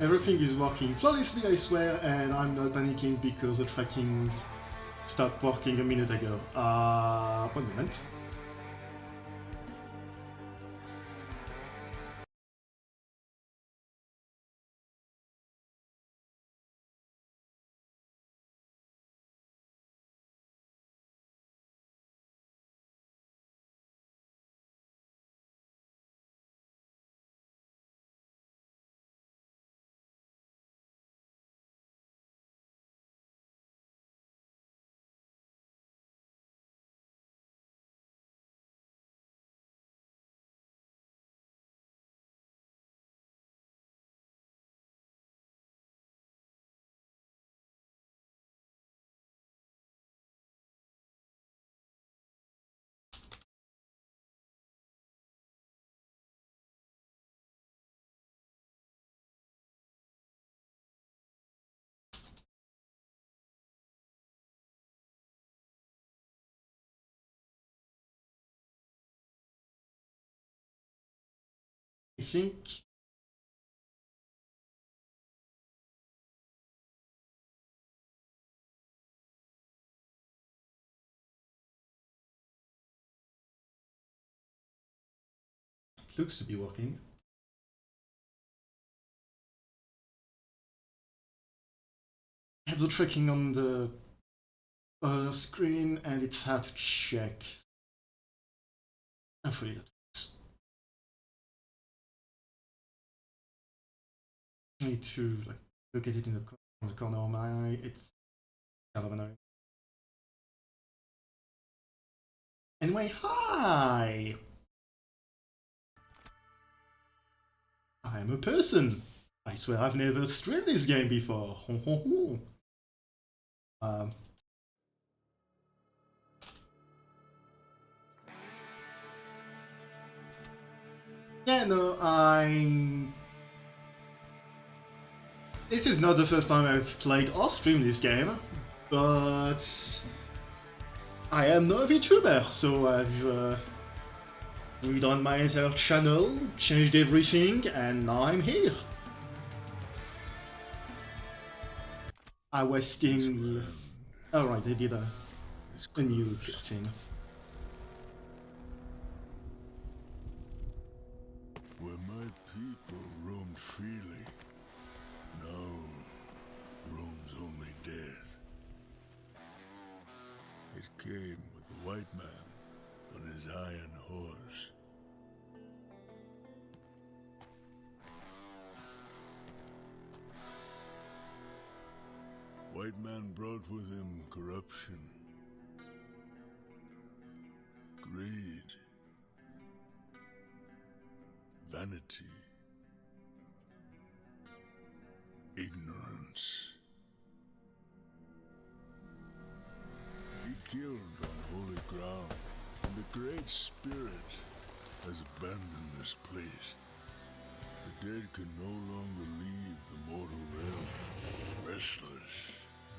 Everything is working flawlessly, I swear, and I'm not panicking because the tracking stopped working a minute ago. 1 moment. I think it looks to be working. I have the tracking on the screen and it's hard to check. Hopefully that works. I need to like look at it in the corner of my eye. It's kind of annoying. Anyway, hi! I'm a person. I swear I've never streamed this game before. Yeah, no, this is not the first time I've played or streamed this game, but I am no Vtuber, so I've redone my entire channel, changed everything, and now I'm here. I was still... Alright, I did a new cutscene. Where my people roamed freely, now roams only death. It came with the white man on his iron horse. White man brought with him corruption, greed, vanity, ignorance. He killed on holy ground, and the Great Spirit has abandoned this place. The dead can no longer leave the mortal realm. Restless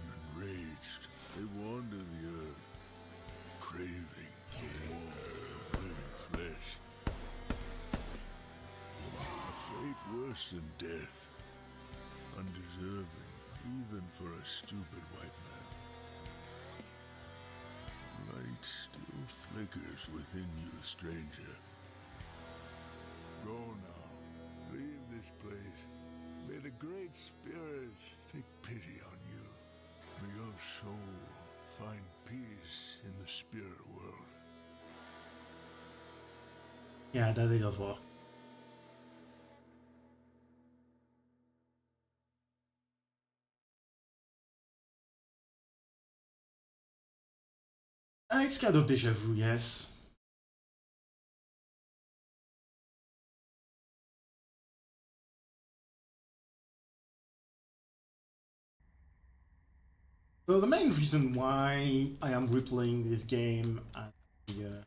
and enraged, they wander the earth, craving for more living flesh. A fate worse than death, undeserving even for a stupid white man. Light still flickers within you, stranger. Go now, leave this place. May the Great Spirit take pity on you. May your soul find peace in the spirit world. Yeah, that it does work. It's kind of deja vu, yes. So the main reason why I am replaying this game at the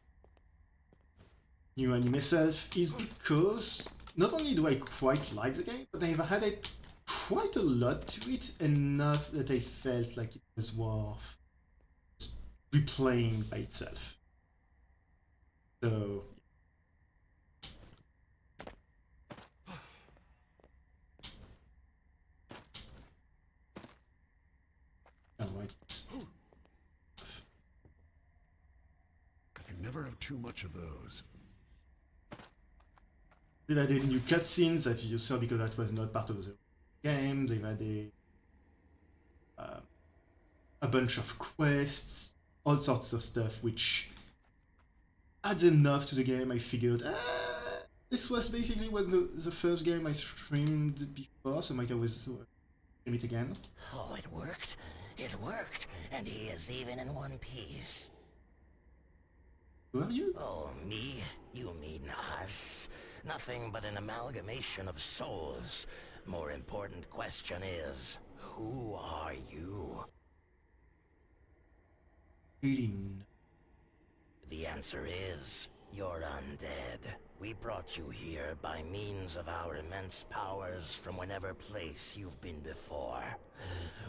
new anime self is because not only do I quite like the game, but I've added quite a lot to it, enough that I felt like it was worth replaying by itself. So Never have too much of those. They've added new cutscenes that you saw because that was not part of the game. They've added a bunch of quests, all sorts of stuff, which adds enough to the game. I figured, this was basically what the first game I streamed before, so might always stream it again. Oh, it worked. It worked. And he is even in one piece. Who are you? Oh, me? You mean us? Nothing but an amalgamation of souls. More important question is, who are you? Alien. The answer is, you're undead. We brought you here by means of our immense powers from whenever place you've been before.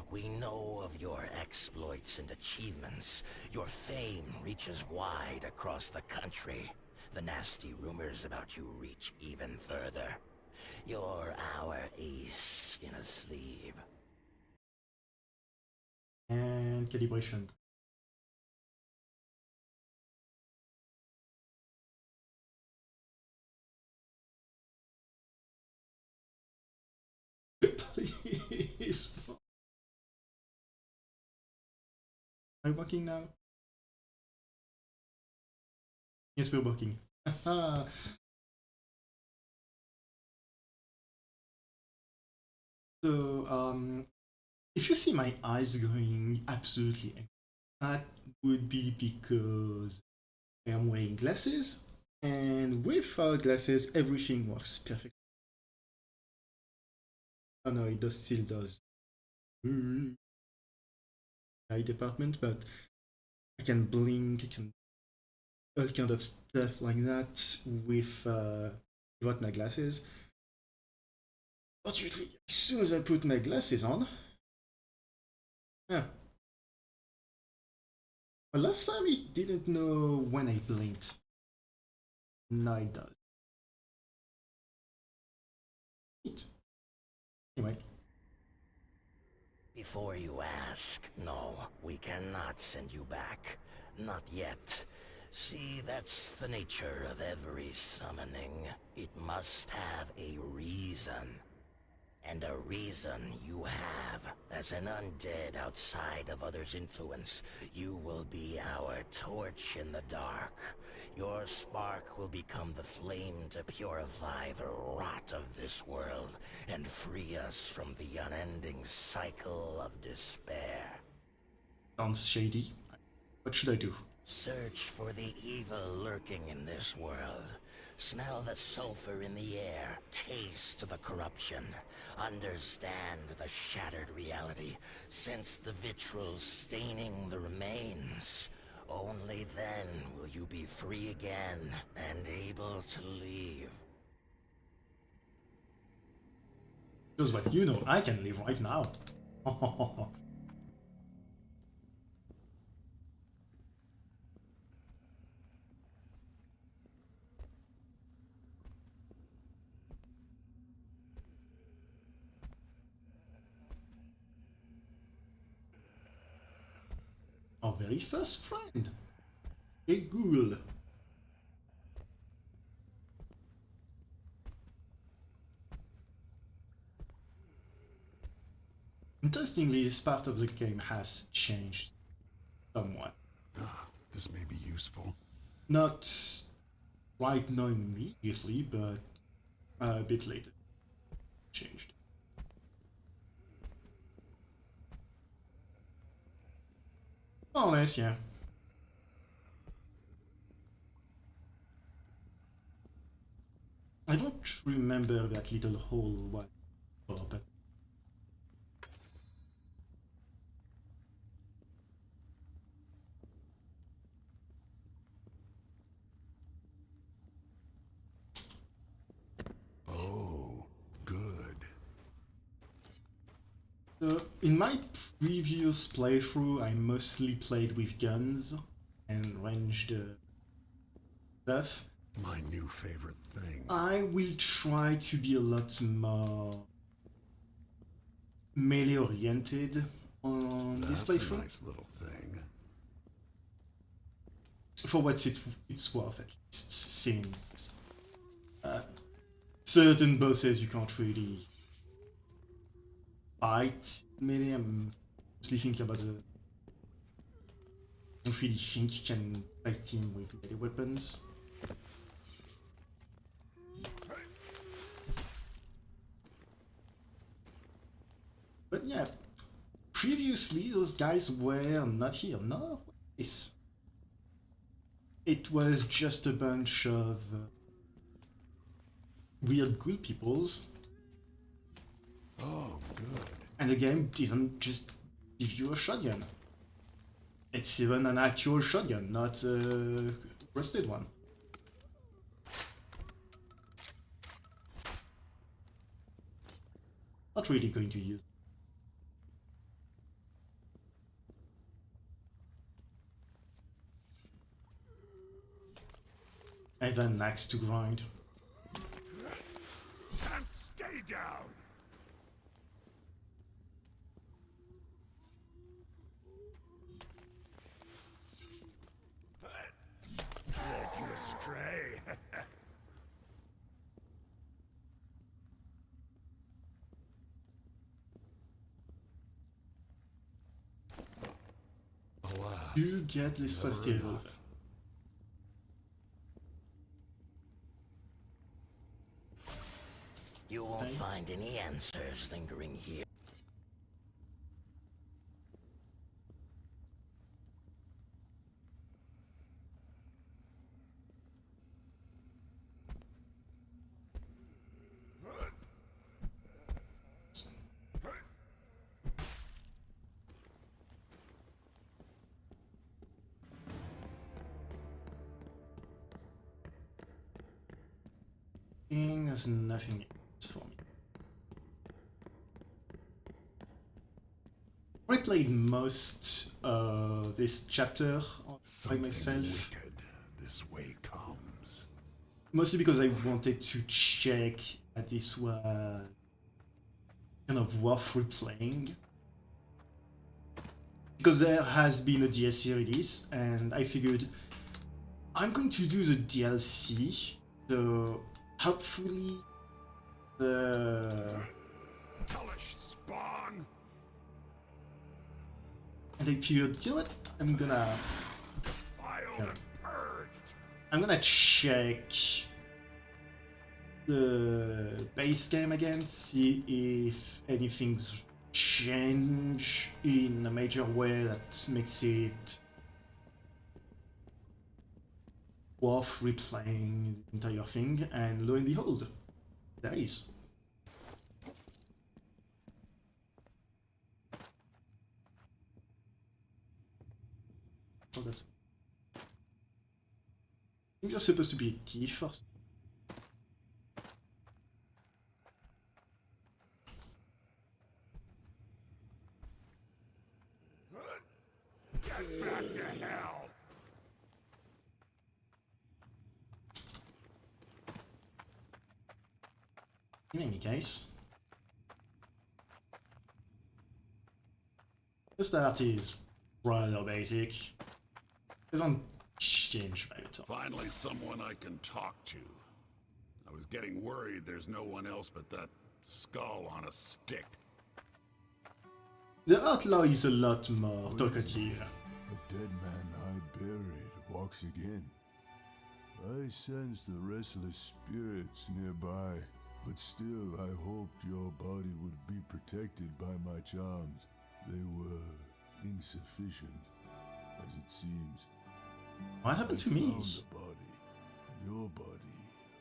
We know of your exploits and achievements. Your fame reaches wide across the country. The nasty rumors about you reach even further. You're our ace in a sleeve. And calibration. Please. Are we working now? Yes, we're working. So, if you see my eyes going absolutely empty, that would be because I am wearing glasses, and without glasses, everything works perfectly. Oh no, it still does. Eye department, but I can blink, I can all kind of stuff like that without my glasses. Fortunately, as soon as I put my glasses on, yeah. But last time it didn't know when I blinked. Now it does. Neat. Anyway. Before you ask, no, we cannot send you back. Not yet. See, that's the nature of every summoning. It must have a reason. And a reason you have. As an undead outside of others' influence, you will be our torch in the dark. Your spark will become the flame to purify the rot of this world and free us from the unending cycle of despair. Sounds shady. What should I do? Search for the evil lurking in this world. Smell the sulfur in the air. Taste the corruption. Understand the shattered reality. Sense the vitriol staining the remains. Only then will you be free again and able to leave. Just what you know, I can leave right now. Our very first friend, a ghoul. Interestingly, this part of the game has changed somewhat. This may be useful. Not right now immediately, but a bit later. Changed. More or less, yeah. I don't remember that little hole what for, but Oh, good. so in my previous playthrough, I mostly played with guns and ranged stuff. My new favorite thing. I will try to be a lot more melee oriented on this That's a playthrough. nice little thing. for what it's worth, at least, since certain bosses you can't really fight melee. I'm mostly thinking about the. I don't really think you can fight him with melee weapons. But yeah, previously those guys were not here. No, yes. It was just a bunch of weird ghoul peoples. Oh, good. And the game didn't just give you a shotgun. It's even an actual shotgun, not a rusted one. Not really going to use. I have an axe to grind. And stay down! Led you astray. Alas, You get this never rusty enough. revolver. You won't Okay. find any answers lingering here. There's nothing else for me. I played most of this chapter by Something myself, wicked this way comes. mostly because I wanted to check that this was kind of worth replaying. Because there has been a DLC release, and I figured I'm going to do the DLC, so hopefully the... Hellish spawn! And I figured, you know what, I'm gonna check the base game again, see if anything's changed in a major way that makes it worth replaying the entire thing, and lo and behold, there is. Oh, that's... I think there's supposed to be a key first. Get back to hell! In any case, the start is rather basic. Doesn't change by the time. Finally someone I can talk to. I was getting worried there's no one else but that skull on a stick. The outlaw is a lot more talkative. A dead man I buried walks again. I sense the restless spirits nearby, but still I hoped your body would be protected by my charms. They were insufficient, as it seems. What happened to I me? found a body, your body,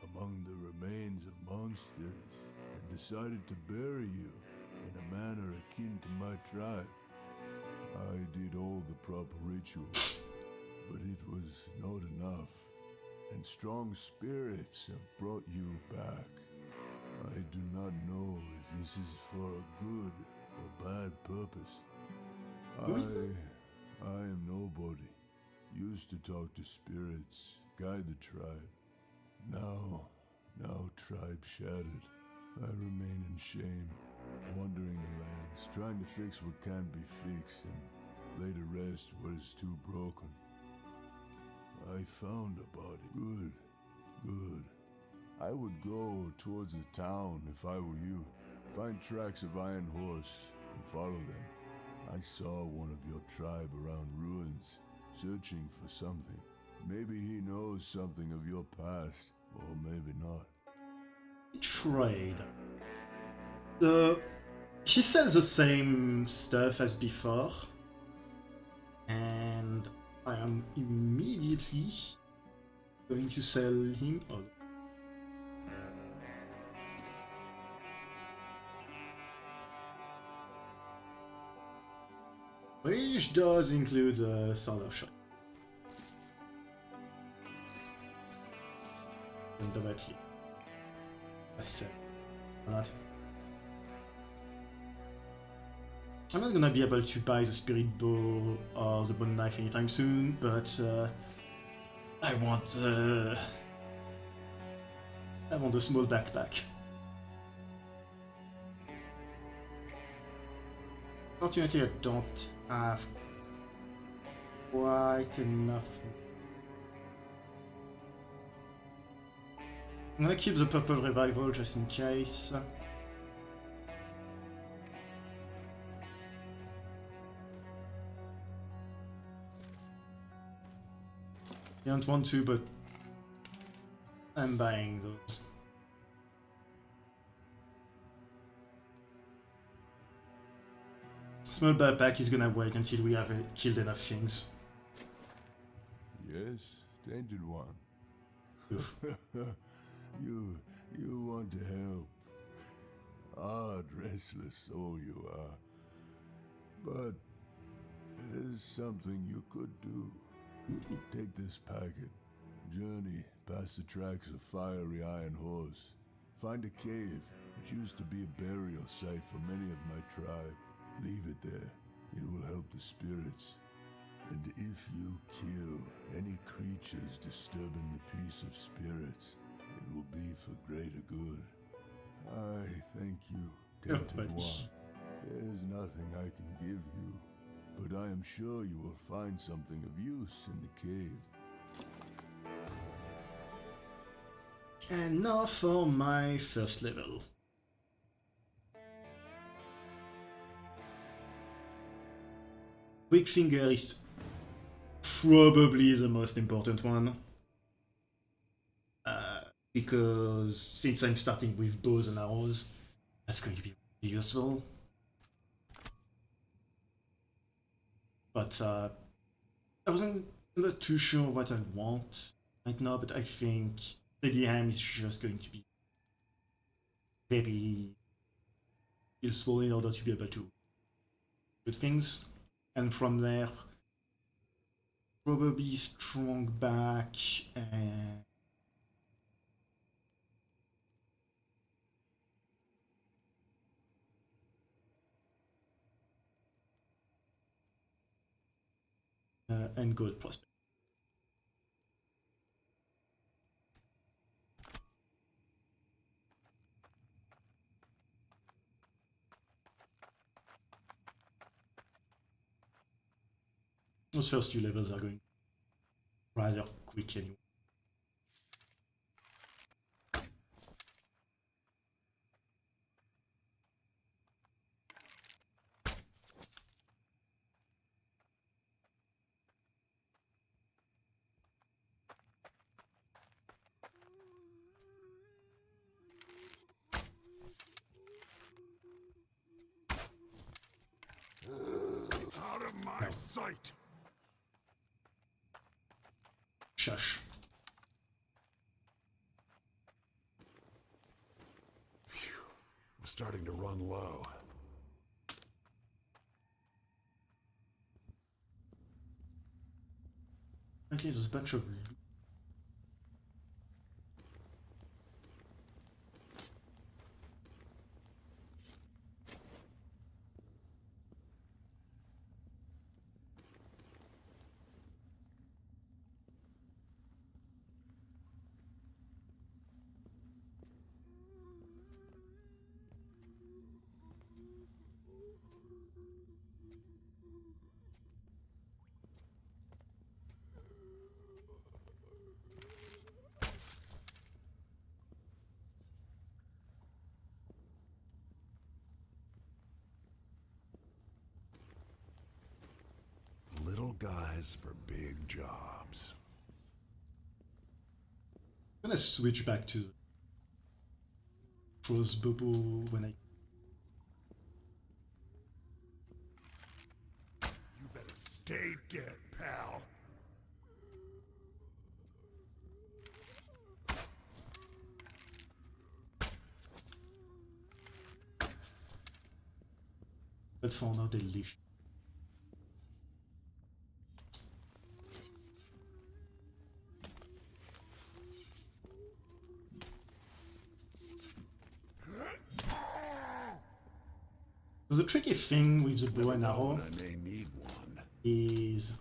among the remains of monsters, and decided to bury you in a manner akin to my tribe. I did all the proper rituals, but it was not enough, and strong spirits have brought you back. I do not know if this is for a good or bad purpose. I am nobody. Used to talk to spirits, guide the tribe. Now tribe shattered. I remain in shame, wandering the lands, trying to fix what can't be fixed and lay to rest what is too broken. I found a body. Good, good. I would go towards the town if I were you. Find tracks of Iron Horse and follow them. I saw one of your tribe around ruins, searching for something. Maybe he knows something of your past, or maybe not. Trade. She sells the same stuff as before, and I am immediately going to sell him all. Which does include a Sword of Shot. And directly. I said. Not. I'm not gonna be able to buy the Spirit Bow or the Bone Knife anytime soon, but I want a small backpack. Fortunately, I don't have quite enough. I'm gonna keep the purple revival just in case. I don't want to, but I'm buying those. Small backpack is gonna wait until we have killed enough things. Yes, tainted one. Oof. You want to help. Odd, restless soul you are. But there's something you could do. Take this packet. Journey past the tracks of fiery Iron Horse. Find a cave, which used to be a burial site for many of my tribe. Leave it there. It will help the spirits. And if you kill any creatures disturbing the peace of spirits, it will be for greater good. I thank you, Tainted One. There's nothing I can give you, but I am sure you will find something of use in the cave. And now for my first level. Quick Finger is probably the most important one. Because since I'm starting with bows and arrows, that's going to be useful. But I wasn't not too sure what I want right now, but I think Steady Hand is just going to be very useful in order to be able to do things. And from there, probably Strong Back and Gold Prospect. Those first two levels are going rather quick anyway. Out of my sight! Shush. Phew. I'm starting to run low. Apparently there's a bunch of guys for big jobs. I'm gonna switch back to the crossbow when I. You better stay dead, pal. But for now, delicious. So the tricky thing with the bow and arrow I may need one. is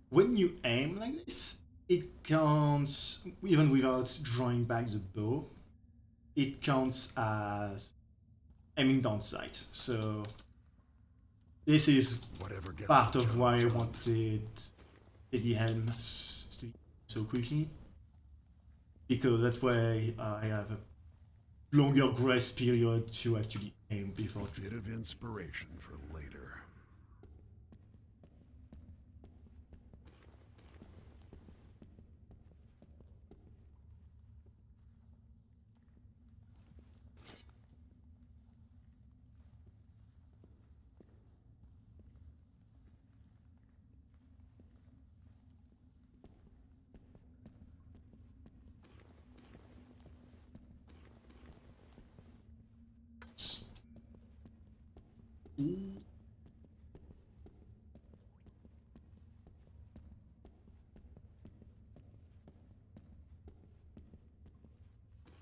when you aim like this, it counts, even without drawing back the bow, it counts as aiming down sight. So this is Whatever gets part the of job why I done. wanted Steady Hand so quickly, because that way I have a longer grace period to actually aim before. A bit of inspiration for later.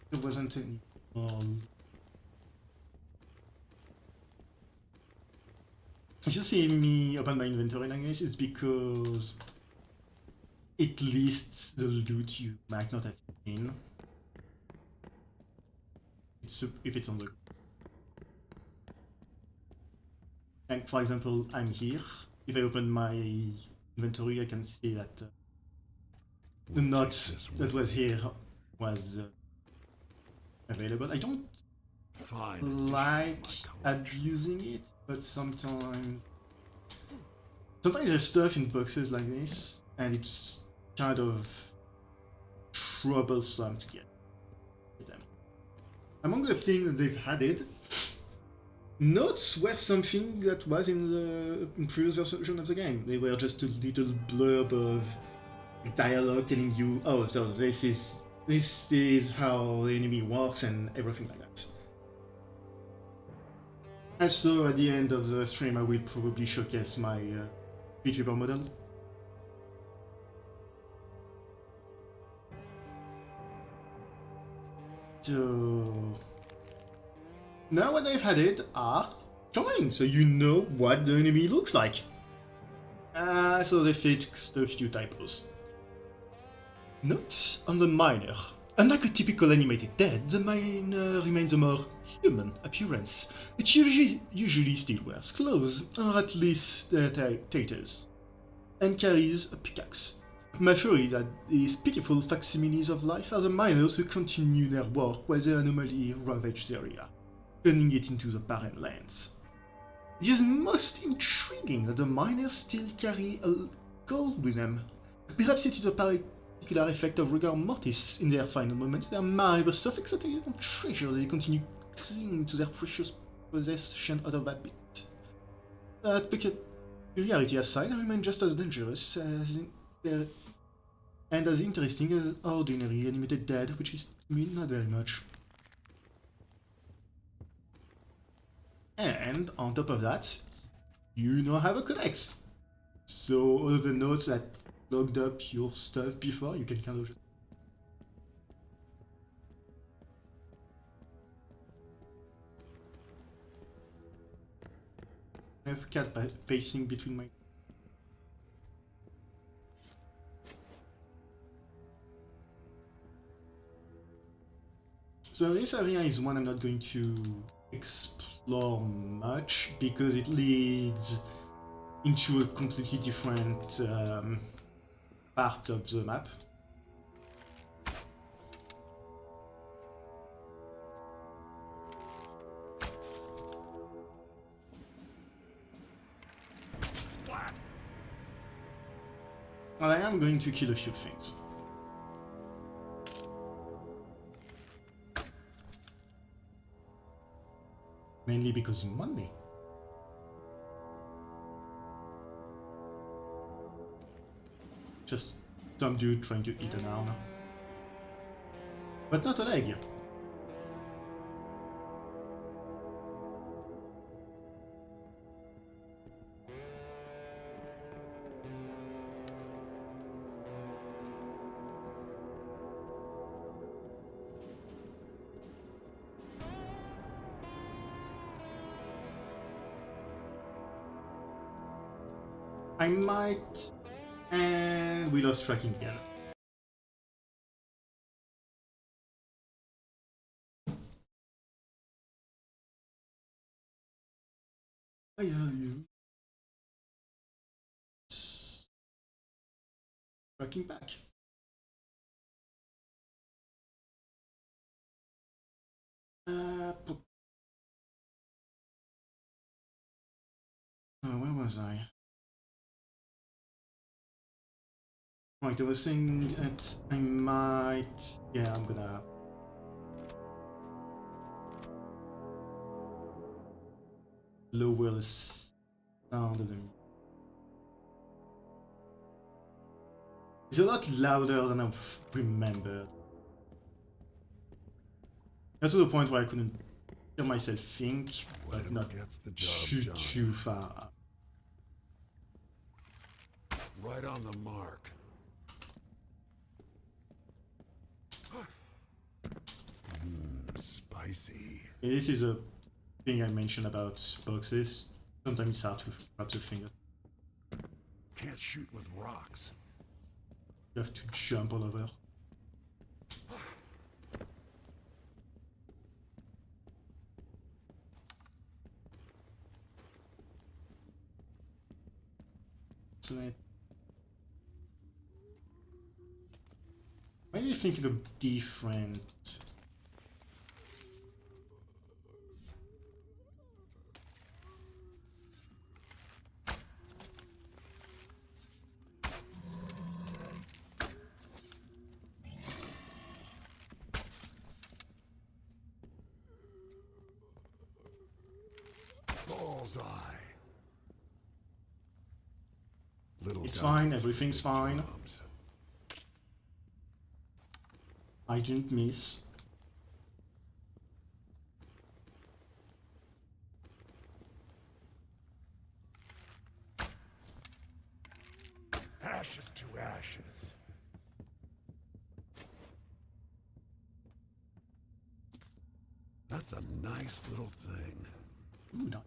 There wasn't any. If you see me open my inventory like this, it's because it lists the loot you might not have seen. If it's on the. Like for example, I'm here. If I open my inventory, I can see that the We'll take knot this that with was me. here was available. I don't Fine addition to like my collection. abusing it, but sometimes there's stuff in boxes like this, and it's kind of troublesome to get them. Among the things that they've added, notes were something that was in previous version of the game. They were just a little blurb of dialogue telling you, oh, so this is how the enemy works and everything like that. And so at the end of the stream, I will probably showcase my Vtuber model. So now what I've added are drawings, so you know what the enemy looks like. So they fixed a few typos. Notes on the miner. Unlike a typical animated dead, the miner remains a more human appearance. It usually still wears clothes, or at least their taters, and carries a pickaxe. My theory that these pitiful facsimiles of life are the miners who continue their work while the anomaly ravaged the area, turning it into the barren lands. It is most intriguing that the miners still carry a gold with them. Perhaps it is a particular effect of rigor mortis. In their final moments, their mind was so fixated on treasure that they continue clinging to their precious possession out of habit. That peculiarity aside, they remain just as dangerous and as interesting as ordinary animated dead, which is to me not very much. And on top of that, you now have a codex. So all of the notes that logged up your stuff before, you can kind of just have cat pacing between my. So this area is one I'm not going to explore much because it leads into a completely different part of the map. But I am going to kill a few things. Mainly because money. Just some dude trying to eat an arm. But not a leg. I might... And we lost tracking again. Why are you? Tracking back. Where was I? Right, I was saying that I might... Yeah, I'm gonna... lower the sound of them. It's a lot louder than I've remembered. That's to the point where I couldn't hear myself think, but Whatever not gets the job done. too far up. Right on the mark. Spicy. Yeah, this is a thing I mentioned about boxes. Sometimes it's hard to grab the finger. Can't shoot with rocks. You have to jump all over. Isn't it? Maybe thinking of different. Bullseye. Little It's guy fine, gets everything's big fine. jobs. I didn't miss. Ashes to ashes. That's a nice little thing. Ooh, no.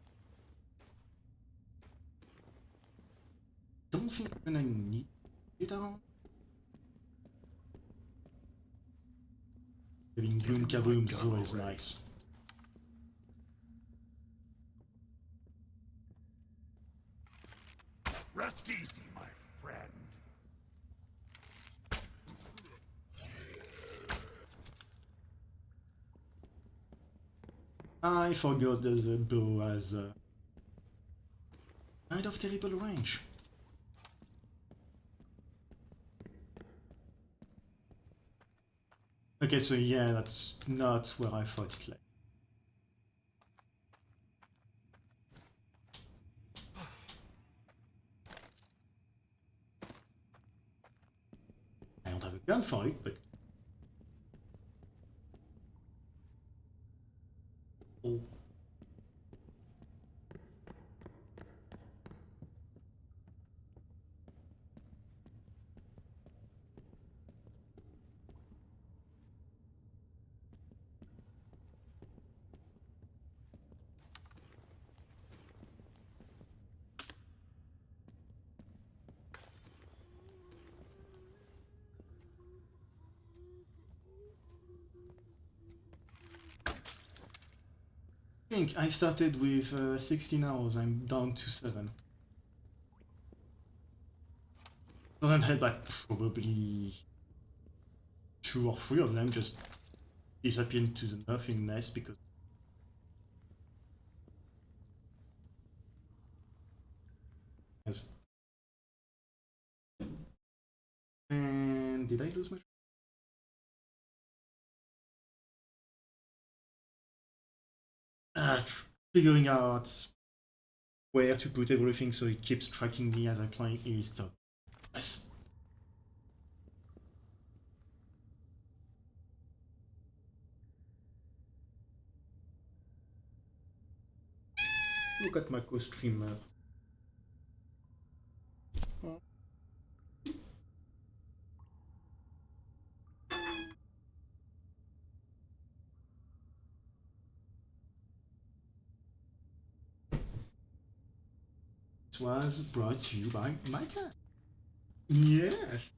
Don't think I'm gonna need it on. Having boom kaboom is always nice. Rest easy, my friend. I forgot that the bow has a kind of terrible range. Okay, so yeah, that's not where I thought it lay. I don't have a gun for it, but... Oh. I think I started with 16 hours, I'm down to 7. So then had like probably 2 or 3 of them just disappear into the nothingness because figuring out where to put everything so it keeps tracking me as I play is the best. Look at my co-streamer. It was brought to you by my cat. Yes.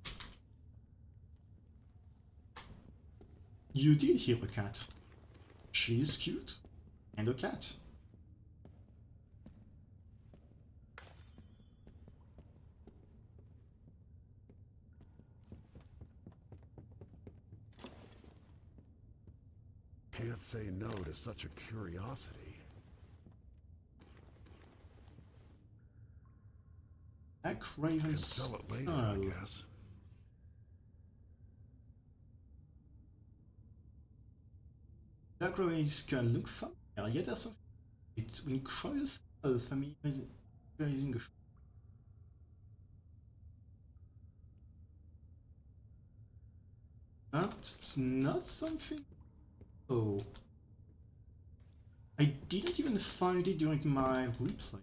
You did hear a cat. She's cute. And a cat. Can't say no to such a curiosity. Black Can Raven's sell it later, I skull. guess. Black Raven's skull look familiar, yet there's something between Croy's skull familiarizing a That's not something. Oh. I didn't even find it during my replay.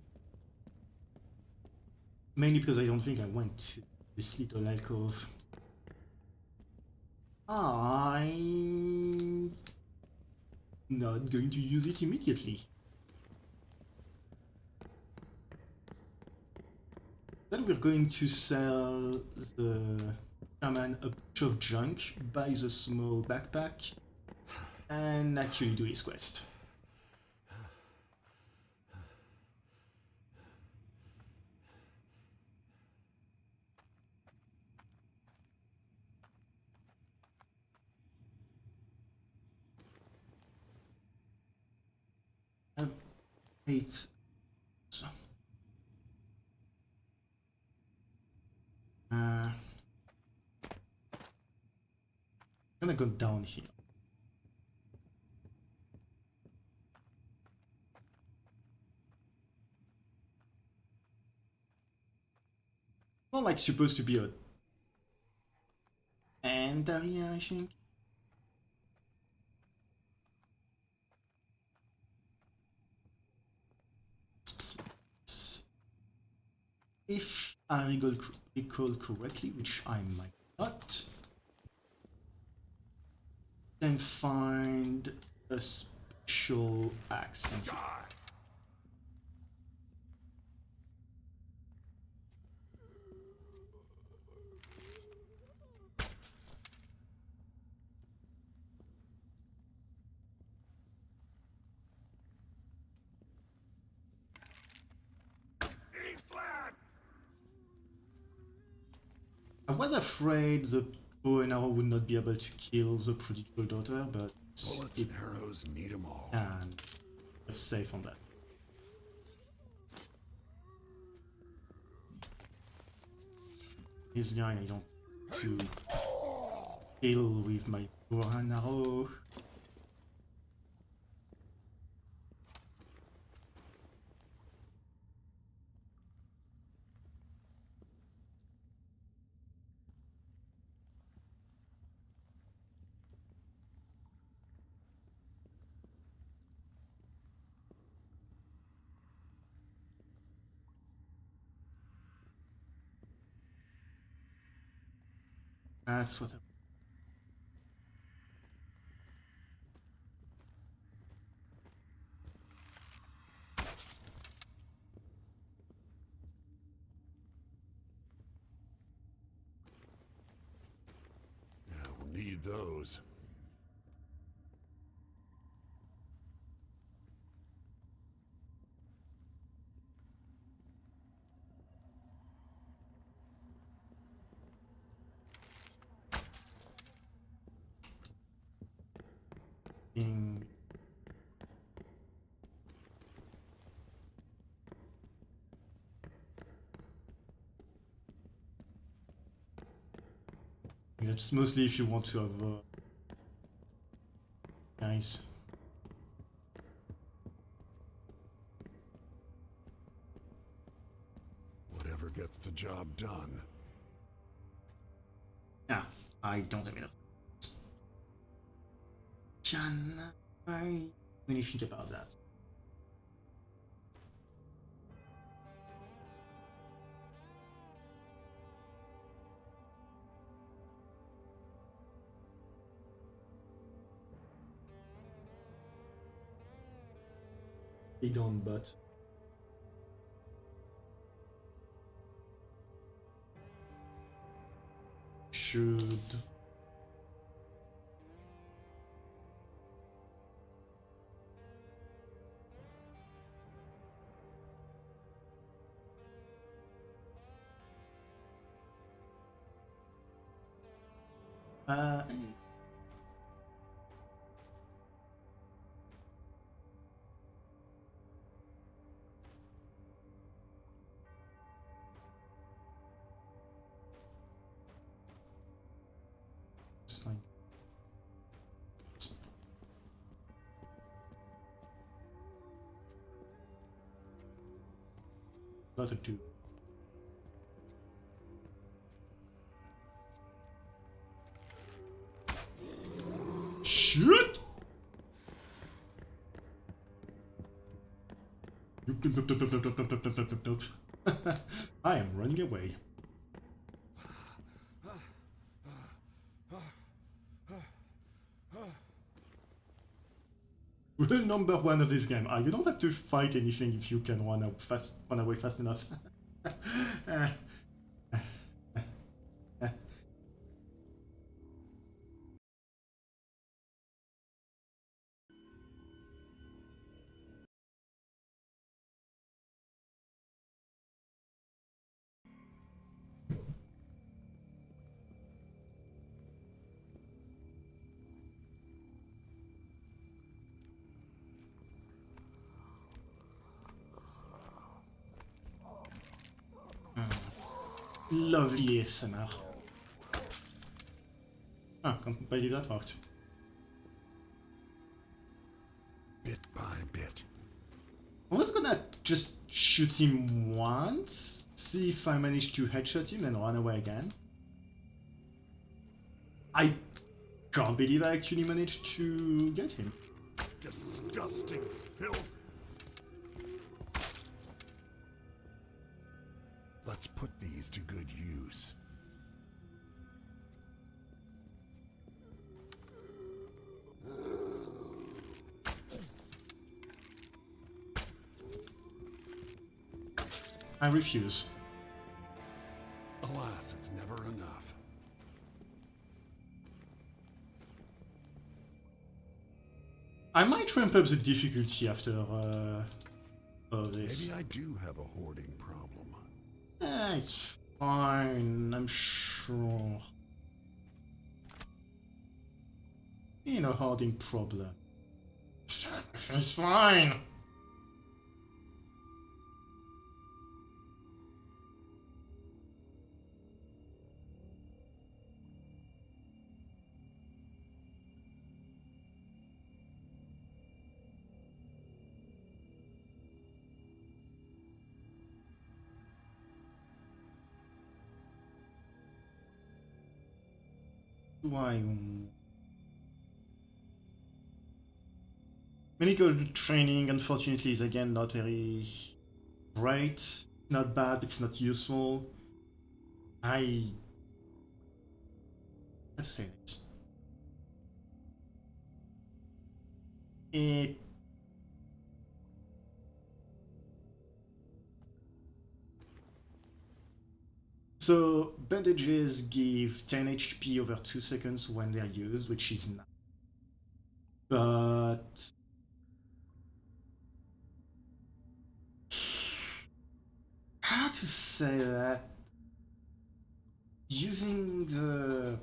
Mainly because I don't think I went to this little alcove. I'm not going to use it immediately. Then we're going to sell the shaman a bunch of junk, buy the small backpack, and actually do his quest. I have 8. So. I'm gonna go down here. Not like supposed to be a end area, I think. If I recall correctly, which I might not, then find a special axe. I was afraid the bow and arrow would not be able to kill the prodigal daughter, but Bullets it and arrows need 'em all. can. We're safe on that. This guy I don't to kill with my bow and arrow. That's what I... Yeah, we'll need those. Being... It's mostly if you want to have guys. gets the job done. Ah, I don't have enough. Can I really think about that? Big on butt. Should uh it's fine. Lot of two. Shit! I am running away. Rule number one of this game: you don't have to fight anything if you can run away fast enough. Lovely ASMR. Can't believe that worked. Bit by bit. I was gonna just shoot him once, see if I managed to headshot him and run away again. I can't believe I actually managed to get him. Disgusting filth. Let's put these to good use. I refuse. Alas, it's never enough. I might ramp up the difficulty after all this. Maybe I do have a hoarding problem. It's fine, I'm sure. You know, hoarding problem. It's fine. Why? Medical training, unfortunately, is again not very great. Not bad, it's not useful. How to say this? So bandages give 10 HP over 2 seconds when they're used, which is nice. But how to say that? Using the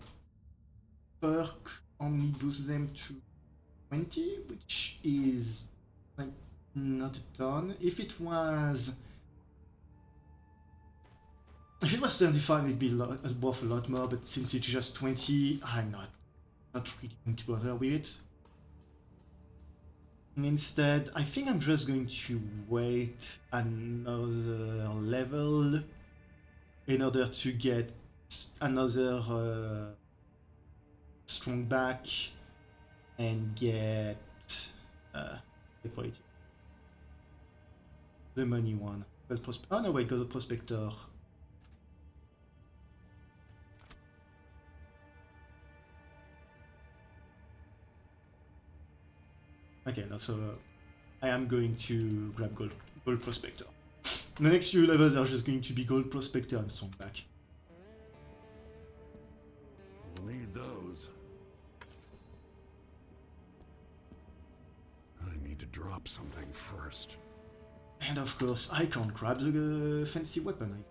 perk only boosts them to 20, which is like not a ton. If it was 25, it'd be worth a lot more, but since it's just 20, I'm not really going to bother with it. And instead, I think I'm just going to wait another level in order to get another strong back and get the money one. Oh no, wait, got a prospector. Okay, no, so I am going to grab gold prospector. The next few levels are just going to be gold prospector and strong back. We'll need those. I need to drop something first. And of course, I can't grab the fancy weapon.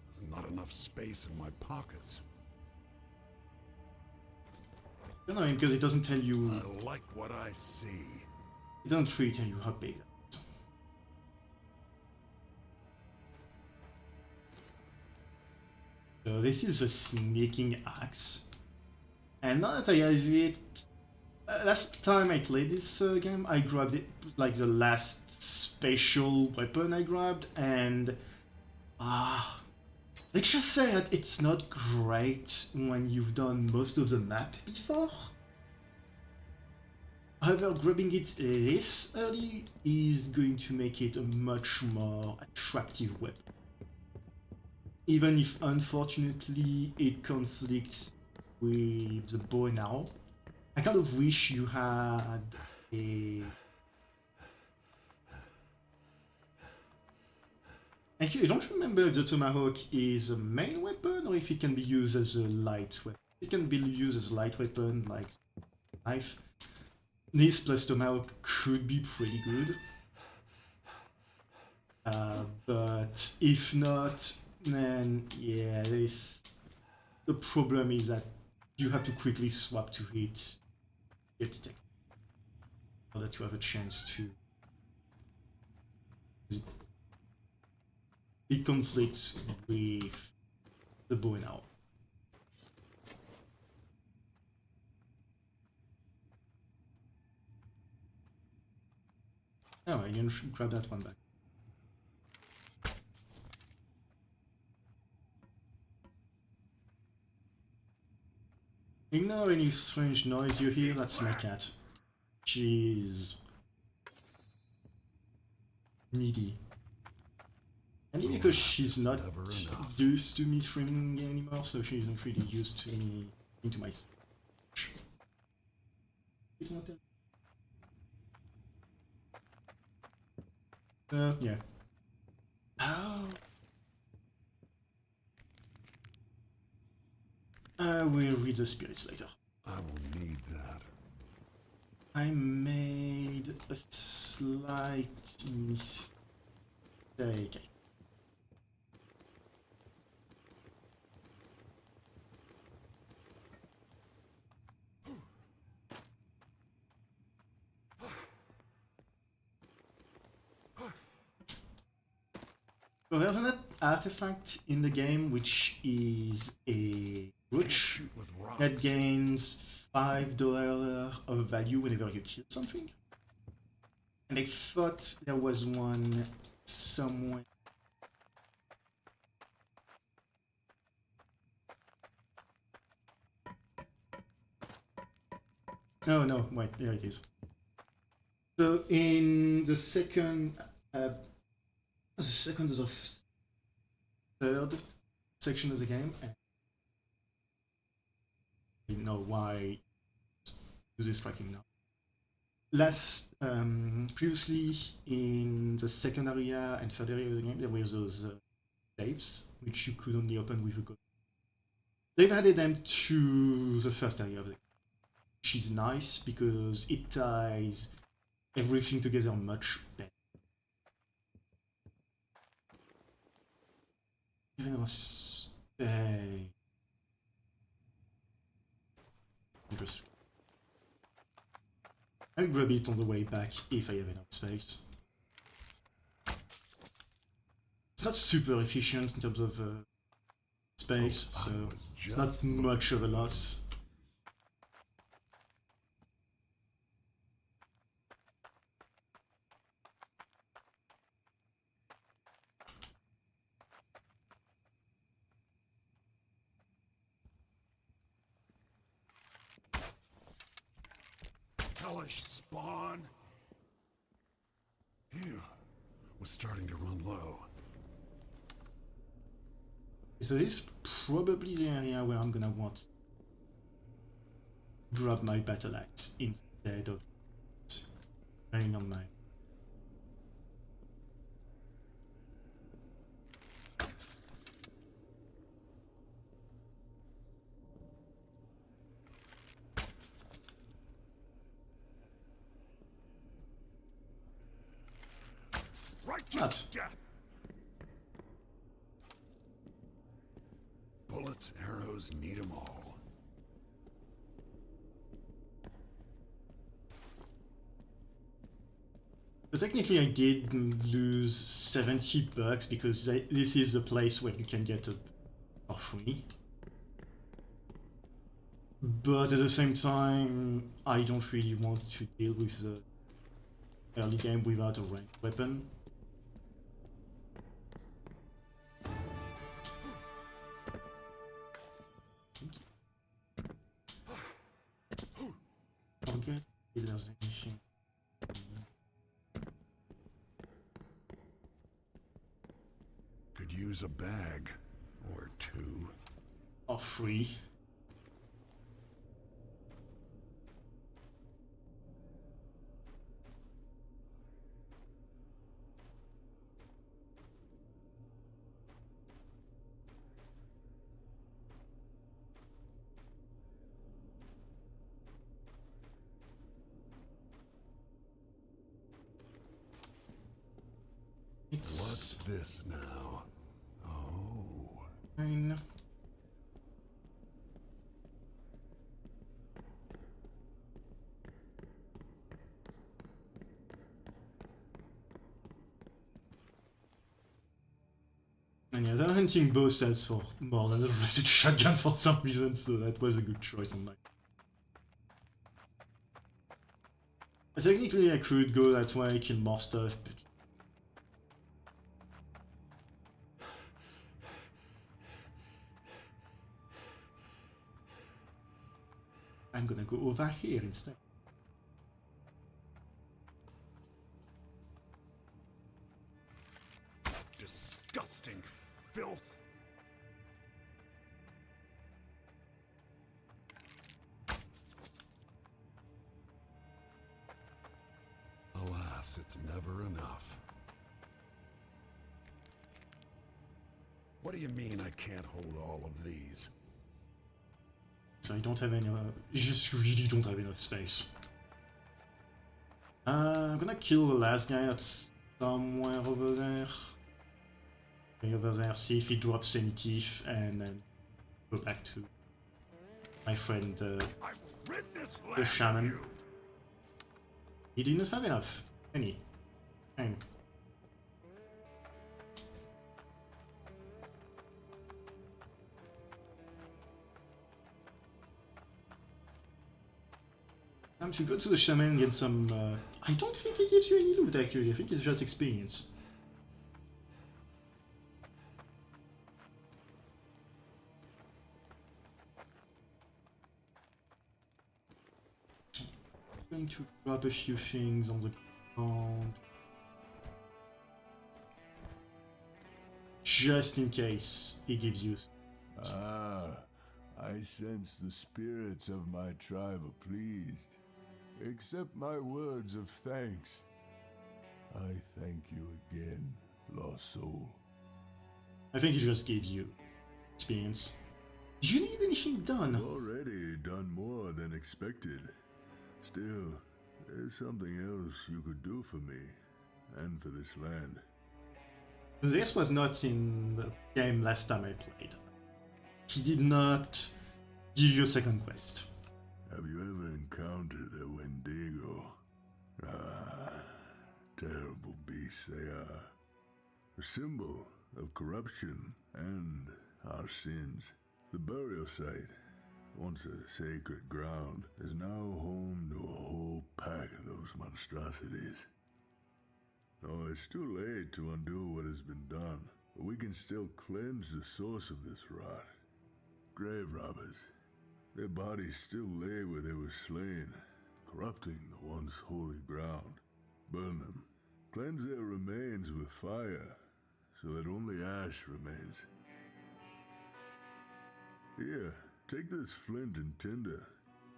There's not enough space in my pockets. No, because it doesn't tell you. I like what I see. It doesn't really tell you how big. So this is a sneaking axe, and now that I have it, last time I played this game, I grabbed it like the last special weapon I grabbed, and let's just say that it's not great when you've done most of the map before. However, grabbing it this early is going to make it a much more attractive weapon. Even if unfortunately it conflicts with the bow and arrow. I kind of wish you had a... Actually, I don't remember if the tomahawk is a main weapon or if it can be used as a light weapon. It can be used as a light weapon, like knife. This plus tomahawk could be pretty good. But if not, then yeah, the problem is that you have to quickly swap to hit get detected so that you have a chance to... It conflicts with the bow and arrow. Oh, I can grab that one back. Ignore any strange noise you hear, that's my cat. She's needy. And because she's not used to me streaming anymore, so she isn't really used to me into my... yeah. Oh. I will read the spirits later. I will need that. I made a slight mistake. So there's an artifact in the game which is a brooch that gains $5 of value whenever you kill something. And I thought there was one somewhere. No, wait, there it is. So in the second or third section of the game, and I know why use this tracking now. Previously in the second area and third area of the game, there were those saves which you could only open with a code. They've added them to the first area of the game, which is nice because it ties everything together much better. Even was interesting. I'll grab it on the way back if I have enough space. it's not super efficient in terms of space, Oh, I so was it's not just much of a loss. Hellish spawn. Phew. Was starting to run low. So this is probably the area where I'm gonna want to drop my battle axe instead of laying on my. Righteous What? death. Bullets, arrows, need 'em all. So technically I did lose 70 bucks because this is a place where you can get a for free. But at the same time, I don't really want to deal with the early game without a ranged weapon. Forget if there's anything. Could use a bag or two. Or free. What's this now? Oh. Fine. And yeah, the hunting bow sells for more than the rusted shotgun for some reason, so that was a good choice on my. Technically I could go that way, kill more stuff, but I'm gonna go over here instead. Disgusting filth. Alas, it's never enough. What do you mean I can't hold all of these? So I don't have any, just really don't have enough space. I'm gonna kill the last guy that's somewhere over there. Over there, see if he drops any teeth, and then go back to my friend I will rid this land the of shaman. you. He didn't have enough. Any. Fine. Time to go to the shaman and get some. I don't think it gives you any loot actually. I think it's just experience. I'm going to drop a few things on the ground. Just in case he gives you. Ah, I sense the spirits of my tribe are pleased. Accept my words of thanks. I thank you again, lost soul. I think he just gives you experience. Do you need anything done? Already done more than expected. Still, there's something else you could do for me, and for this land. This was not in the game last time I played. He did not give you a second quest. Have you ever encountered a Wendigo? Ah, terrible beasts they are. A symbol of corruption and our sins. The burial site, once a sacred ground, is now home to a whole pack of those monstrosities. Oh, it's too late to undo what has been done, but we can still cleanse the source of this rot. Grave robbers, their bodies still lay where they were slain, corrupting the once holy ground. Burn them. Cleanse their remains with fire, so that only ash remains. Here, take this flint and tinder.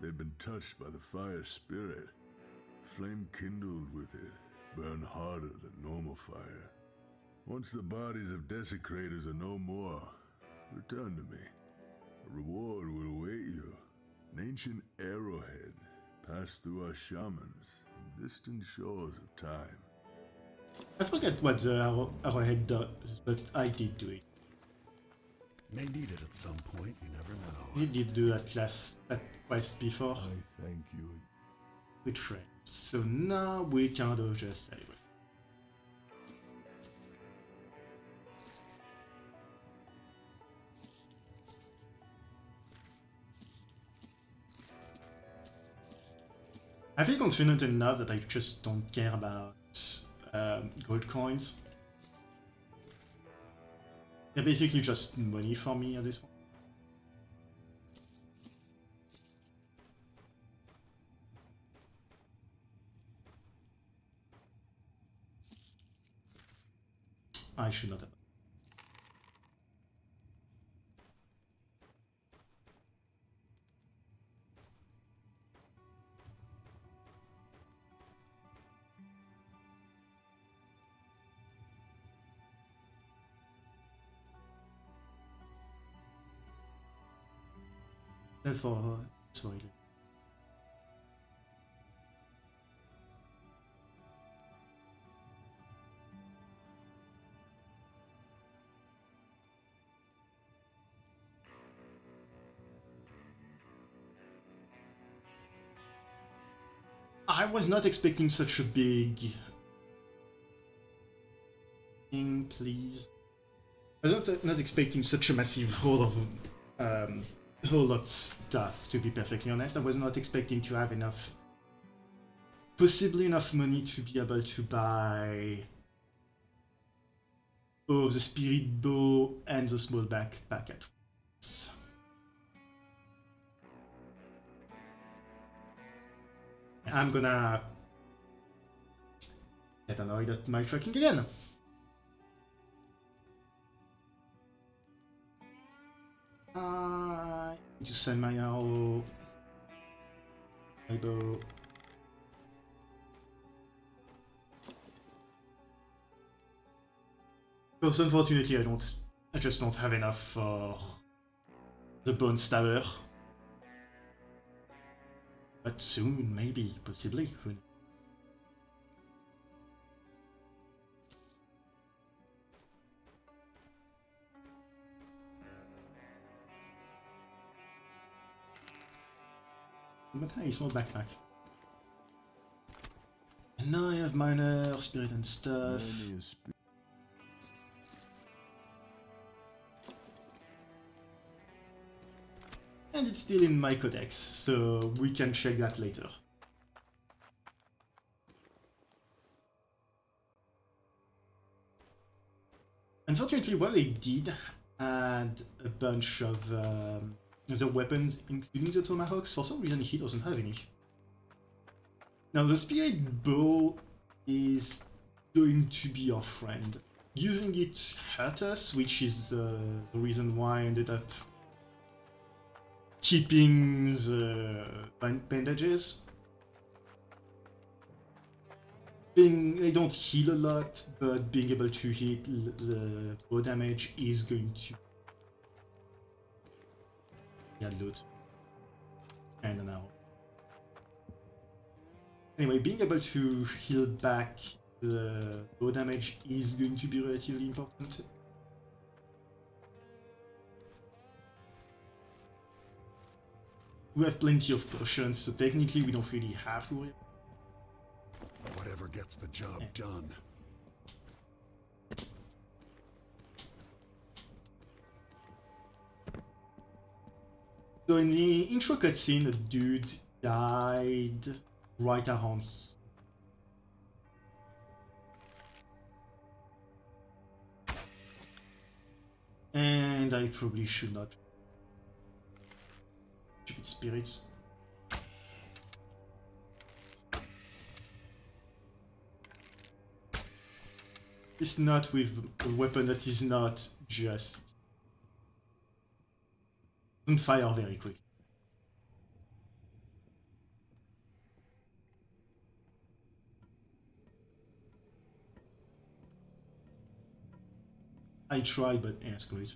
They've been touched by the fire spirit. Flame kindled with it, burn harder than normal fire. Once the bodies of desecrators are no more, return to me. A reward will await you. An ancient arrowhead passed through our shamans on distant shores of time. I forget what the arrowhead does, but I did do it. May need it at some point, you never know. We did do that quest before I thank you. with friends. So now we kind of just celebrate. I feel confident enough that I just don't care about gold coins. They're basically just money for me at this point. I should not have. Therefore, sorry. I was not expecting such a big thing, please. I was not expecting such a massive haul of stuff, to be perfectly honest. I was not expecting to have enough, possibly enough money to be able to buy both the spirit bow and the small backpack at once. I'm gonna get annoyed at my tracking again. I need to send my arrow, my bow. Because unfortunately I just don't have enough for the bone stabber. But soon, maybe, possibly, who knows. But hey, small backpack. And now I have minor, spirit and stuff. And it's still in my codex, so we can check that later. Unfortunately, while they did add a bunch of other weapons, including the tomahawks, for some reason he doesn't have any. Now the spirit bow is going to be our friend. Using it hurt us, which is the reason why I ended up keeping the bandages. They don't heal a lot, but being able to hit the bow damage is going to add loot. And an arrow. Anyway, being able to heal back the bow damage is going to be relatively important. We have plenty of potions, so technically we don't really have to worry. Whatever gets the job done. So in the intro cutscene, a dude died right around here. And I probably should not. Stupid spirits. It's not with a weapon that is not just... Doesn't fire very quick. I tried, but yeah, screw it.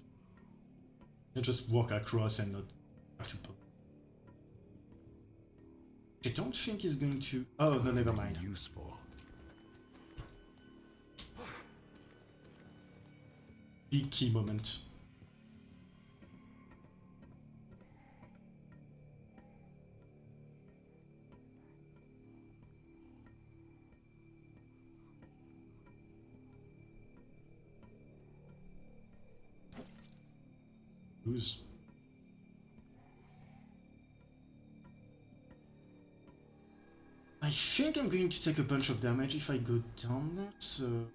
I just walk across and not have to pull. I don't think he's going to... Oh, no, never mind. Useful. Big key moment. Who's... I think I'm going to take a bunch of damage if I go down there, so...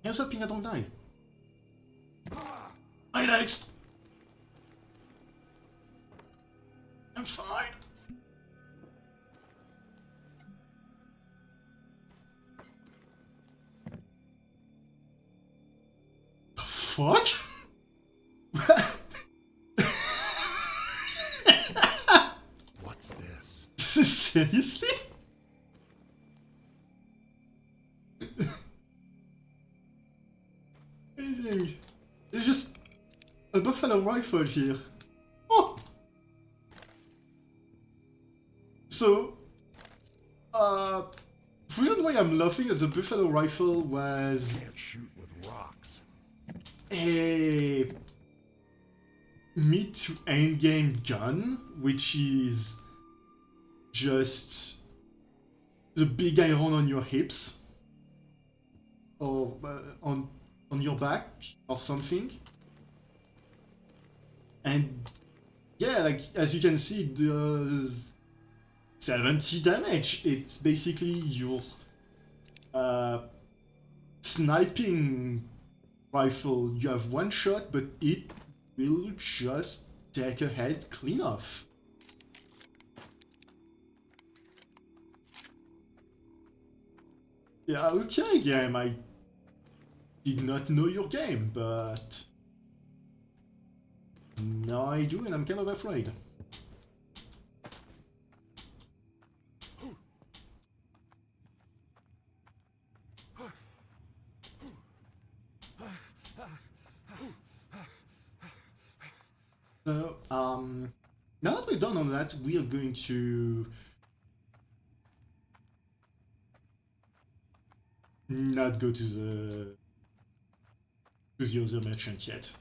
Here's hoping I don't die. My legs! I'm fine. The fuck? What's this? Seriously? Amazing. There's just a buffalo rifle here. Oh! So, reason why I'm laughing at the buffalo rifle was Can't shoot with rocks. a mid to end game gun, which is just the big iron on your hips or on your back or something. And yeah, like as you can see, it does 70 damage. It's basically your sniping rifle. You have one shot, but it will just take a head clean off. Yeah, okay, game. I did not know your game, but now I do, and I'm kind of afraid. So, now that we're done on that, we are going to not go to the other merchant yet.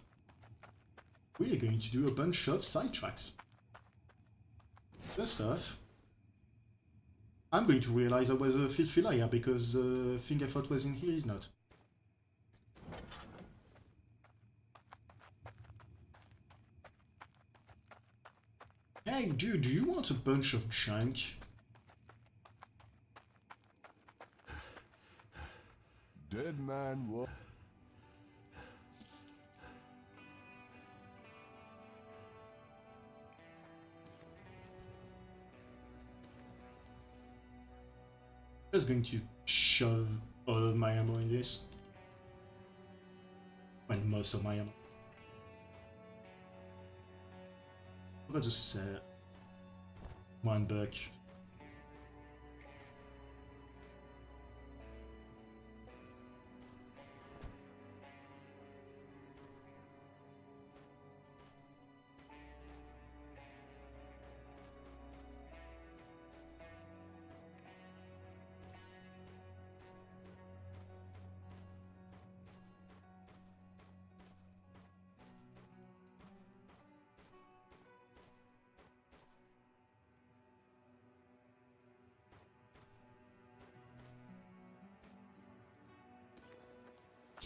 We are going to do a bunch of side tracks. First off, I'm going to realize I was a filthy liar because the thing I thought was in here is not. Hey dude, do you want a bunch of junk? Dead man walk. I'm just going to shove all of my ammo in this. Well, most of my ammo. I'll just $1.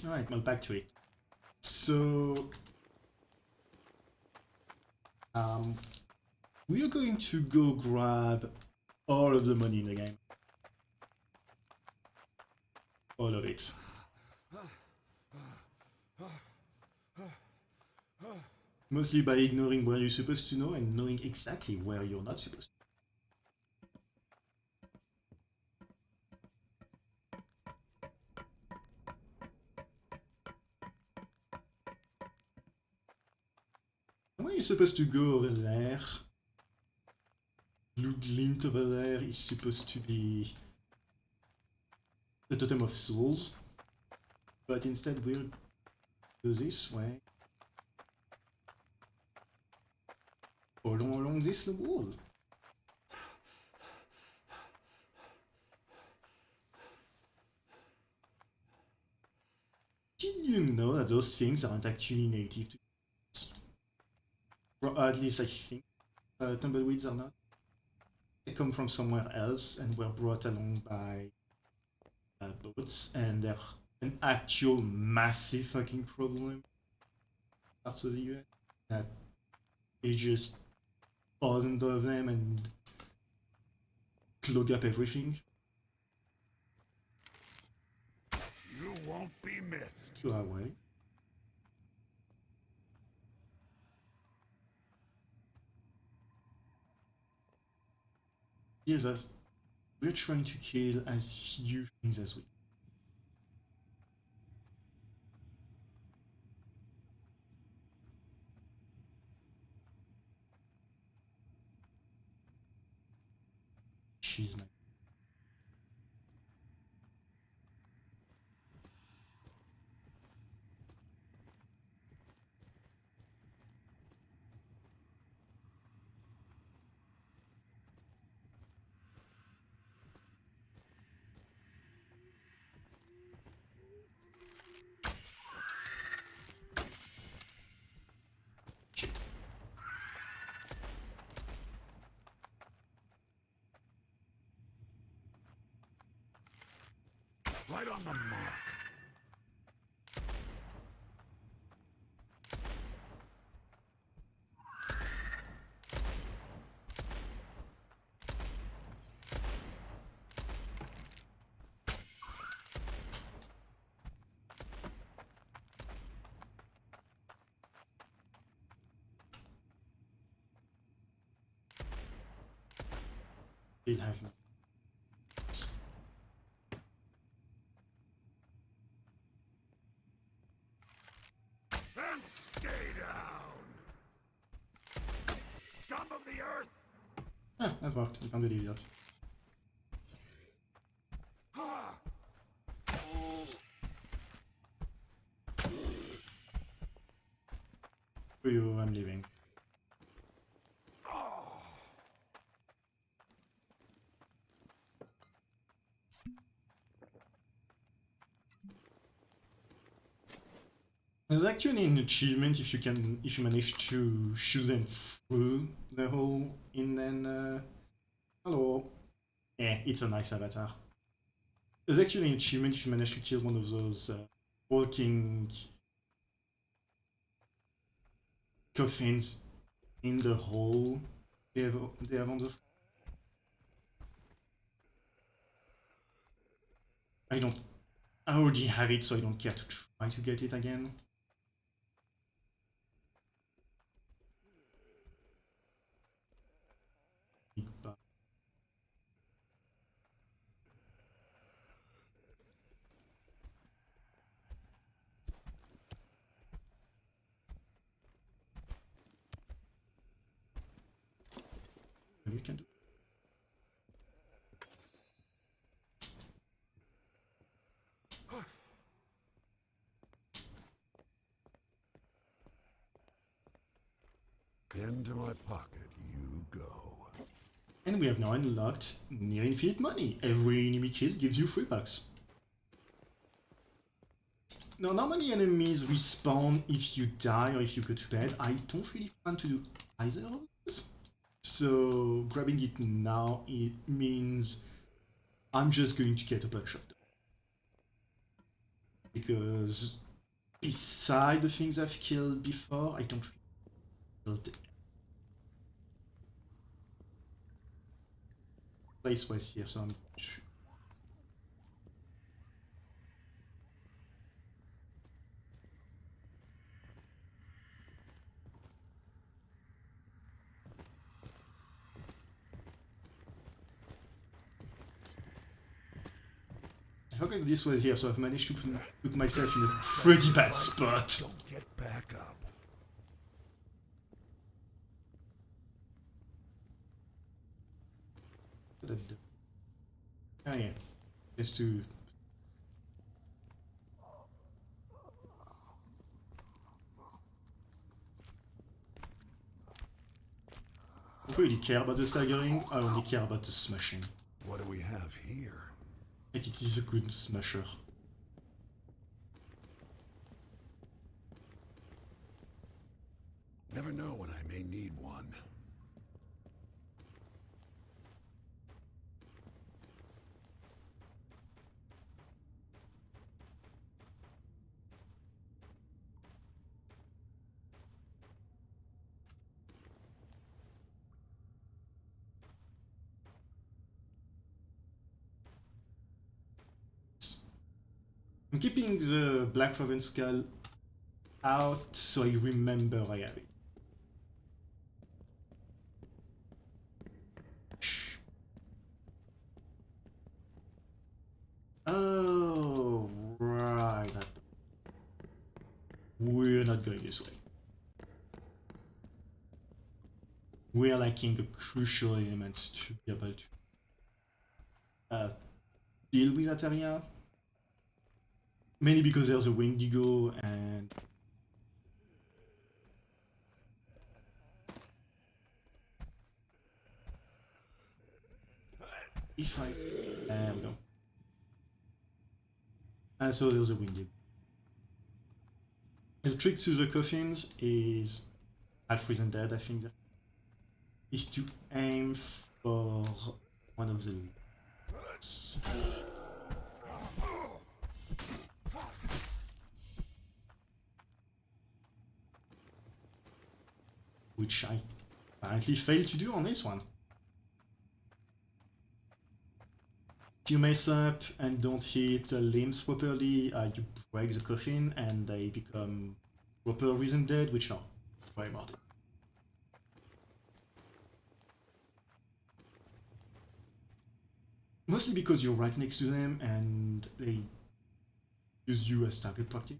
Alright, well, back to it. So, we are going to go grab all of the money in the game. All of it. Mostly by ignoring where you're supposed to know and knowing exactly where you're not supposed to. When you're supposed to go over there, blue glint over there is supposed to be the totem of souls, but instead we'll go this way. Follow along this wall. Did you know that those things aren't actually native to us? Or at least I think tumbleweeds are not. They come from somewhere else and were brought along by boats, and they're an actual massive fucking problem. Parts of the US that is just thousands of them and clog up everything. You won't be missed. To our way. Yes, we're trying to kill as few things as we can. She's my shit. Right on the mark. Still have no. And stay down. Scum of the earth. Ah, that worked. You can't believe that. Ha! For you, I'm leaving. There's actually an achievement if you manage to shoot them through the hole in then hello. Yeah, it's a nice avatar. There's actually an achievement if you manage to kill one of those walking coffins in the hole they have on the. I already have it, so I don't care to try to get it again. But maybe you can do. Into my pocket you go. And we have now unlocked near infinite money. Every enemy kill gives you $3. Now, normally enemies respawn if you die or if you go to bed. I don't really plan to do either of those. So grabbing it now, it means I'm just going to get a bunch of them. because beside the things I've killed before, I don't really kill place was here, so I'm okay, this was here, so I've managed to put myself in a pretty bad spot. Don't get back up. Oh yeah, just to... I don't really care about the staggering, I only care about the smashing. What do we have here? And it is a good smasher. Never know when I may need one. I'm keeping the Black Raven skull out so I remember I have it. Oh, right. We're not going this way. We're lacking a crucial element to be able to deal with that area. Mainly because there's a Wendigo and... If I... There we go. And so there's a Wendigo. The trick to the coffins is... Half Risen Dead, I think, is to aim for one of the lids. Which I apparently failed to do on this one. If you mess up and don't hit limbs properly, you break the coffin and they become proper Risen Dead, which are very mortal. Mostly because you're right next to them and they use you as target practice.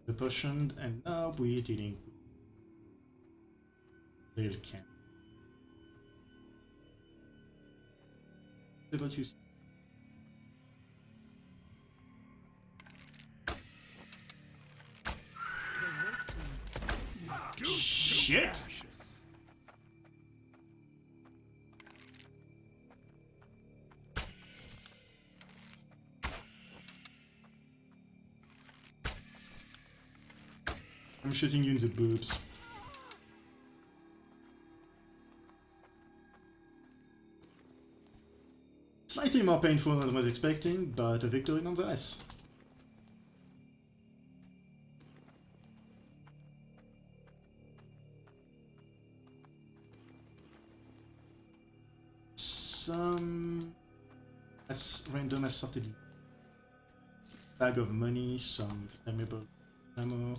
The potion, and now we're dealing with little can. About you. Shit! I'm shooting you in the boobs. Slightly more painful than I was expecting, but a victory nonetheless. Some... as random assorted bag of money, some flammable ammo.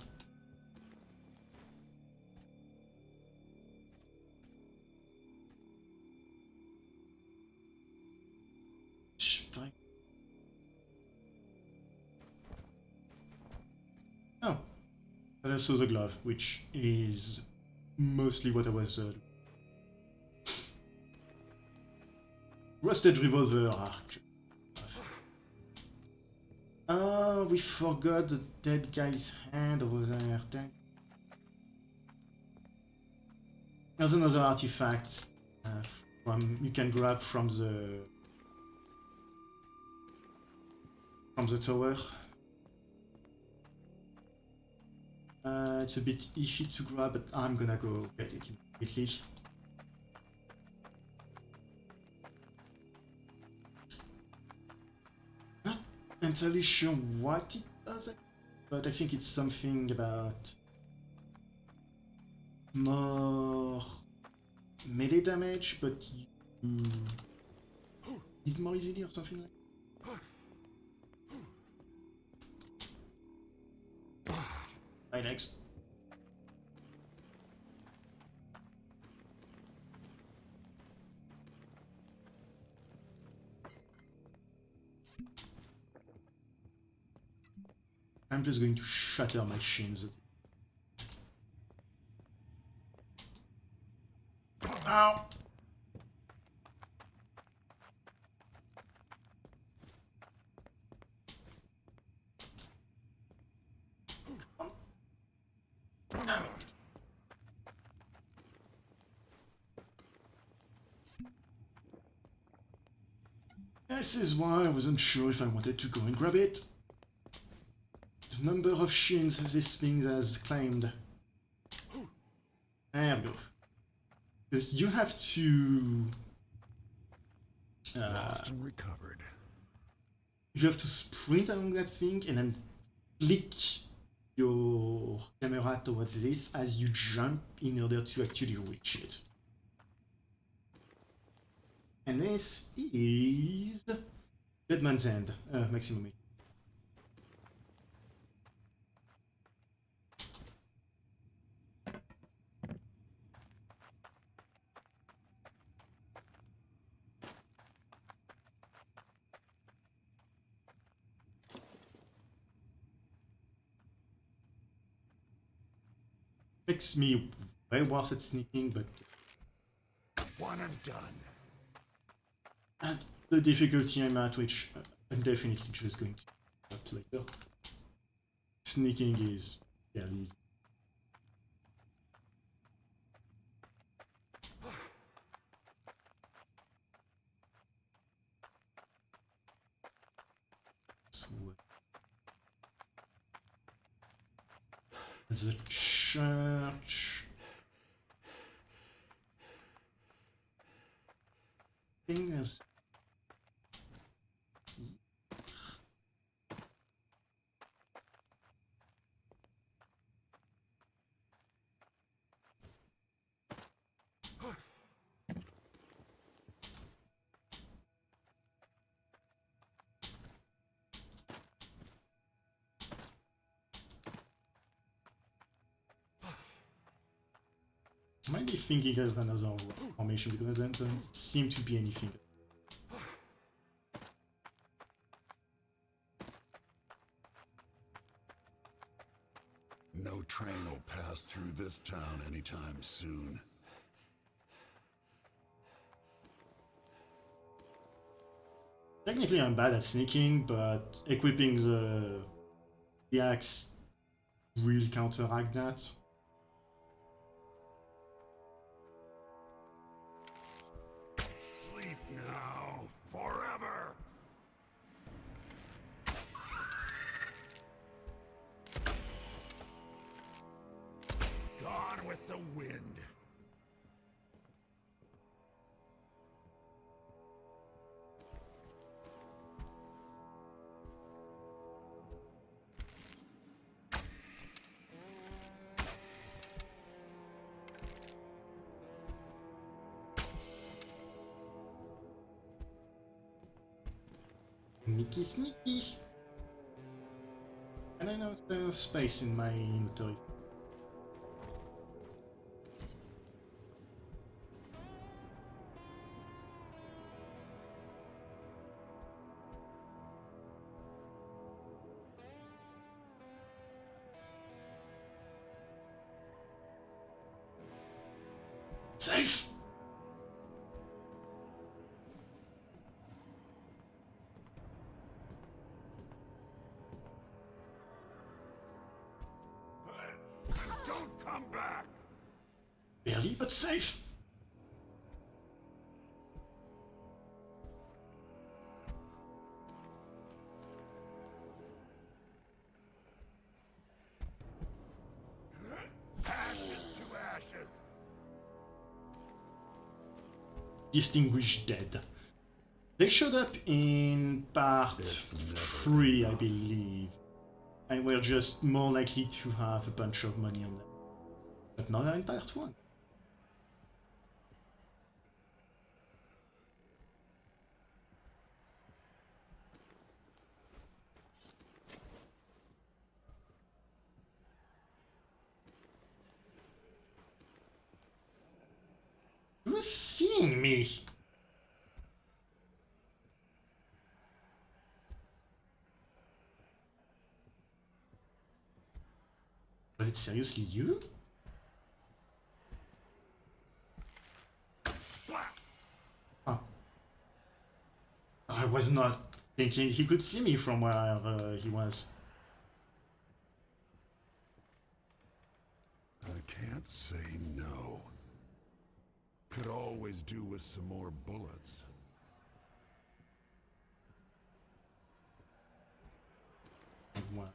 Oh, and also the glove, which is mostly what I was rusted revolver arc. Oh, we forgot the dead guy's hand over there. Dang. There's another artifact you can grab from the tower. It's a bit iffy to grab, but I'm gonna go get it immediately. Not entirely sure what it does, but I think it's something about more melee damage, but you hit more easily or something like that. Right, next. I'm just going to shatter my shins. Ow! This is why I wasn't sure if I wanted to go and grab it. The number of shins this thing has claimed. There we go. Because you have to... Lost and recovered. you have to sprint along that thing and then flick your camera towards this as you jump in order to actually reach it. And this is Dead Man's End, maximum. Makes me way worse at sneaking, but One and done. at the difficulty I'm at, which I'm definitely just going to up later. Sneaking is fairly easy. So, the church. Thing is. I might be thinking of another formation because there doesn't seem to be anything. No train will pass through this town anytime soon. Technically I'm bad at sneaking, but equipping the axe will counteract that. Sleep now, forever. Gone with the wind. Sneaky, sneaky. And I know there's space in my inventory. Safe! Don't come back. Barely, but safe! distinguished dead. They showed up in part 3, I believe, and were just more likely to have a bunch of money on them. But now they're in part 1. Who's seeing me? Was it seriously you? Oh. I was not thinking he could see me from where he was. I can't say no. Could always do with some more bullets. What?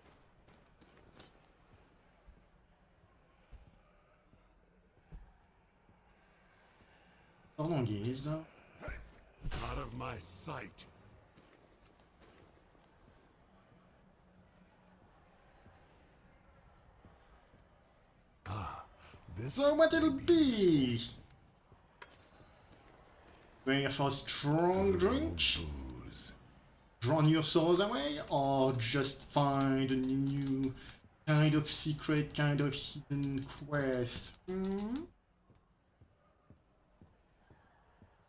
How long is that? Out of my sight. Ah, this. So what it'll be? Going for a strong drink? Booze. Drown your souls away? Or just find a new kind of secret, kind of hidden quest? Hmm?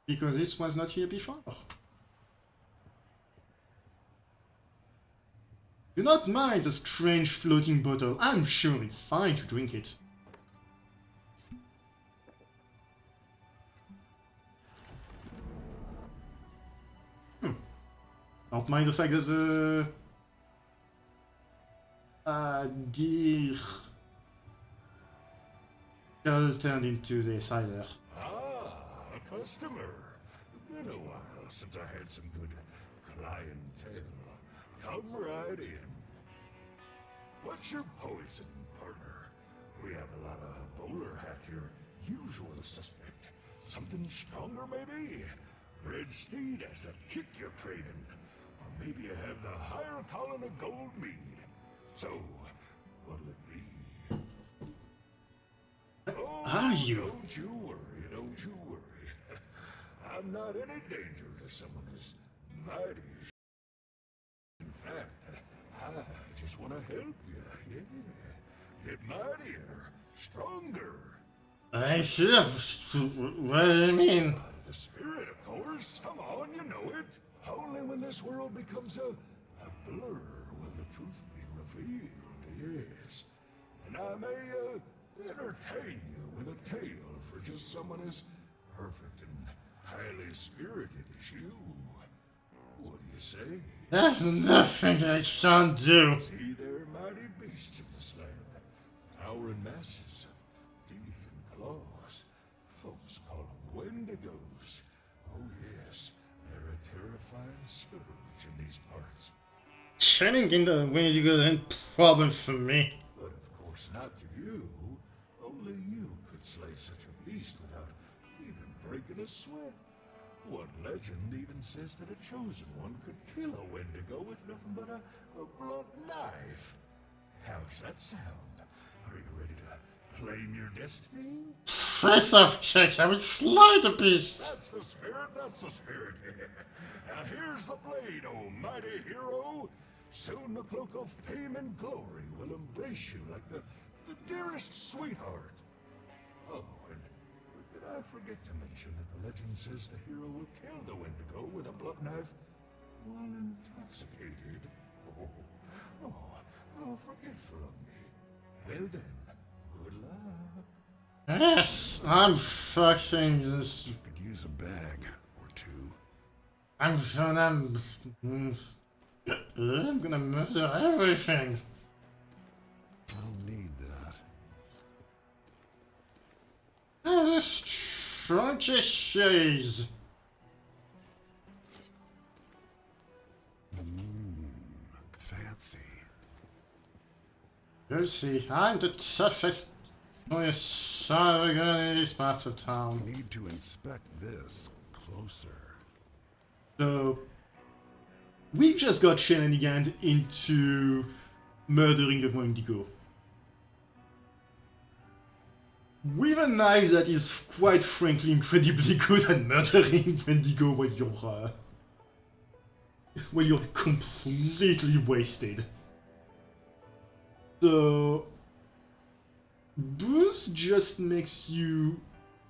Because this was not here before. Do not mind the strange floating bottle. I'm sure it's fine to drink it. Don't mind the fact that the deer girl turned into the cider. Ah, a customer. Been a while since I had some good clientele. Come right in. What's your poison, partner? We have a lot of bowler hat here. Usual suspect. Something stronger, maybe? Red Steed has that kick you're trading. Or maybe you have the higher column of gold mead. So, what'll it be? Oh, Are you? Don't you worry, don't you worry. I'm not any danger to someone as mighty as you. In fact, I just want to help you, yeah. Get mightier, stronger. I see. What do you mean? The spirit, of course. Come on, you know it. Only when this world becomes a blur will the truth be revealed, yes. And I may entertain you with a tale for just someone as perfect and highly spirited as you. What do you say? There's nothing I can't do. See, there are mighty beasts in this land, towering masses of teeth and claws. Folks call them wendigos. Oh yes, they're a terrifying scourge in these parts. Turning into Wendigo isn't a problem for me. But of course not to you. Only you could slay such a beast without even breaking a sweat. One legend even says that a chosen one could kill a wendigo with nothing but a blunt knife. How's that sound? Are you ready to claim your destiny? Face off, check. I will slay the beast. That's the spirit, that's the spirit. Now here's the blade, oh mighty hero. Soon the cloak of fame and glory will embrace you like the dearest sweetheart. Oh, and did I forget to mention that the legend says the hero will kill the wendigo with a blunt knife while intoxicated? Oh, forgetful of me. Well then, good luck. Yes, I'm fucking this. You could use a bag or two. I'm gonna murder everything. I'll need that. Oh, this trunky cheese. Fancy. You see, I'm the toughest son of a gun in this part of town. Need to inspect this closer. So we just got shenaniganed into murdering the Wendigo. With a knife that is quite frankly incredibly good at murdering Wendigo when you're completely wasted. So boost just makes you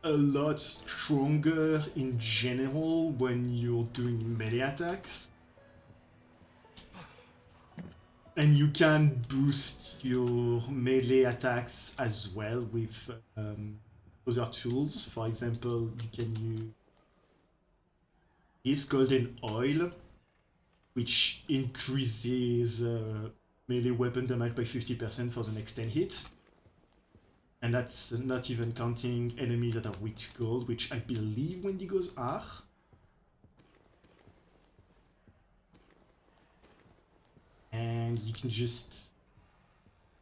a lot stronger in general when you're doing melee attacks. And you can boost your melee attacks as well with other tools. For example, you can use this golden oil, which increases melee weapon damage by 50% for the next 10 hits. And that's not even counting enemies that are weak to gold, which I believe Wendigos are. And you can just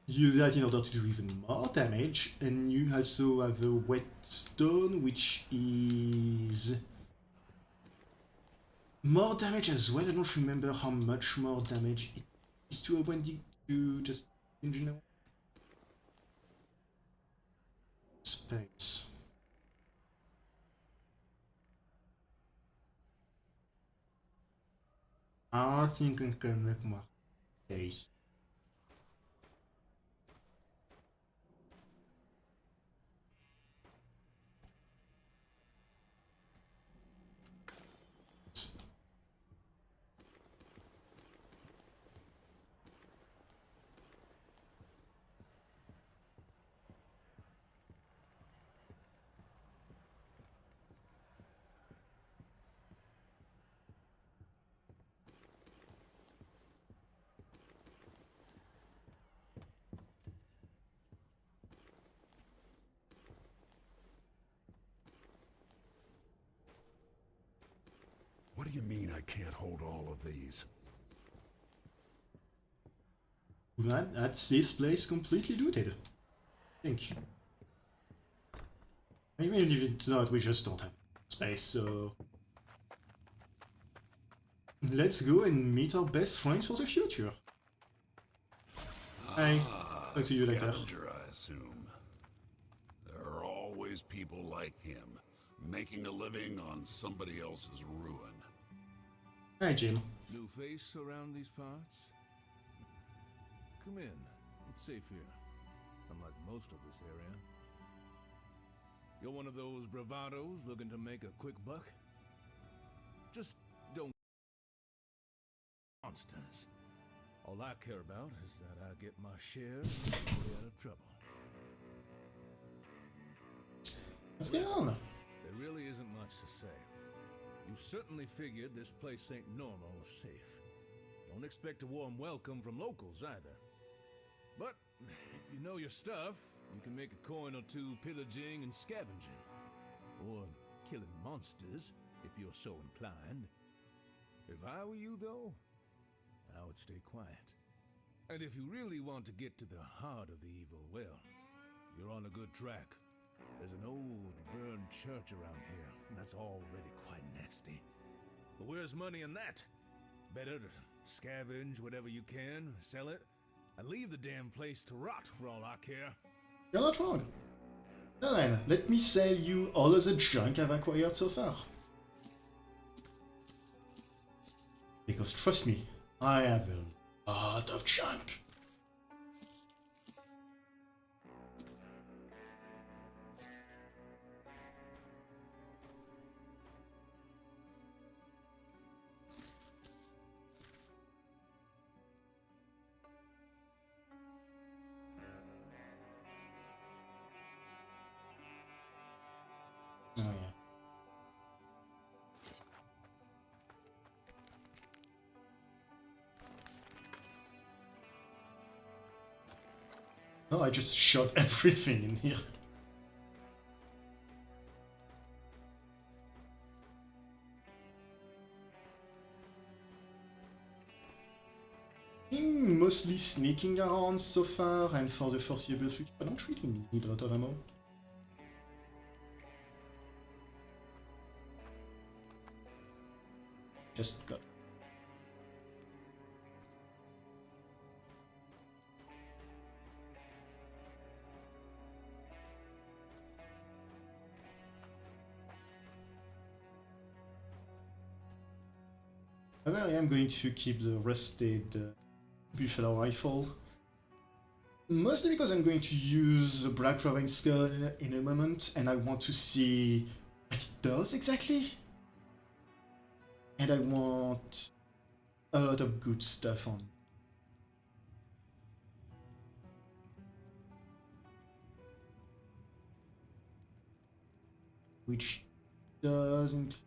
use that in order to do even more damage. And you also have a whetstone, which is more damage as well. I don't remember how much more damage it is to a Wendigo, just in general. Space. I think I can make more space. What do you mean I can't hold all of these? That's this place completely looted. I think. Even if it's not, we just don't have space, so let's go and meet our best friends for the future. Hey, talk to you later. Scavenger, I assume. There are always people like him, making a living on somebody else's ruin. Hi, Jim. New face around these parts? Come in. It's safe here. Unlike most of this area. You're one of those bravados looking to make a quick buck? Just don't monsters. All I care about is that I get my share and stay out of trouble. What's going on? There really isn't much to say. You certainly figured this place ain't normal or safe. Don't expect a warm welcome from locals either. But if you know your stuff, you can make a coin or two pillaging and scavenging. Or killing monsters, if you're so inclined. If I were you, though, I would stay quiet. And if you really want to get to the heart of the evil, well, you're on a good track. There's an old burned church around here, and that's already quite nasty. But where's money in that? Better to scavenge whatever you can, sell it, and leave the damn place to rot for all I care. You're not wrong. Now then, let me sell you all of the junk I've acquired so far. Because trust me, I have a lot of junk. Oh yeah. Oh, I just shoved everything in here. I'm mostly sneaking around so far, and for the foreseeable future, I don't really need a lot of ammo. just got. However, I am going to keep the rusted buffalo rifle. Mostly because I'm going to use the Black Raven Skull in a moment, and I want to see what it does exactly. And I want a lot of good stuff on. Which doesn't.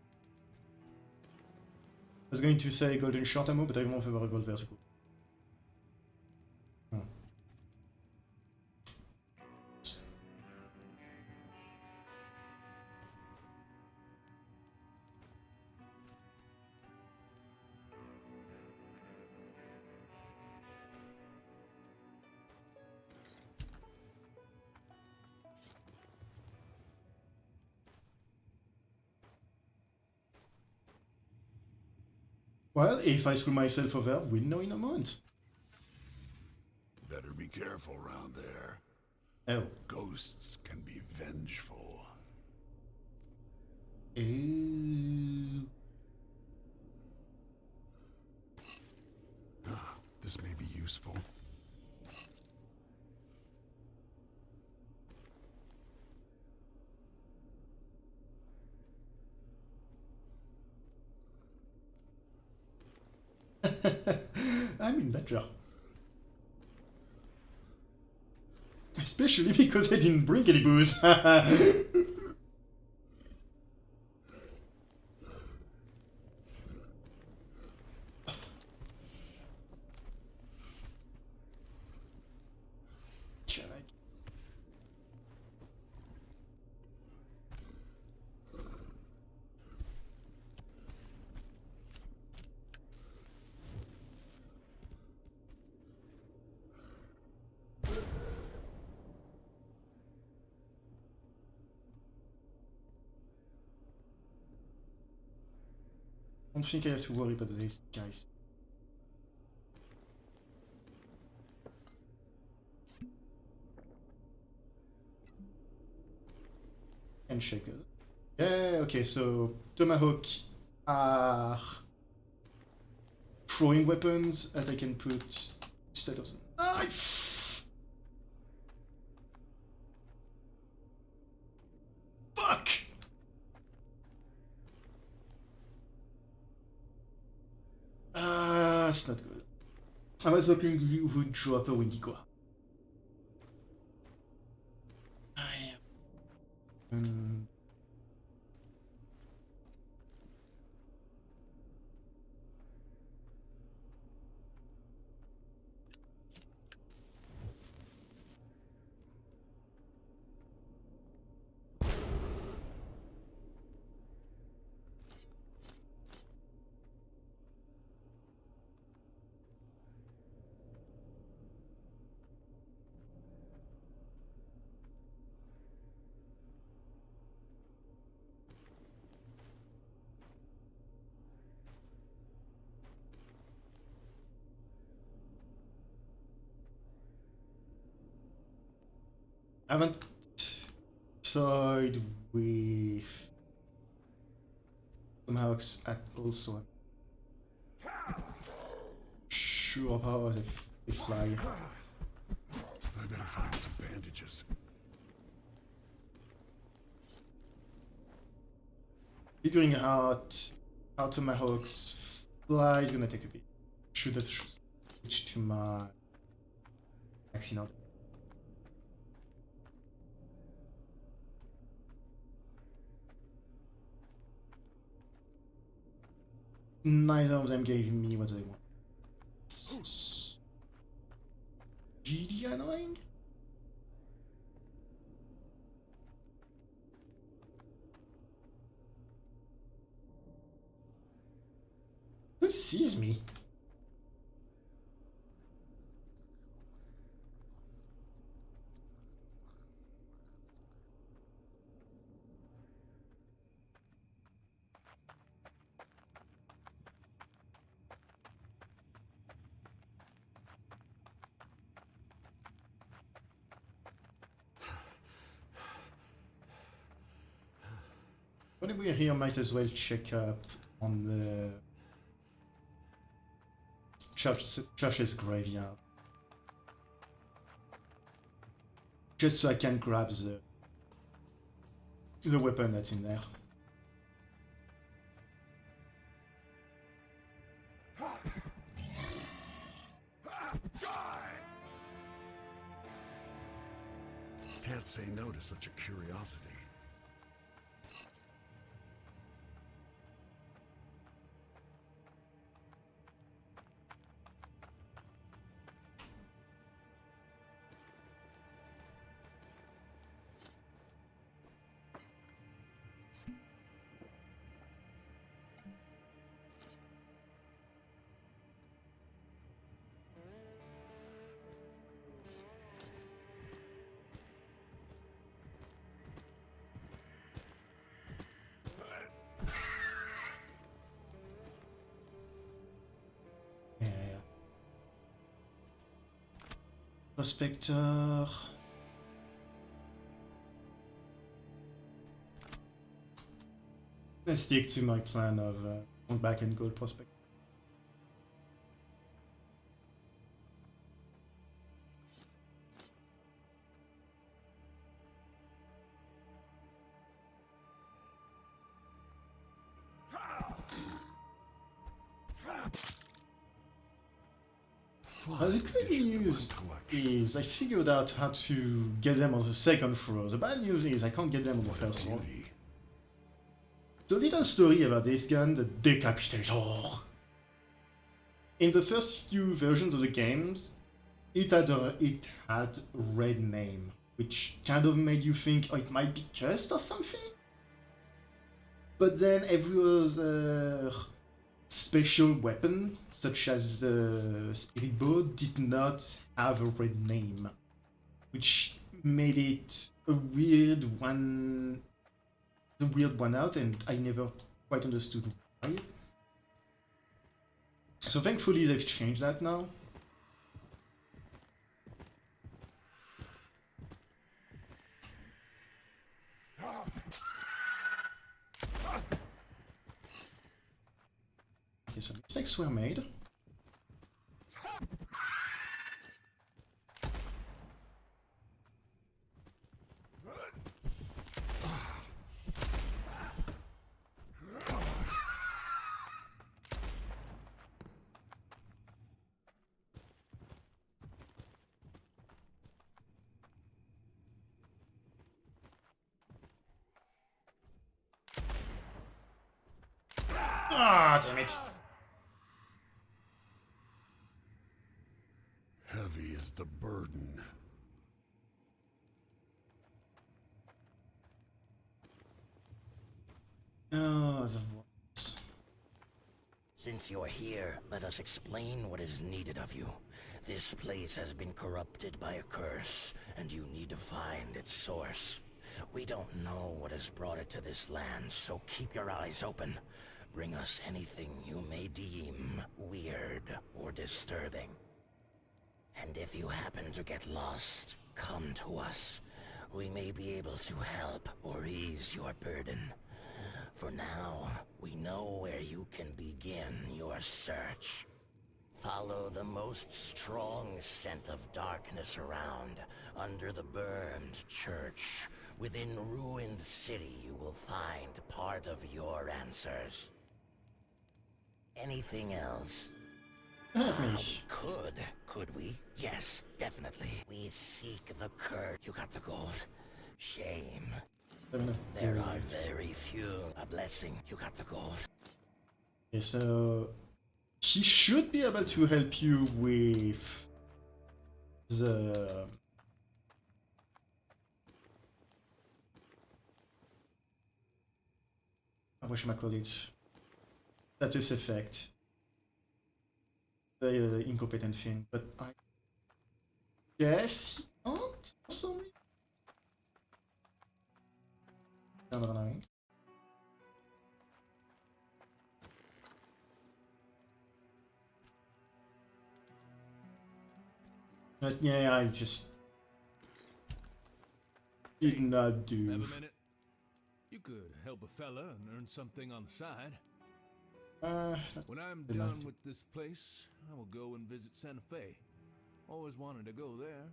I was going to say golden short ammo, but I won't favor a gold vertical. Well, if I screw myself over, we'll know in a month. Better be careful around there. Oh. Ghosts can be vengeful. Ew. This may be useful. I'm in that jar. Especially because I didn't bring any booze. I don't think I have to worry about these guys. And shaker. Yeah, okay, so Tomahawk are throwing weapons that I can put instead of. Fuck! That's not good. I was hoping you would drop a Wendigo. I haven't toyed with Tomahawks at all, so I'm sure how they fly. I better find some bandages. Figuring out how Tomahawks fly is gonna take a bit. Should have switched to my vaccine out. Neither of them gave me what I want. GD annoying? Who sees me? When we're here, might as well check up on the church's graveyard. Just so I can grab the weapon that's in there. Can't say no to such a curiosity. Prospector. Let's stick to my plan of going back and gold prospect. The good news is I figured out how to get them on the second floor. The bad news is I can't get them on the first floor. So little story about this gun, the Decapitator. In the first few versions of the games, it had a red name, which kind of made you think, oh, it might be cursed or something. But then every other special weapon, such as the spirit bow, did not have a red name, which made it a weird one out, and I never quite understood why. So thankfully they've changed that now. Okay, some mistakes were made. Ah, damn it. Heavy is the burden. Oh, the voice. Since you're here, let us explain what is needed of you. This place has been corrupted by a curse, and you need to find its source. We don't know what has brought it to this land, so keep your eyes open. Bring us anything you may deem weird or disturbing. And if you happen to get lost, come to us. We may be able to help or ease your burden. For now, we know where you can begin your search. Follow the most strong scent of darkness around, under the burned church. Within ruined city, you will find part of your answers. Anything else? Help me. Could we? Yes, definitely. We seek the curse. You got the gold. Shame. There are very few. A blessing. You got the gold. Okay, so he should be able to help you with the what should I call it? Status effect. The incompetent thing, but I guess he can't for some reason. Kind of annoying. But yeah, I just did not do. Have a minute? You could help a fella and earn something on the side. When I'm Good done night. with this place, I will go and visit Santa Fe. Always wanted to go there.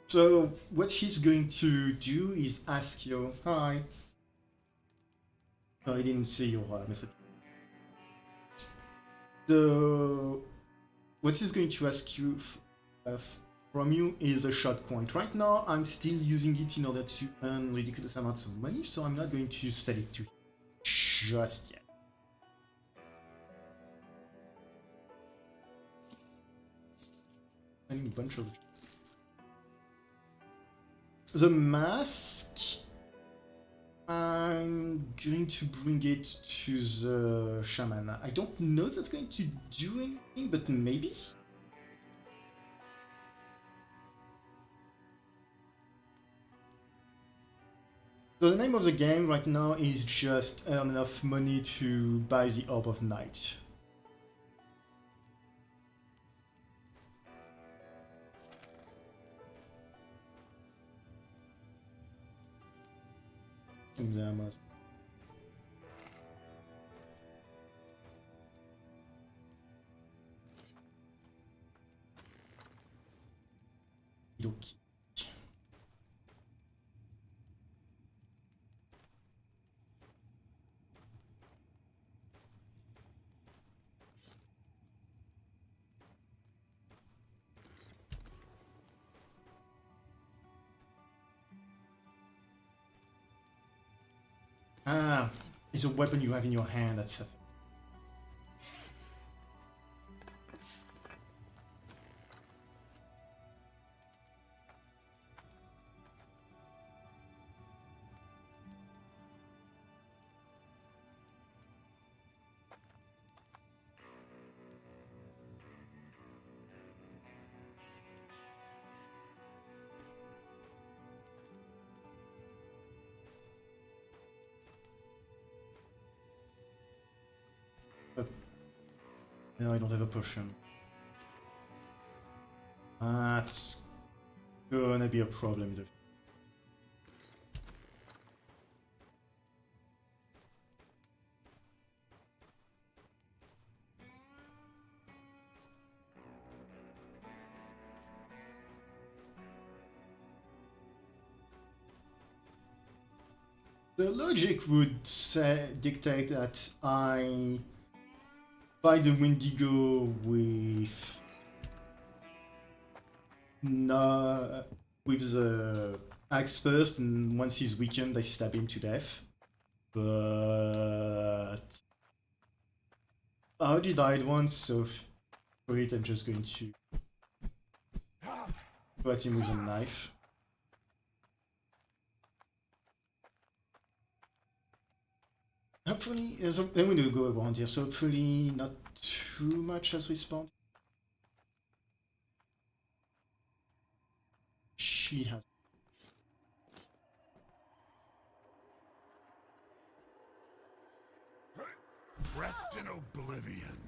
So what he's going to do is ask you, hi. No, I didn't see your message. So what he's going to ask you from you is a shot point. Right now, I'm still using it in order to earn ridiculous amounts of money, so I'm not going to sell it to him just yet. And a bunch of the mask. I'm going to bring it to the shaman. I don't know if that's going to do anything, but maybe. So the name of the game right now is just earn enough money to buy the Orb of Night. Okie. Ah, it's a weapon you have in your hand, that's a... No, I don't have a potion. That's gonna be a problem. The logic would dictate that I buy the Wendigo with the axe first, and once he's weakened, I stab him to death. But I already died once, so for it, I'm just going to go at him with a knife. Hopefully, then we will go around here, so hopefully not too much has respawned. She has. Rest in oblivion.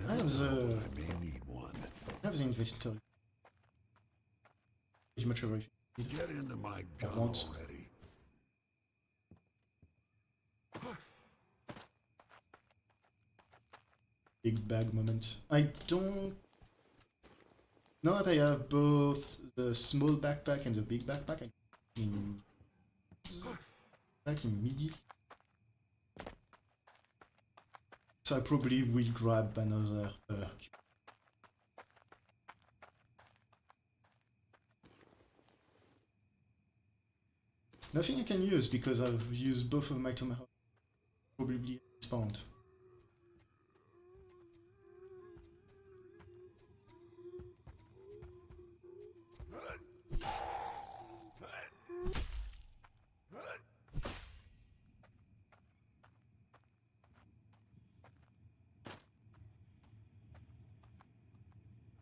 I have the... I may need one. I have the inventory. As much of it. Get into my gun want. already. Big bag moment. I don't... Now that I have both the small backpack and the big backpack, I can back immediately. So I probably will grab another perk. Nothing I can use because I've used both of my tomahawks. Probably spawned.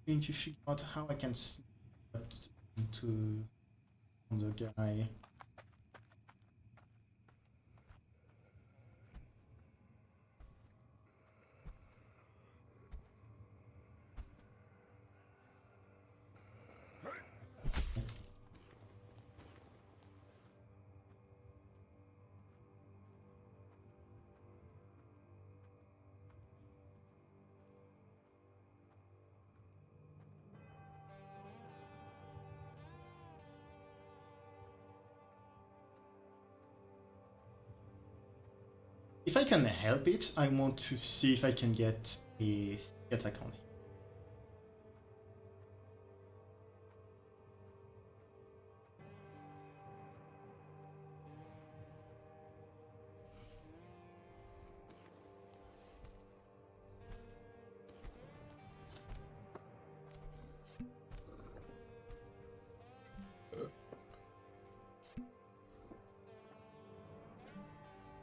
Going to figure out how I can snap into on the guy. If I can help it, I want to see if I can get a attack on him.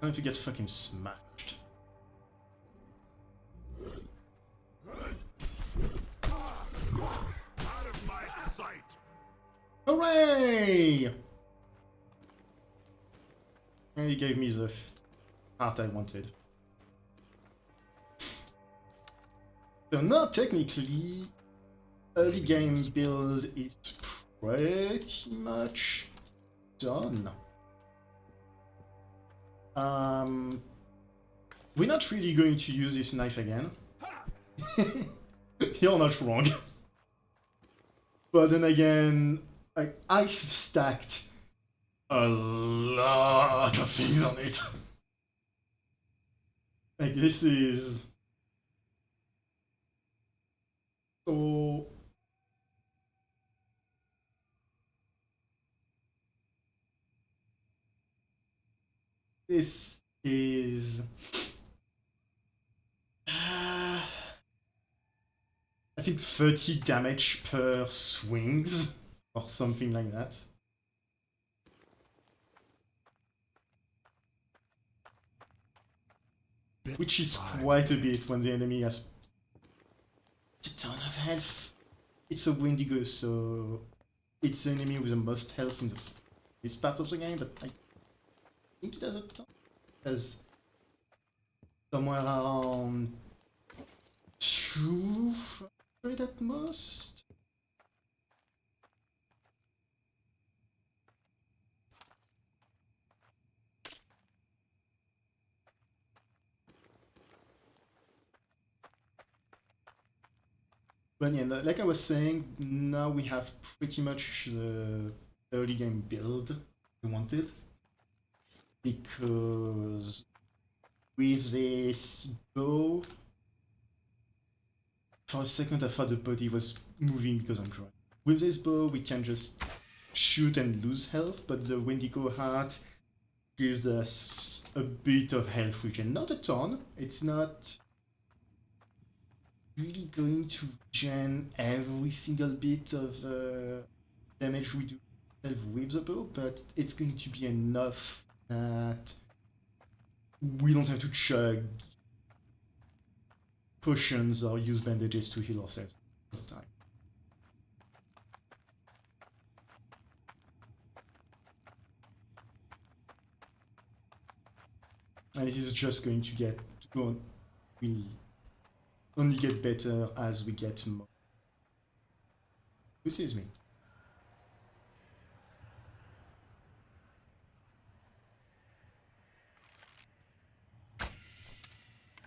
I'm going to get fucking smashed. Out of my sight! Hooray! And he gave me the heart I wanted. So now technically, early game build is pretty much done. We're not really going to use this knife again. You're not wrong. But then again, I've stacked a lot of things on it. Like this is so this is I think 30 damage per swings or something like that. Which is quite a bit when the enemy has a ton of health. It's a Wendigo, so it's the enemy with the most health in this part of the game, but I think it has a ton. It has somewhere around 200 at most. But yeah, like I was saying, now we have pretty much the early game build we wanted. Because with this bow, for a second I thought the body was moving because I'm dry. With this bow we can just shoot and lose health, but the Wendigo heart gives us a bit of health regen. Not a ton, it's not really going to regen every single bit of damage we do with the bow, but it's going to be enough that we don't have to chug potions or use bandages to heal ourselves all the time. And it is just going to get will only get better as we get more. Who sees me?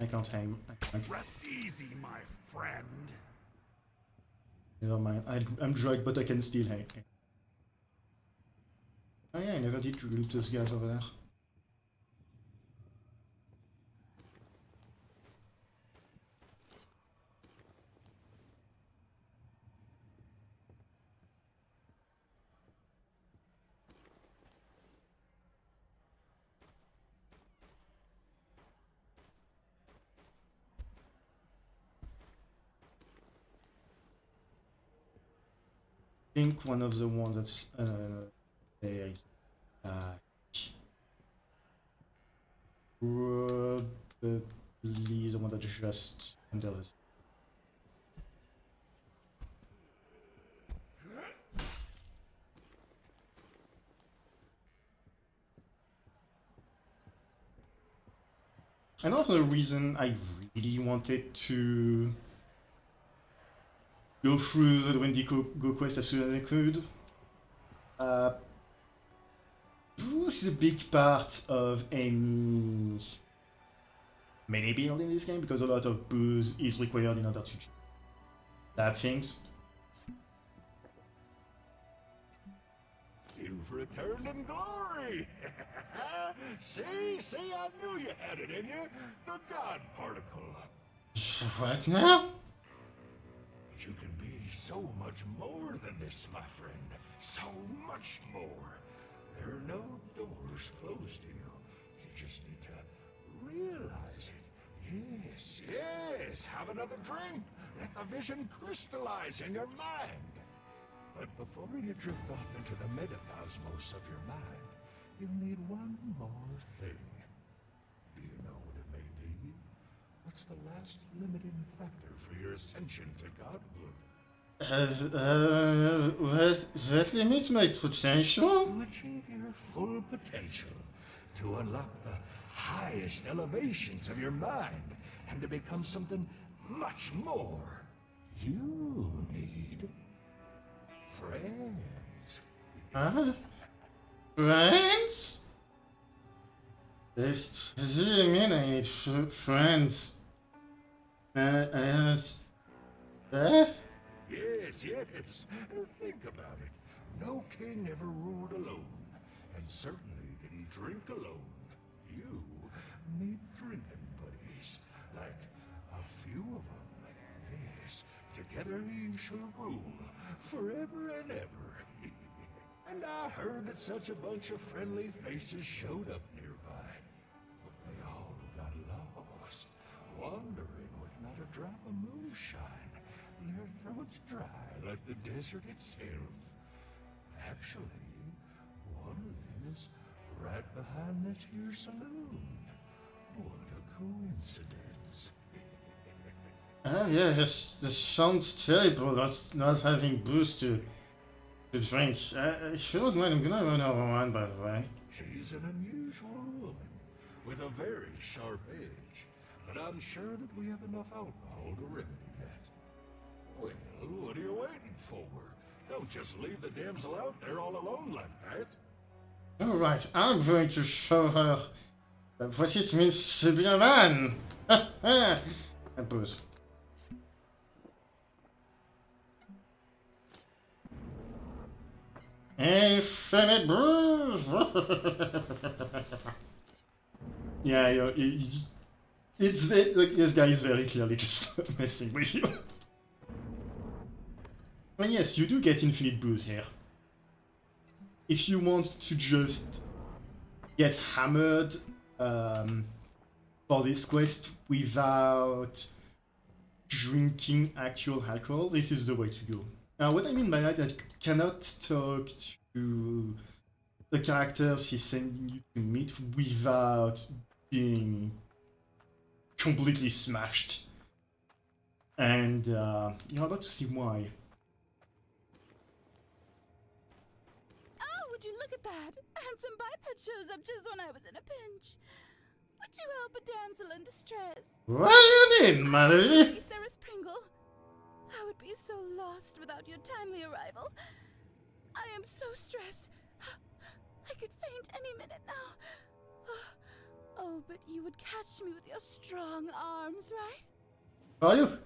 I can't aim. Rest easy, my friend. Never mind. I'm drugged, but I can still aim. Oh yeah, I never did loot those guys over there. I think one of the ones that's there is probably the one that's just under this. Another reason I really wanted to go through the Wendigo quest as soon as I could. This is a big part of any melee build in this game because a lot of booze is required in order to stab things. You've returned in glory. See, I knew you had it in you. The God particle. What now? But you can be so much more than this, my friend. So much more. There are no doors closed to you. You just need to realize it. Yes. Have another drink. Let the vision crystallize in your mind. But before you drift off into the metacosmos of your mind, you need one more thing. Do you know what it may be? What's the last limiting factor for your ascension to godhood? That limits my potential? To achieve your full potential. To unlock the highest elevations of your mind. And to become something much more. You need... friends. Huh? Friends? Does it mean I need friends? Yes. Think about it. No king ever ruled alone, and certainly didn't drink alone. You need drinking buddies, like a few of them. Yes, together you shall rule forever and ever. And I heard that such a bunch of friendly faces showed up nearby, but they all got lost, wandering with not a drop of moonshine. Their throats dry like the desert itself. Actually, one of them is right behind this here saloon. What a coincidence. Yeah, this sounds terrible, not having booze to drink. If you don't mind, I'm gonna run over one, by the way. She's an unusual woman, with a very sharp edge, but I'm sure that we have enough alcohol to remedy that. Well, what are you waiting for? Don't just leave the damsel out there all alone like that. Alright, I'm going to show her what it means to be a man. A booze. Infinite booze. Yeah, it's like this guy is very clearly just messing with you. And yes, you do get infinite booze here. If you want to just get hammered for this quest without drinking actual alcohol, this is the way to go. Now, what I mean by that, I cannot talk to the characters he's sending you to meet without being completely smashed. And you're about to see why. Oh, would you look at that? Handsome biped shows up just when I was in a pinch. Would you help a damsel in distress? What do you need, Marie? Gee, Sarah's Pringle. I would be so lost without your timely arrival. I am so stressed. I could faint any minute now. Oh, but you would catch me with your strong arms, right? Are you?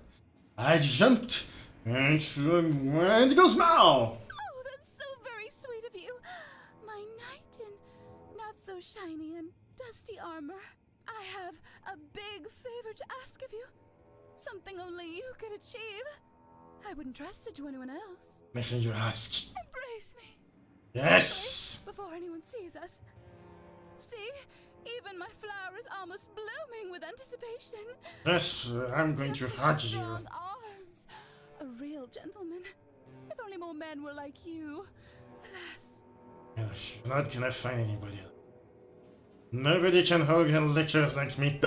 I jumped into a Wendigo smile. Oh, that's so very sweet of you. My knight in not so shiny and dusty armor. I have a big favor to ask of you. Something only you could achieve. I wouldn't trust it to anyone else. Anything you ask. Embrace me. Yes! Before anyone sees us. See? Even my flower is almost blooming with anticipation. Yes, I'm going to hug you. Strong arms. A real gentleman. If only more men were like you. Alas. Yes, you're not gonna find anybody else. Nobody can hug and liquor like me.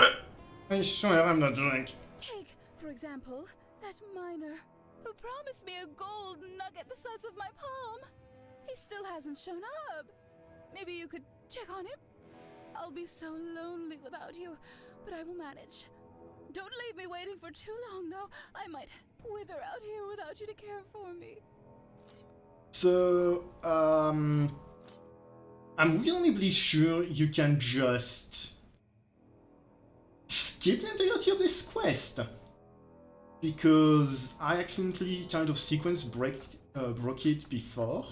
I swear I'm not drunk. Take, for example, that miner who promised me a gold nugget the size of my palm. He still hasn't shown up. Maybe you could check on him? I'll be so lonely without you, but I will manage. Don't leave me waiting for too long, though. I might wither out here without you to care for me. So, I'm reasonably sure you can just skip the entirety of this quest. Because I accidentally kind of sequence broke it before.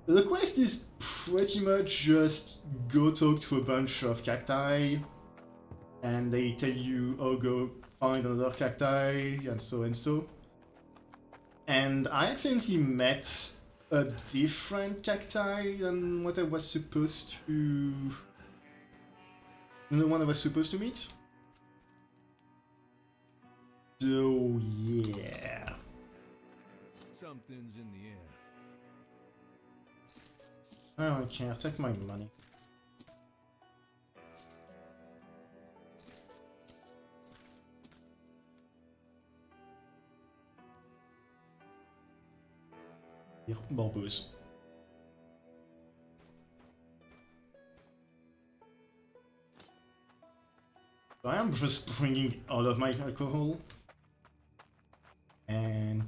The quest is pretty much just go talk to a bunch of cacti, and they tell you, oh, go find another cacti, and so and so. And I accidentally met a different cacti than what I was supposed to... the one I was supposed to meet. So, yeah. Something's in the air. I don't care, take my money. Hier, barbus. So I am just bringing all of my alcohol. And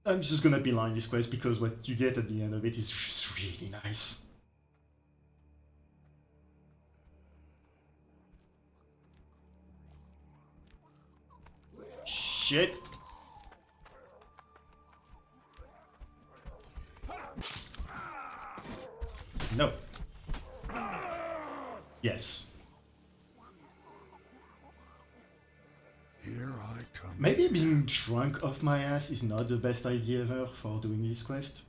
I'm just gonna beeline this quest because what you get at the end of it is just really nice. Shit. No. Yes. Here I come. Maybe being drunk off my ass is not the best idea ever for doing this quest.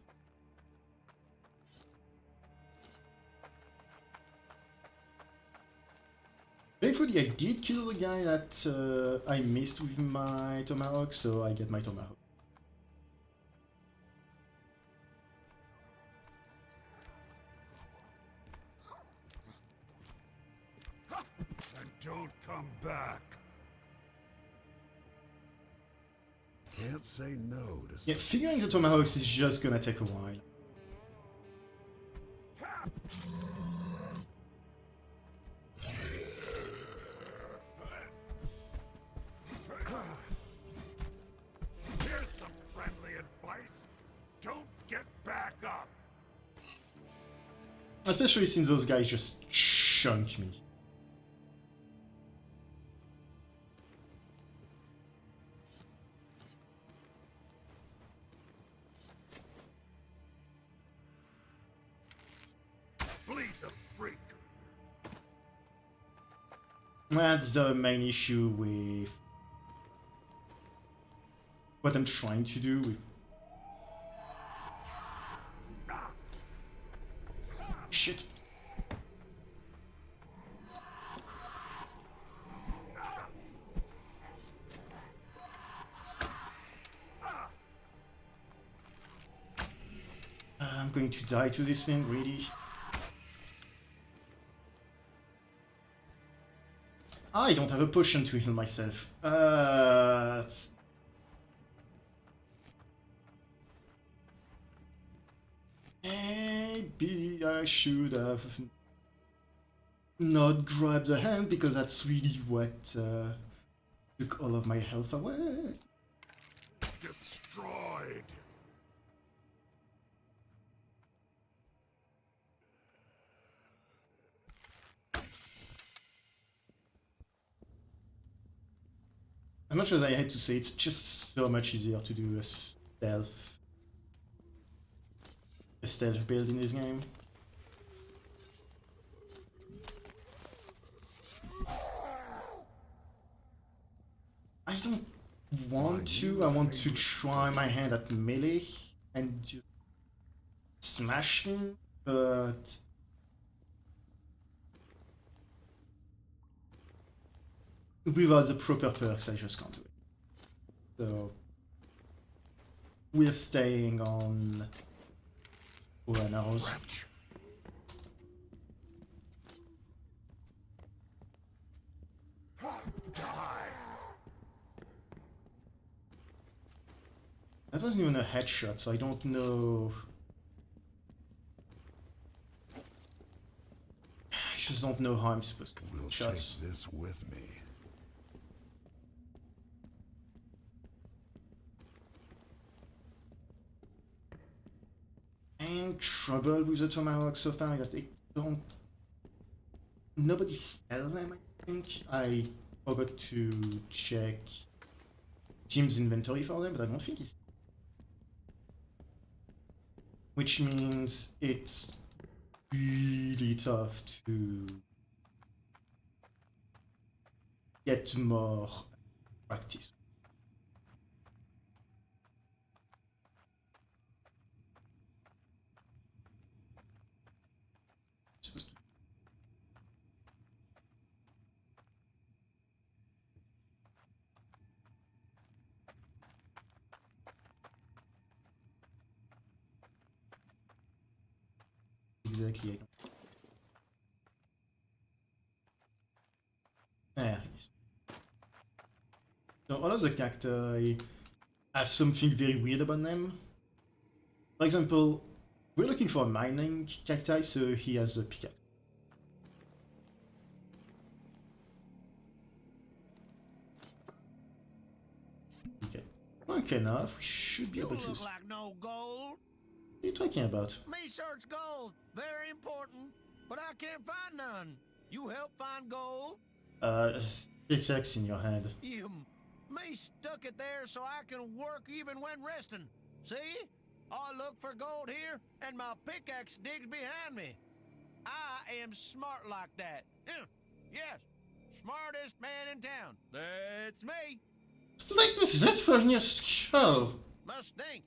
Thankfully I did kill the guy that I missed with my tomahawk, so I get my tomahawk. And don't come back. Can't say no to Yeah, figuring the tomahawks is just gonna take a while. Here's some friendly advice. Don't get back up. Especially since those guys just chunked me. Bleed the freak. That's the main issue with what I'm trying to do with... Shit. I'm going to die to this thing, really? I don't have a potion to heal myself. Maybe I should have not grabbed the hand, because that's really what took all of my health away. Destroyed. As much as I hate to say, it's just so much easier to do a stealth build in this game. I don't want to. I want to try my hand at melee and just smash him, but without the proper perks, I just can't do it. So we're staying on runners. That wasn't even a headshot, so I don't know. I just don't know how I'm supposed to We'll do shots. take this with me. I'm trouble with the tomahawk so far that they don't. Nobody sells them, I think. I forgot to check Jim's inventory for them, but I don't think he's. which means it's really tough to get more practice. Exactly, I don't. There it is. So all of the cacti have something very weird about them. For example, we're looking for a mining cacti, so he has a pickaxe. Okay, quick enough, we should be You able to. look like no gold. What are you talking about? Me search gold. Very important. But I can't find none. You help find gold? Pickaxe in your hand. Me stuck it there so I can work even when resting. See? I look for gold here, and my pickaxe digs behind me. I am smart like that. Yes, smartest man in town. That's me. Like this, that's from your show. Must think.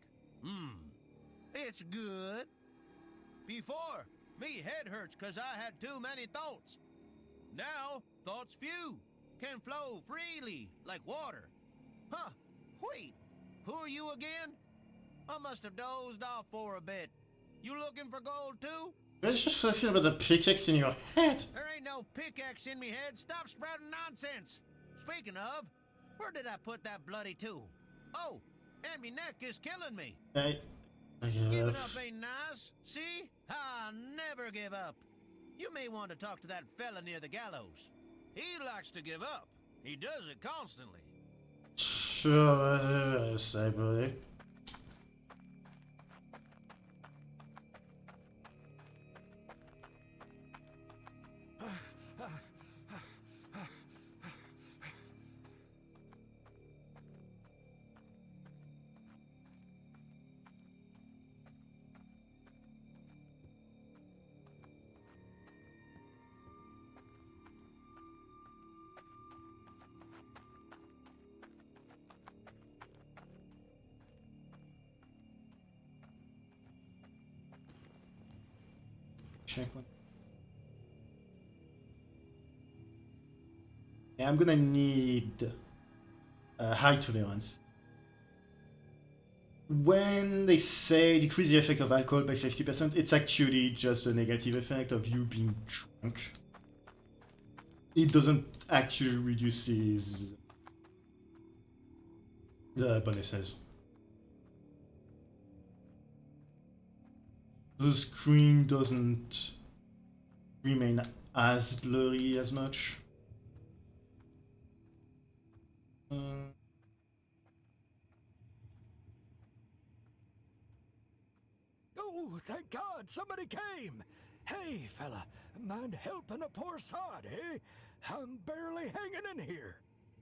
It's good. Before, me head hurts 'cause I had too many thoughts. Now, thoughts few. Can flow freely, like water. Huh, wait. Who are you again? I must have dozed off for a bit. You looking for gold too? Let's just talking about the pickaxe in your head. There ain't no pickaxe in me head. Stop sprouting nonsense. Speaking of, where did I put that bloody tool? Oh, and me neck is killing me. I Giving up ain't nice. See? I never give up. You may want to talk to that fella near the gallows. He likes to give up. He does it constantly. Sure, I believe. Check one. Yeah, I'm gonna need high tolerance. When they say decrease the effect of alcohol by 50%, it's actually just a negative effect of you being drunk. It doesn't actually reduce the bonuses. The screen doesn't remain as blurry as much. Oh, thank God, somebody came. Hey, fella, mind helping a poor sod, eh? I'm barely hanging in here.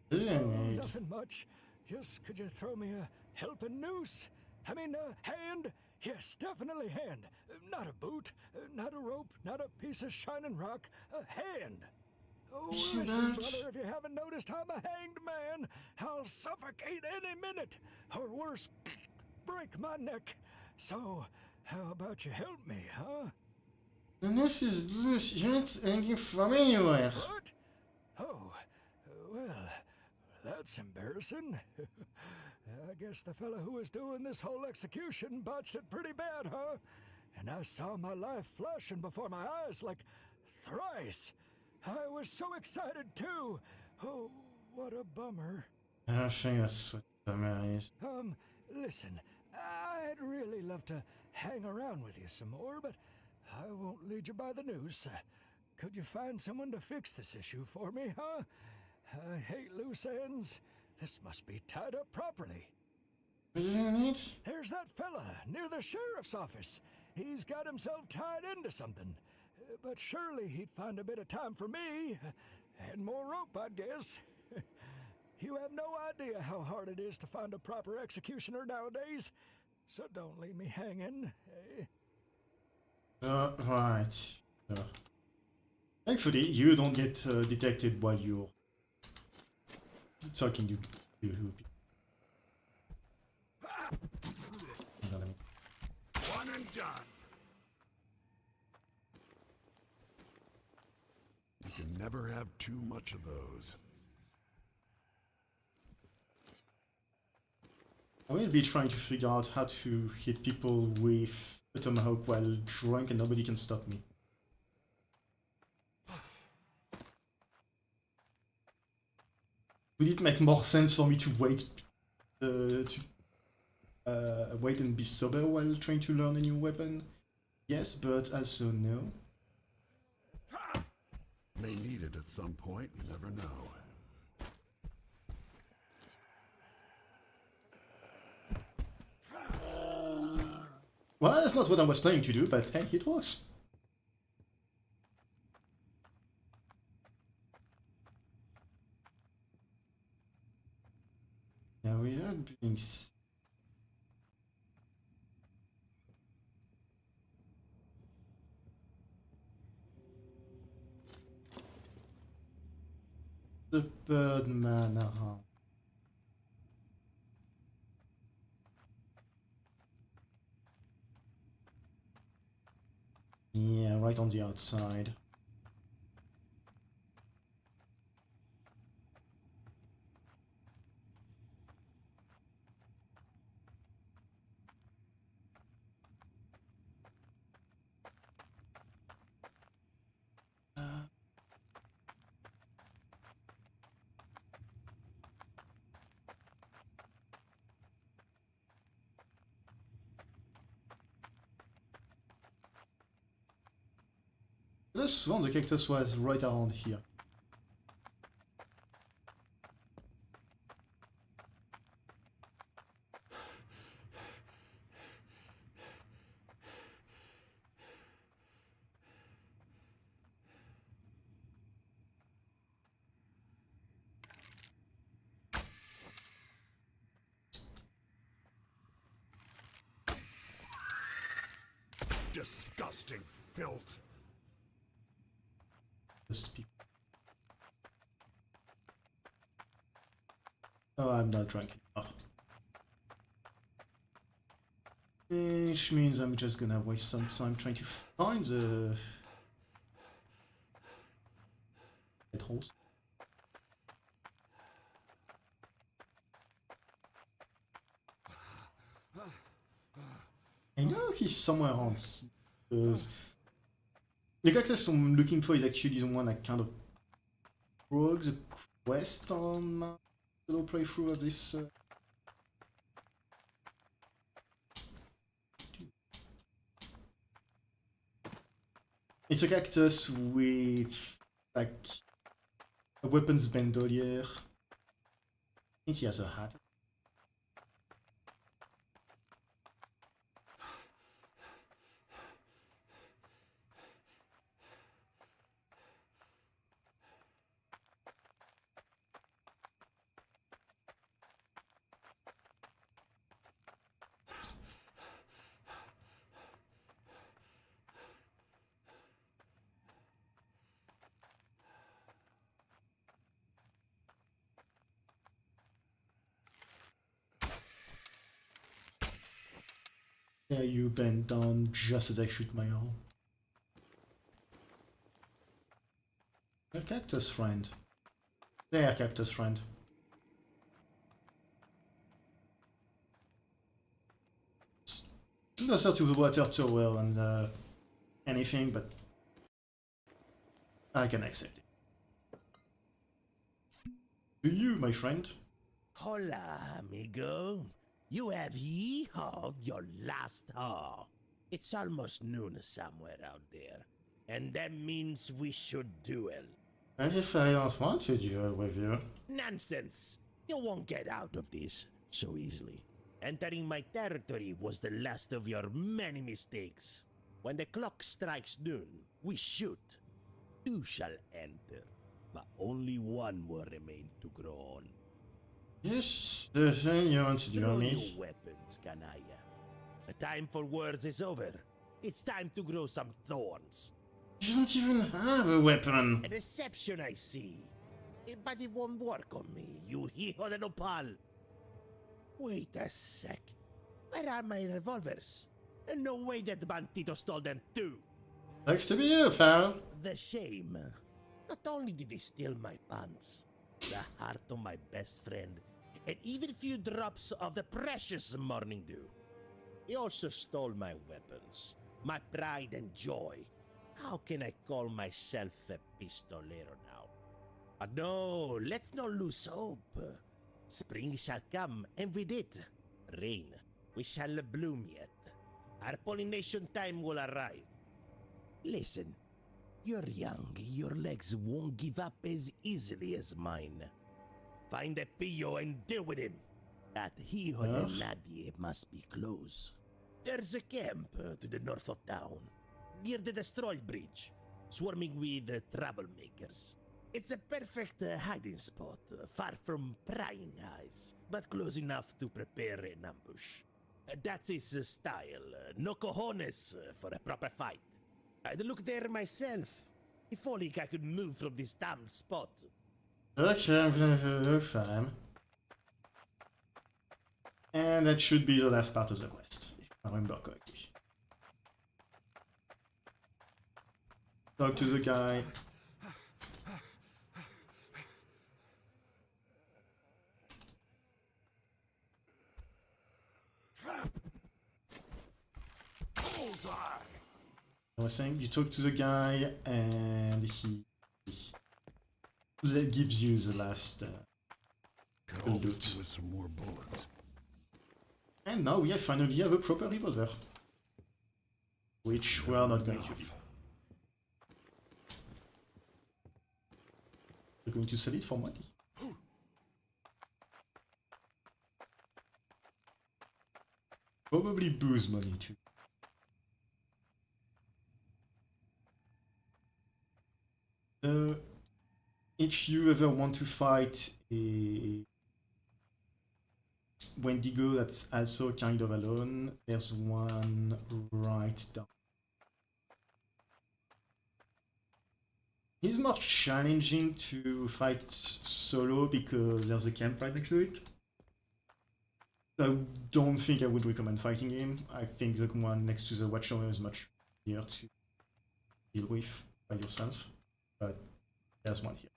Premade. Nothing much. Just could you throw me a helping noose? I mean, a hand? Yes, definitely hand. Not a boot, not a rope, not a piece of shining rock. A hand. Oh, listen, brother, if you haven't noticed, I'm a hanged man. I'll suffocate any minute, or worse, break my neck. So, how about you help me, huh? The noose is loose. You're not hanging from anywhere. What? Oh, well, that's embarrassing. I guess the fella who was doing this whole execution botched it pretty bad, huh? And I saw my life flashing before my eyes like thrice. I was so excited too. Oh, what a bummer. I don't think that's what the matter is. Listen, I'd really love to hang around with you some more, but I won't lead you by the noose. Could you find someone to fix this issue for me, huh? I hate loose ends. This must be tied up properly. What do you need? There's that fella near the sheriff's office. He's got himself tied into something. But surely he'd find a bit of time for me. And more rope, I'd guess. You have no idea how hard it is to find a proper executioner nowadays. So don't leave me hanging. Right. Thankfully, you don't get detected while you're talking to people. One and done. You can never have too much of those. I will be trying to figure out how to hit people with a tomahawk while drunk and nobody can stop me. Would it make more sense for me to wait wait and be sober while trying to learn a new weapon? Yes, but also no. May need it at some point, you never know. Well, that's not what I was planning to do, but hey, it works. Now we are doing. The Birdman around. Yeah, right on the outside. This one, the cactus was right around here. Disgusting filth. Oh, I'm not drunk enough. Which means I'm just gonna waste some time trying to find the holes. I know he's somewhere around here, because the cactus I'm looking for is actually the one that kind of broke the quest on my little playthrough of this. It's a cactus with like a weapons bandolier. I think he has a hat. Yeah, you bend down just as I shoot my arm. A cactus friend. There, cactus friend. Closer to the water towel and anything, but I can accept it. To you, my friend. Hola, amigo. You have yeehawed your last haul. It's almost noon somewhere out there, and that means we should duel. As if I don't want to duel with you. Nonsense! You won't get out of this so easily. Entering my territory was the last of your many mistakes. When the clock strikes noon, we shoot. Two shall enter, but only one will remain to grow on. Yes, the thing you want to Throw duel your me. weapons, canalla. The time for words is over. It's time to grow some thorns. You don't even have a weapon. A deception, I see. But it won't work on me, you hijo de nopal. Wait a sec. Where are my revolvers? No way that Bandito stole them too. Likes to be you, pal. The shame. Not only did he steal my pants, the heart of my best friend, and even a few drops of the precious morning dew. He also stole my weapons, my pride and joy. How can I call myself a pistolero now? But no, let's not lose hope. Spring shall come, and with it, rain. We shall bloom yet. Our pollination time will arrive. Listen, you're young, your legs won't give up as easily as mine. Find a pillo and deal with him. That hijo de nadie must be close. There's a camp to the north of town, near the destroyed bridge, swarming with troublemakers. It's a perfect hiding spot, far from prying eyes, but close enough to prepare an ambush. That's his style, no cojones for a proper fight. I'd look there myself, if only I could move from this damn spot. Okay, fine. And that should be the last part of the quest, if I remember correctly. Talk to the guy. I was saying, you talk to the guy and he gives you the last loot. With some more bullets. And now we finally have a proper revolver, which we are not going to do. We're going to sell it for money. Probably booze money too. If you ever want to fight a Wendigo that's also kind of alone, there's one right down. He's more challenging to fight solo because there's a camp right next to it. I don't think I would recommend fighting him. I think the one next to the Watchtower is much easier to deal with by yourself, but there's one here.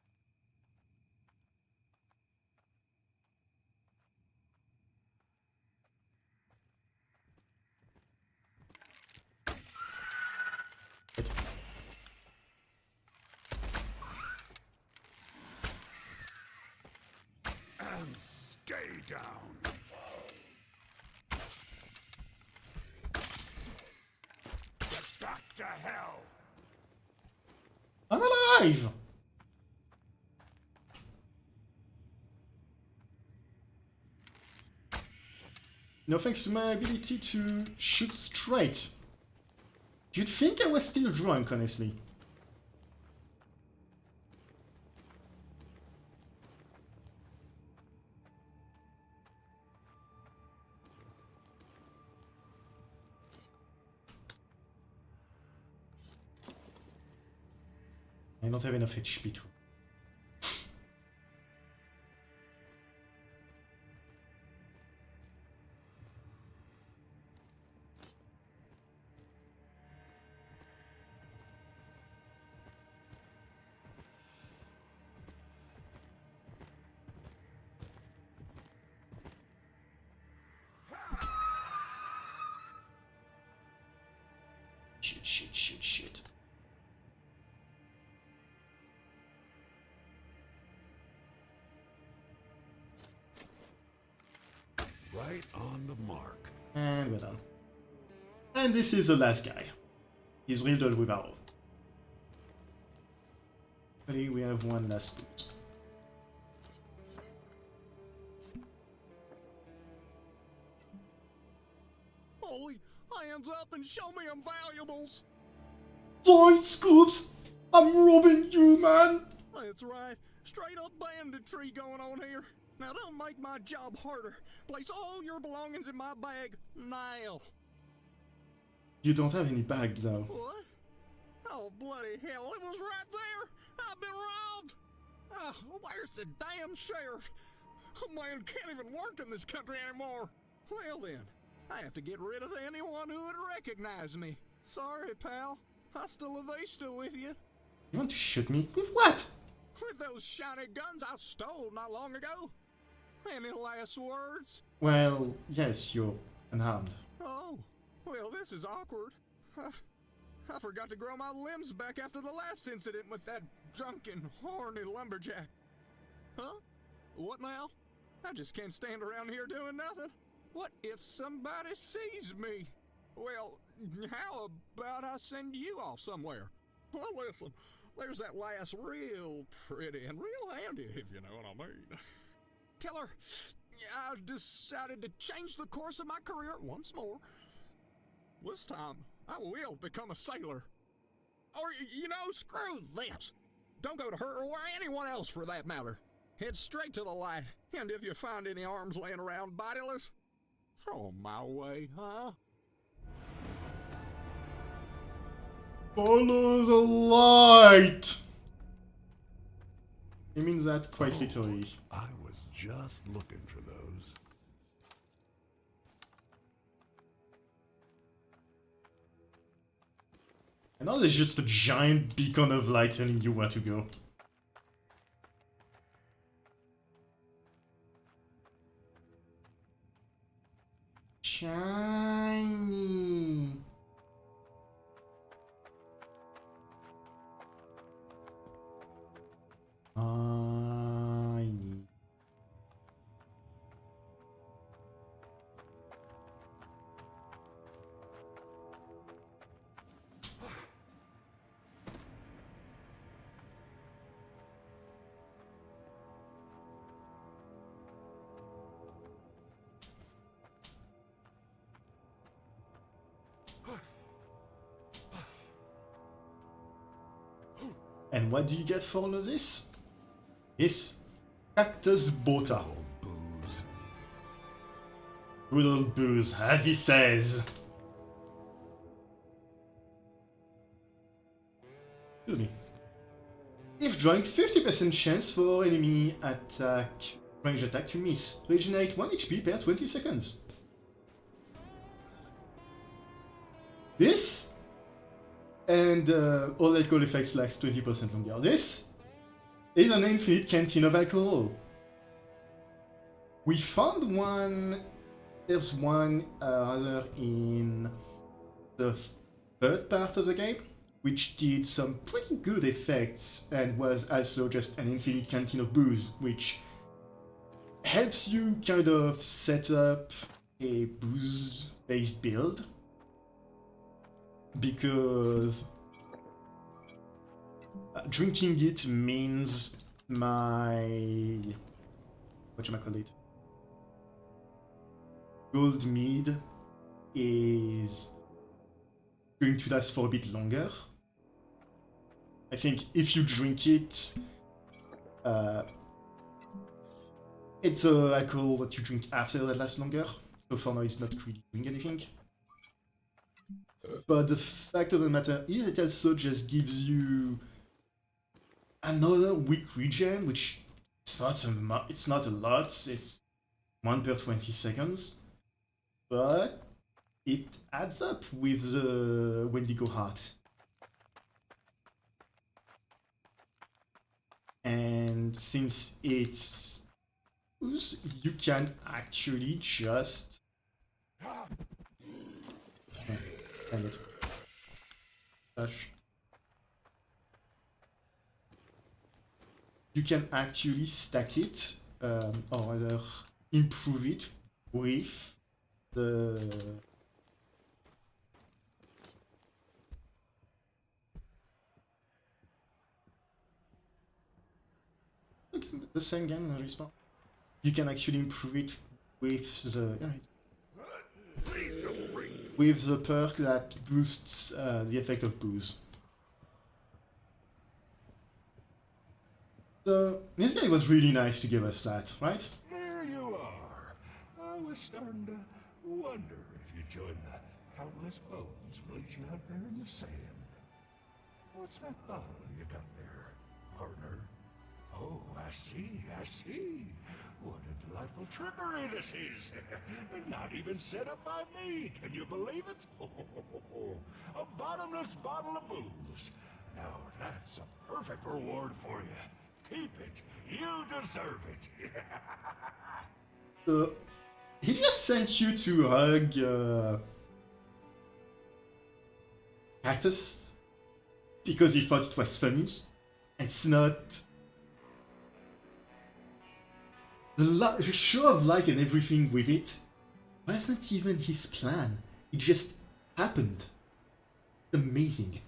And stay down. Get back to hell. I'm alive! No thanks to my ability to shoot straight. You'd think I was still drunk, honestly. I don't have enough HP to. Shit. Right on the mark. And we're done. And this is the last guy. He's riddled with arrow. Hopefully we have one last boost. Boy, hands up and show me them valuables. Zoid Scoops! I'm robbing you, man! That's right. Straight up banditry going on here. Now don't make my job harder. Place all your belongings in my bag now. You don't have any bag though. What? Oh, bloody hell, it was right there! I've been robbed! Where's the damn sheriff? A man can't even work in this country anymore. Well then, I have to get rid of anyone who would recognize me. Sorry, pal. Hasta la vista with you. You want to shoot me? With what? With those shiny guns I stole not long ago. Any last words? Well, yes, you're unharmed. Oh, well, this is awkward. I forgot to grow my limbs back after the last incident with that drunken, horny lumberjack. Huh? What now? I just can't stand around here doing nothing. What if somebody sees me? Well, how about I send you off somewhere? Well, listen, there's that lass real pretty and real handy, if you know what I mean. Tell her I decided to change the course of my career once more. This time, I will become a sailor. Or, you know, screw this. Don't go to her or anyone else for that matter. Head straight to the light, and if you find any arms laying around bodiless, throw 'em my way, huh? Follow the light! He means that quite literally. I was just looking for those. And now there's just a giant beacon of light telling you where to go. Shiny. Shiny. And what do you get for all of this? This cactus bota. Good old booze, as he says. Excuse me. If drunk, 50% chance for enemy attack, range attack to miss. Regenerate 1 HP per 20 seconds. This and all alcohol effects lasts 20% longer. This is an infinite canteen of alcohol. We found one. There's one other in the third part of the game, which did some pretty good effects and was also just an infinite canteen of booze, which helps you kind of set up a booze-based build. Because drinking it means my whatchamacallit, gold mead is going to last for a bit longer. I think if you drink it, it's alcohol that you drink after that lasts longer. So for now it's not really doing anything. But the fact of the matter is it also just gives you another weak regen, which it's not a lot, it's 1 per 20 seconds. But it adds up with the Wendigo heart. And since it's booze, you can actually just dang it. Gosh. You can actually stack it, or rather improve it with the same game respawn. You can actually improve it with the perk that boosts the effect of booze. So this guy was really nice to give us that, right? There you are. I was starting to wonder if you'd join the countless bones bleaching out there in the sand. What's that bottle you got there, partner? Oh, I see. What a delightful trickery this is. Not even set up by me, can you believe it? A bottomless bottle of booze. Now that's a perfect reward for you. Keep it. You deserve it. So, he just sent you to hug Cactus because he thought it was funny. It's not. The show of light and everything with it wasn't even his plan. It just happened. Amazing.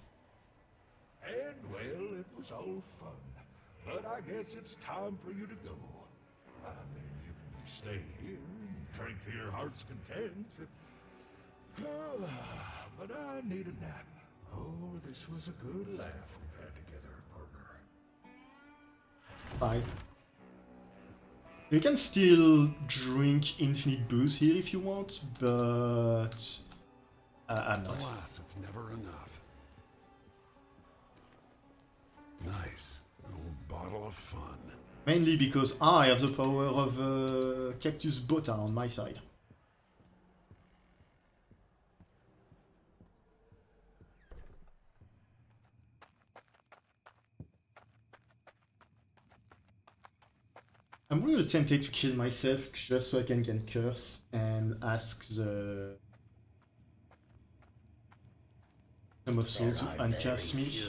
And well, it was all fun. But I guess it's time for you to go. I mean, you can stay here and drink to your heart's content. But I need a nap. Oh, this was a good laugh we've had together, partner. Bye. You can still drink infinite booze here if you want, but I'm not. Alas, it's never enough. Nice. An old bottle of fun. Mainly because I have the power of Cactus Bota on my side. I'm really tempted to kill myself just so I can get curse and ask the Sum of Soul to uncurse me.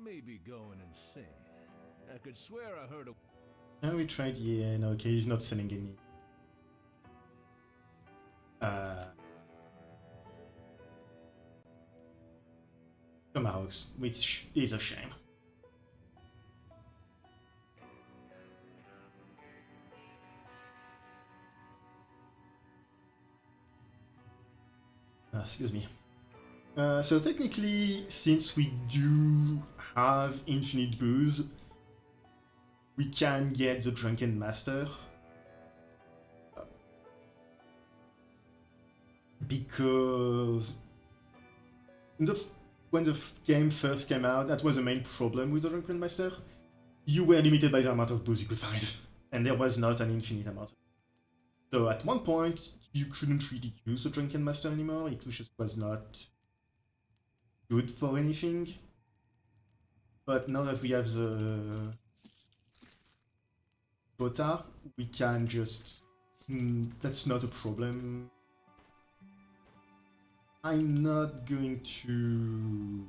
May be going insane. I could swear I heard a... Now we tried, yeah, no, okay, he's not selling any. Tomahawks, which is a shame. Excuse me. So technically, since we do have infinite booze, we can get the Drunken Master. Because when the game first came out, that was the main problem with the Drunken Master. You were limited by the amount of booze you could find, and there was not an infinite amount. So at one point, you couldn't really use the Drunken Master anymore, it just was not good for anything. But now that we have the Bota, we can just... that's not a problem. I'm not going to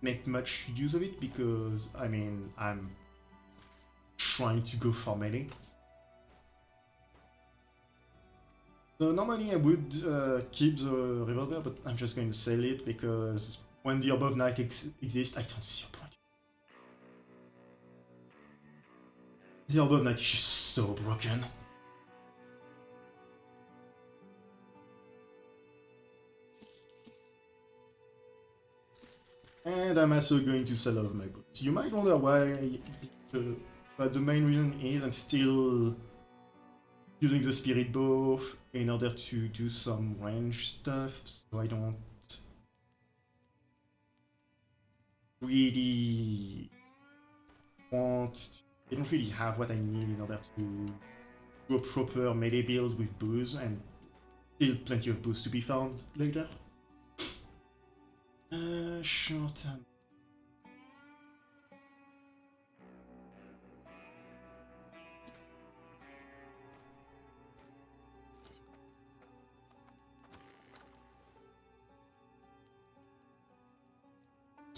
make much use of it because, I mean, I'm trying to go for melee. So normally I would keep the revolver, but I'm just going to sell it because when the Above Night exists, I don't see a point. The Above Night is just so broken. And I'm also going to sell all of my books. You might wonder why, but the main reason is I'm still using the Spirit Bow in order to do some range stuff, so I don't really I don't really have what I need in order to do a proper melee build with booze, and still plenty of booze to be found later. Short term.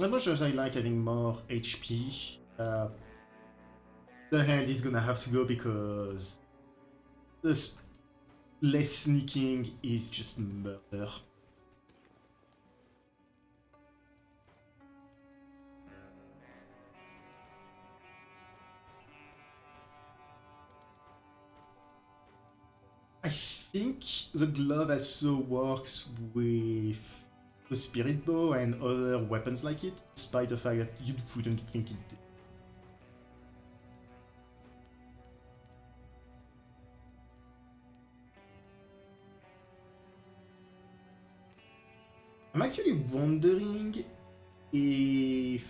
As much as I like having more HP, the hand is gonna have to go because this less sneaking is just murder. think the glove also works with the spirit bow and other weapons like it, despite the fact that you wouldn't think it did. I'm actually wondering if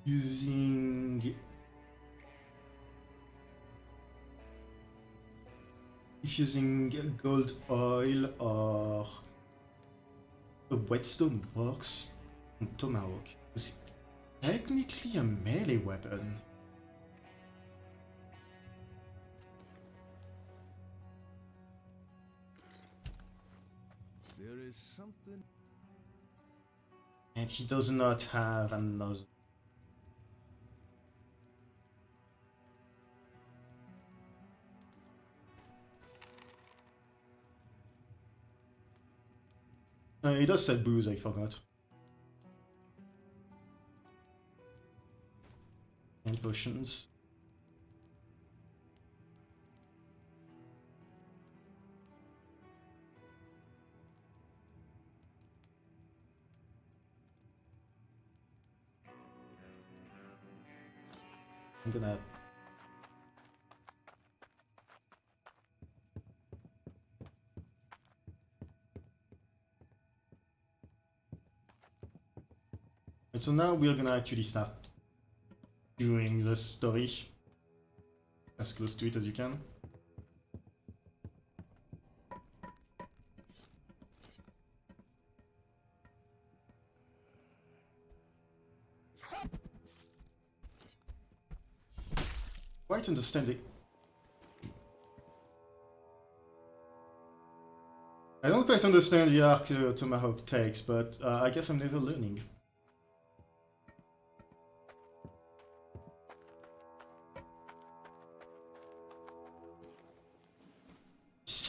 using gold oil or a whetstone works on tomahawk. It's technically a melee weapon. There is something. And he does not have another. He does sell booze, I forgot. And potions. I'm gonna... So now we're gonna actually start doing the story as close to it as you can. Quite understand it. I don't quite understand the arc Tomahawk takes, but I guess I'm never learning.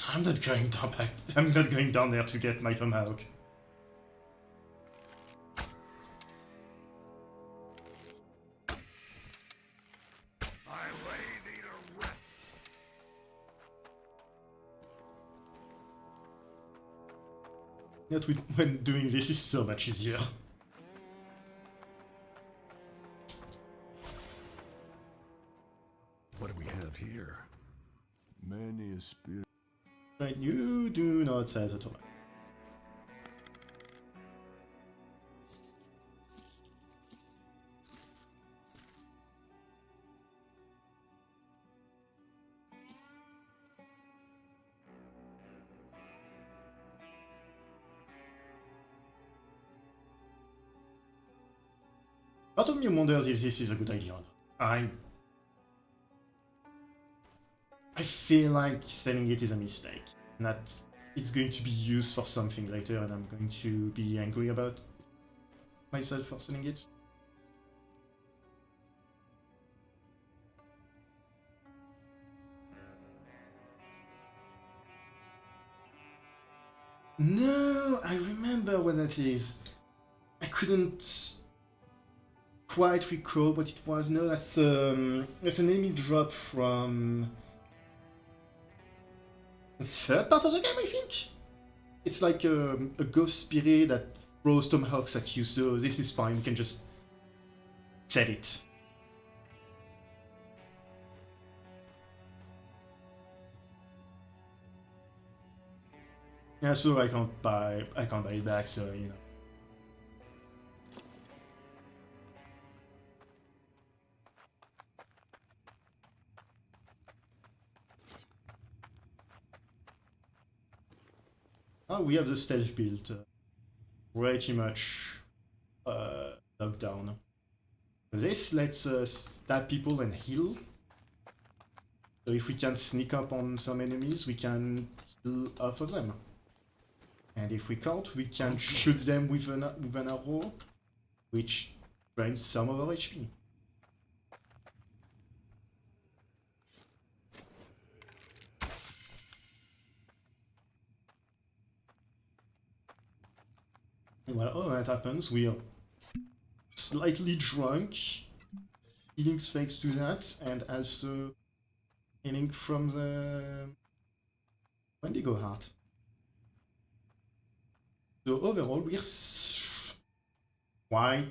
I'm not going down back. I'm not going down there to get my tomahawk. I lay thee to rest. Yet when doing this is so much easier. What do we have here? Many a spirit. Right, you do not say the tomahawk. Part of me wonders if this is a good idea or not. I feel like selling it is a mistake, and that it's going to be used for something later, and I'm going to be angry about myself for selling it. No, I remember what that is. I couldn't quite recall what it was. No, that's an enemy drop from the third part of the game, I think. It's like a ghost spirit that throws tomahawks at you, so this is fine, we can just set it. Yeah, so I can't buy it back, so you know. Oh, we have the stealth build pretty much locked down. This lets us stab people and heal. So if we can sneak up on some enemies, we can heal off of them. And if we can't, we can shoot them with an arrow, which drains some of our HP. Well, oh, that happens. We are slightly drunk, healing thanks to that, and also healing from Wendigo Heart. So overall, we're quite.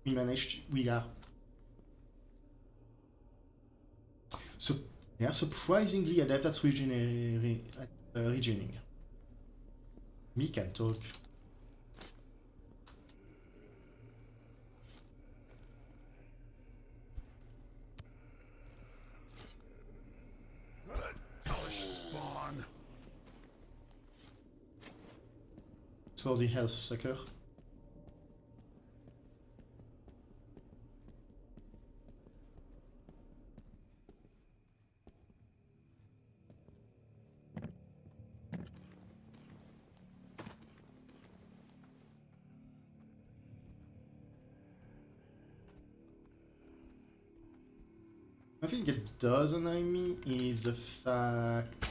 We managed. We are. So they are surprisingly adept at regening. Me can talk. Spawn. So the health sucker. I think it does annoy me is the fact.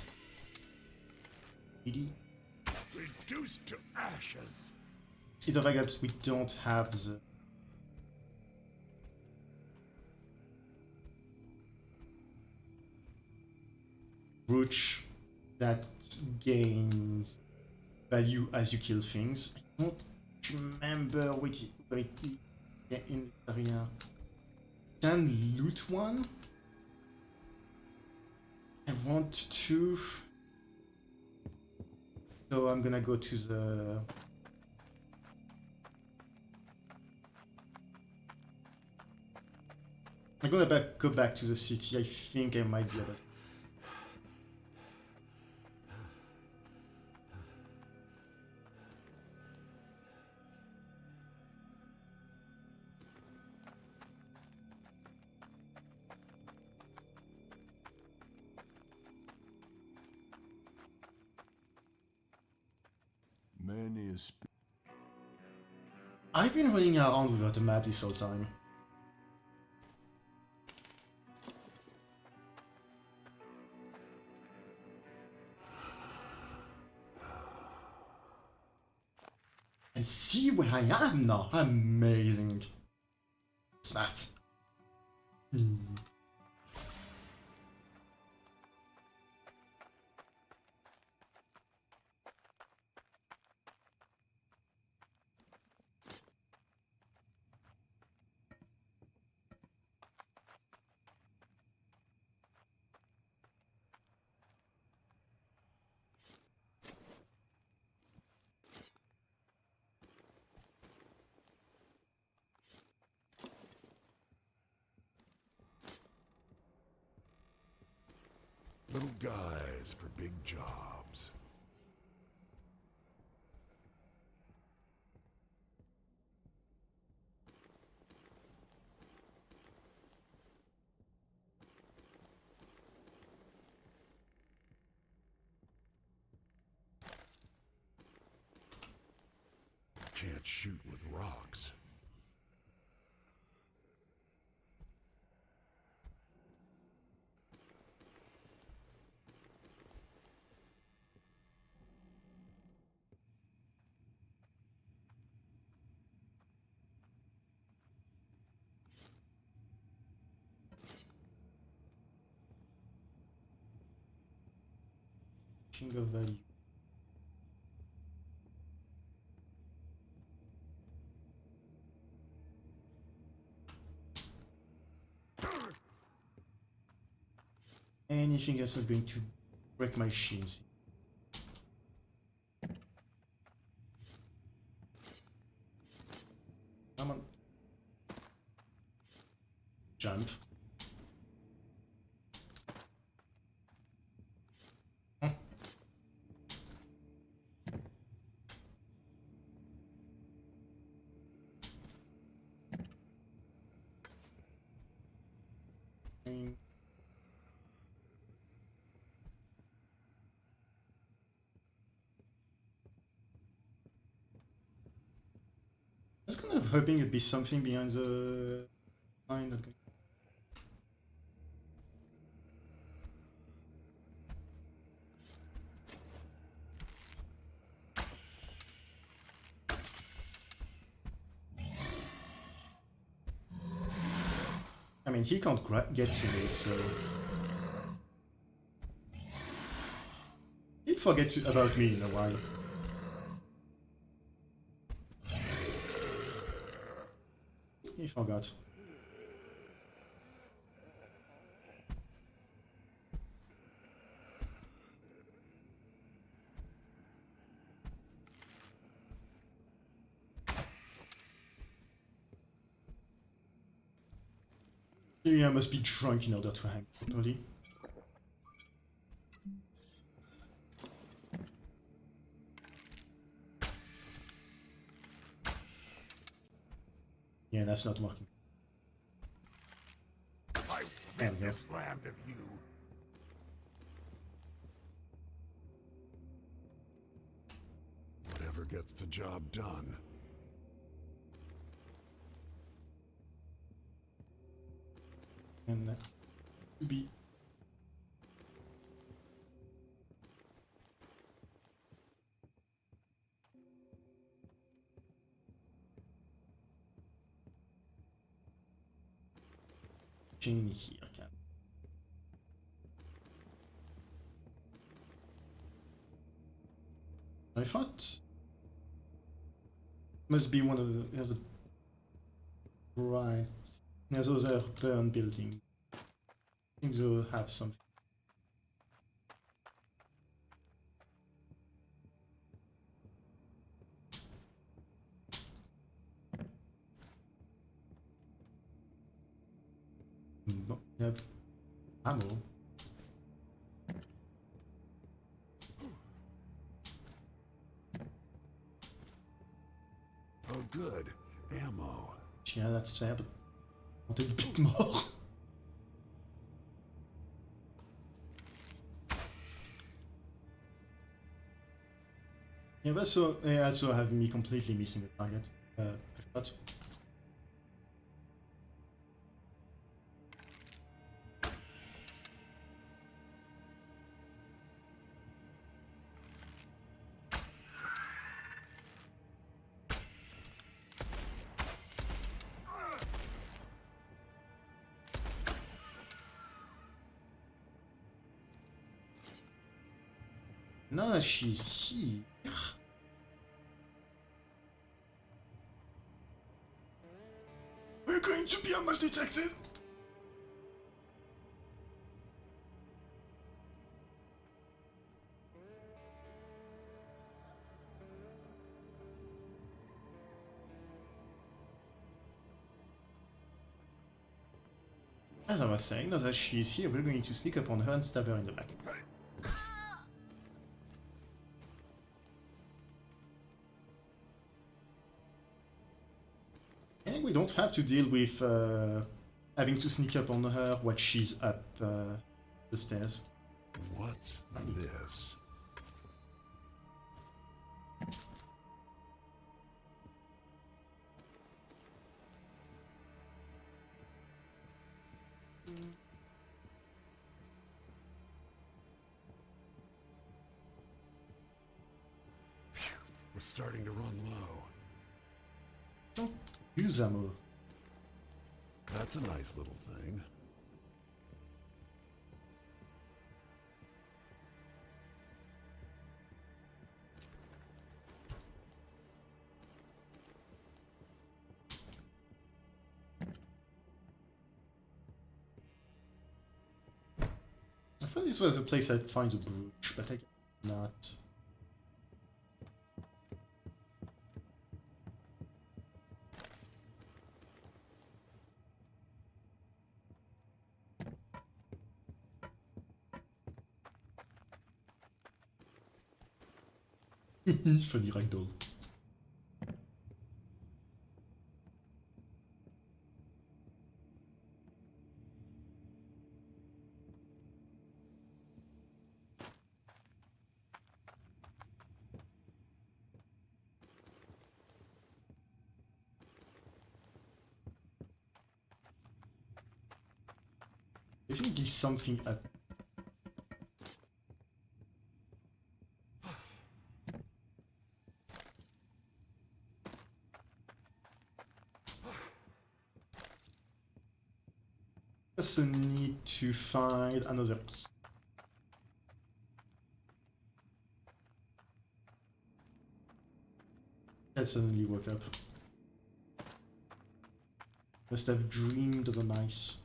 Reduced to ashes. Is the fact that we don't have the brooch that gains value as you kill things. I don't remember which where it is in the area. Can loot one. I want to. So I'm gonna go to the. I'm gonna go back to the city. I think I might be able. Many a I've been running around without a map this whole time. And see where I am now. Amazing. Smart. Little guys for big jobs. Can't shoot with rocks. King of value. Anything else is going to break my shins. Come on. Jump. I was kind of hoping it'd be something behind the line that. I mean, he can't get to me, so... He'd forget about me in a while. He forgot. Maybe I must be drunk in order to hang properly. Yeah, that's not working. I There we rid go. this land of you. Whatever gets the job done. And be in here, can I thought must be one of the there's a right there's other burn building. I think they'll have something. No, they have ammo. Oh, good. Ammo. Yeah, that's fair, but I want a bit more. Yeah, but so they also have me completely missing the target. Shot. Now that she's here. We're going to be almost detected. As I was saying, now that she's here, we're going to sneak up on her and stab her in the back. I think we don't have to deal with having to sneak up on her while she's up the stairs. What's this? We're starting to run low. Don't use ammo. That's a nice little thing. I thought this was a place I'd find a brooch, but I guess not. Funny ragdoll. I think there's something up. Also need to find another key. I suddenly woke up. Must have dreamed of a mice.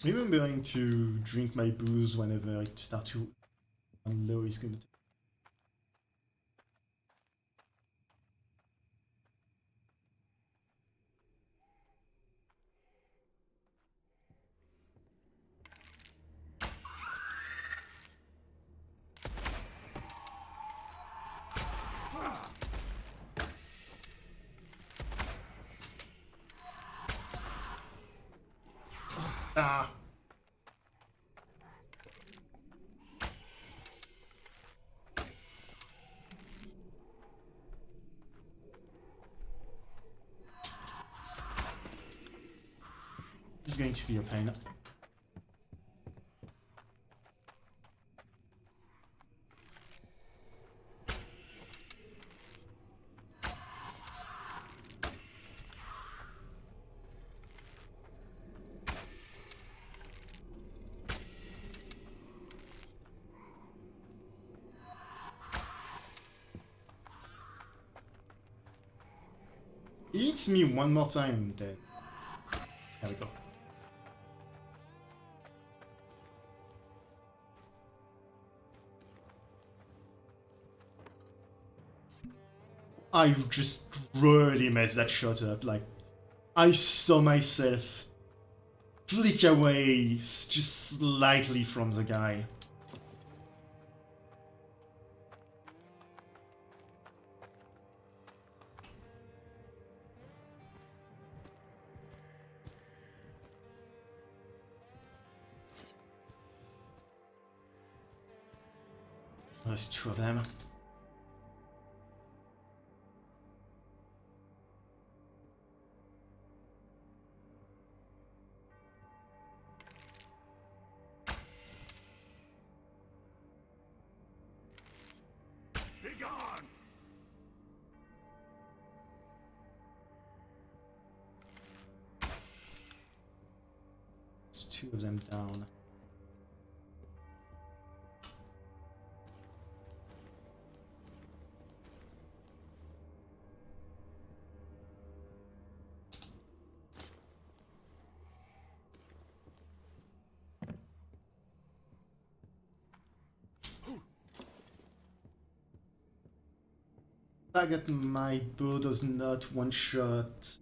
Remembering to drink my booze whenever it starts to run low is gonna take. Ah! This is going to be a pain. He hits me one more time, then. There we go. I just really messed that shot up. Like, I saw myself flick away just slightly from the guy. There's two of them. Be gone! There's two of them down. The fact that my bow does not one-shot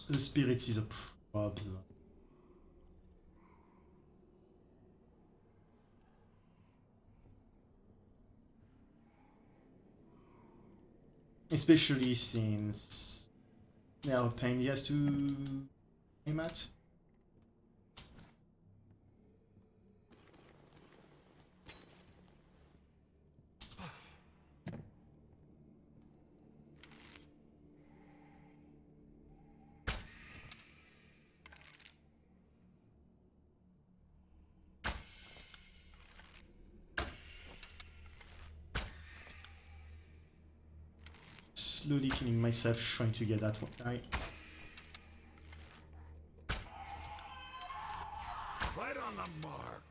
the spirits is a problem. Especially since they are a pain he has to aim at. Slowly killing myself trying to get that one guy. Right on the mark.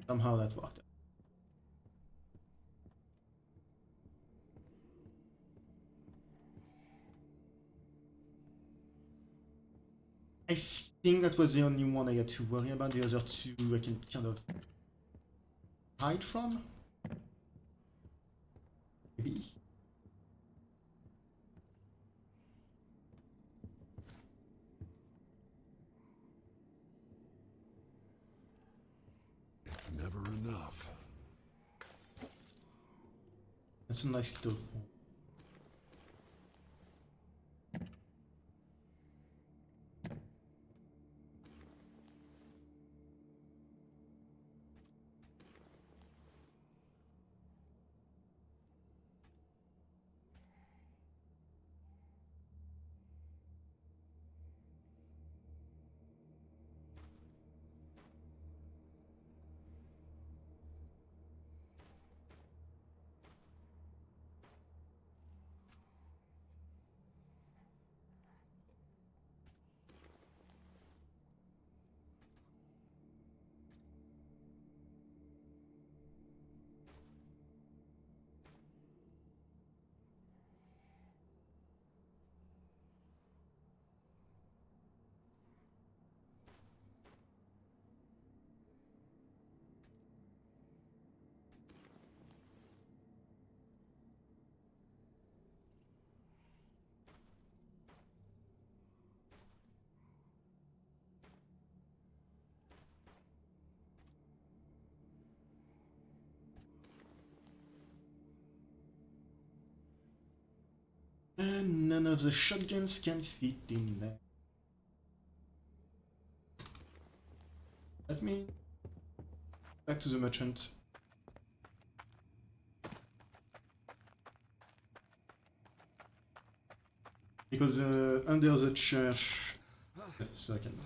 Somehow that worked. I think that was the only one I had to worry about. The other two I can kind of hide from. Maybe. It's never enough. That's a nice little. And none of the shotguns can fit in there. Let me back to the merchant. Because under the church... Second.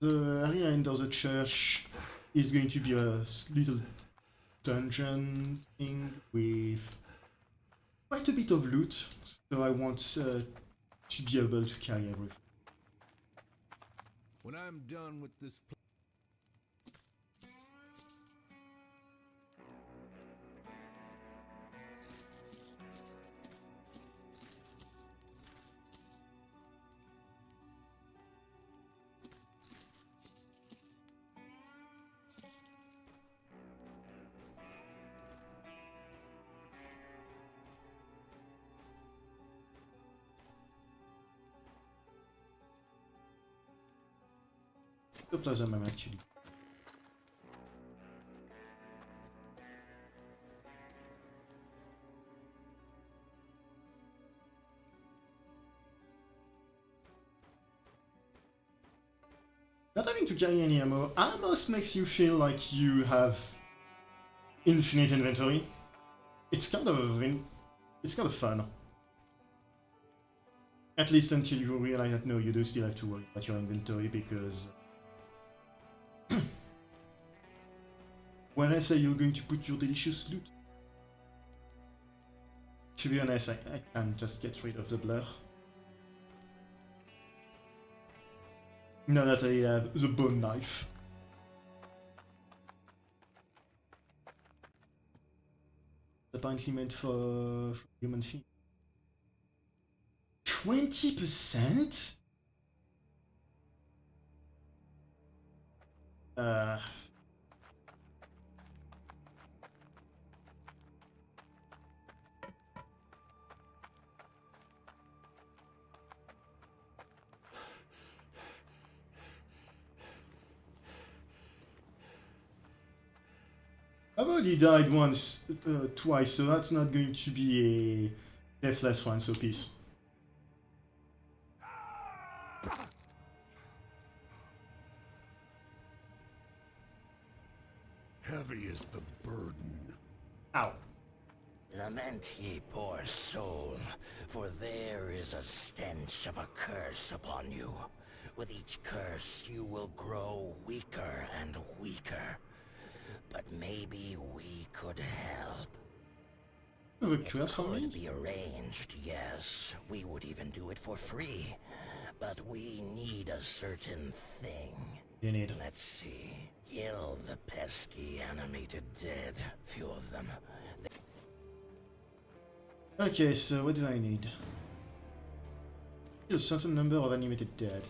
The area under the church is going to be a little dungeon thing with quite a bit of loot, so I want to be able to carry everything. When I'm done with this The plaza map actually. Not having to carry any ammo almost makes you feel like you have infinite inventory. It's kind of fun. At least until you realize that no, you do still have to worry about your inventory because where else are you going to put your delicious loot? To be honest, I can just get rid of the blur. Now that I have the bone knife. Apparently meant for human feet. 20%? I've already died once, twice, so that's not going to be a deathless one, so peace. Heavy is the burden. Ow. Lament ye, poor soul, for there is a stench of a curse upon you. With each curse you will grow weaker and weaker. But maybe we could help. It could be arranged, yes. We would even do it for free. But we need a certain thing. You need. Let's see. Kill the pesky animated dead. Few of them. Okay, so what do I need? A certain number of animated dead.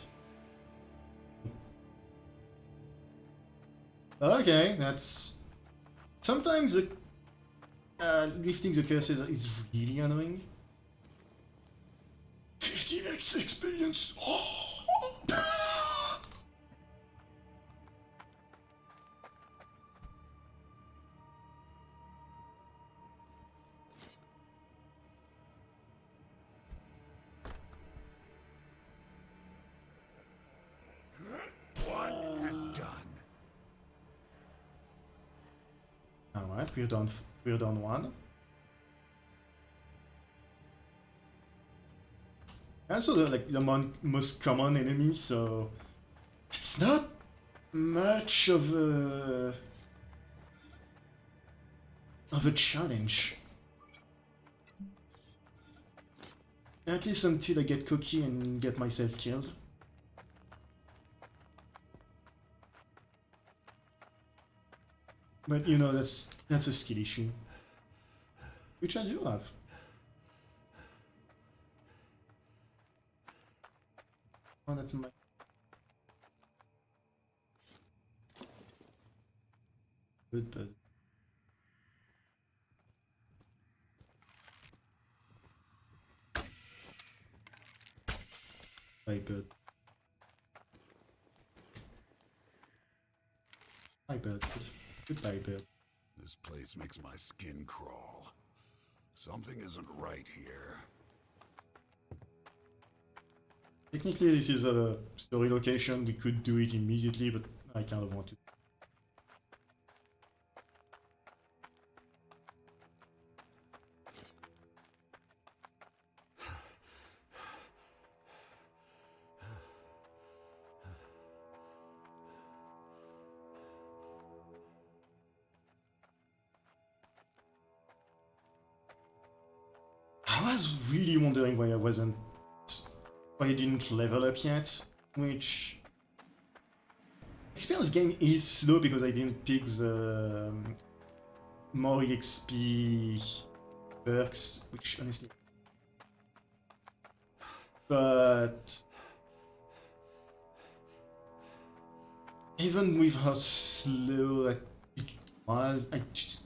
Okay, that's... Sometimes the, lifting the curses is really annoying. 15x experience! One and done. Alright, we're done one. Also the most common enemy, so it's not much of a challenge. At least until I get cocky and get myself killed. But you know, that's a skill issue. Which I do have. One at my... Good bird. Bye bird. Bye bird. Goodbye bird. This place makes my skin crawl. Something isn't right here. Technically, this is a story location. We could do it immediately, but I kind of want to. I was really wondering why I didn't level up yet, which experience game is slow because I didn't pick the more EXP perks, which honestly, but even with how slow it was, I just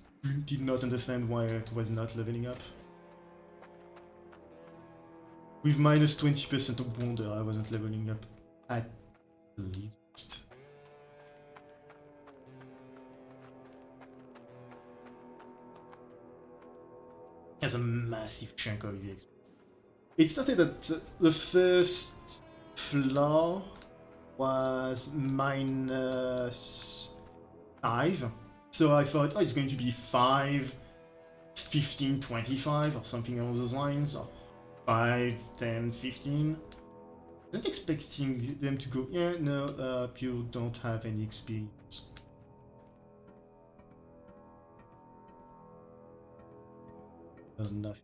did not understand why I was not leveling up. With minus 20% of wonder, I wasn't leveling up at least. Has a massive chunk of EXP. It started at the first floor was minus 5, so I thought, oh, it's going to be 5, 15, 25 or something along those lines. Or 5, 10, 15. I wasn't expecting them to go, yeah, no, you don't have any experience. There's nothing.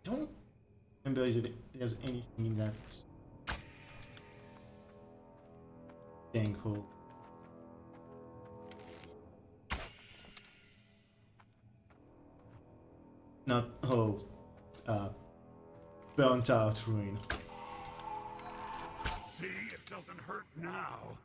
I don't remember if there's anything in that dang hole. Not hole. Burnt out ruin. See, it doesn't hurt now.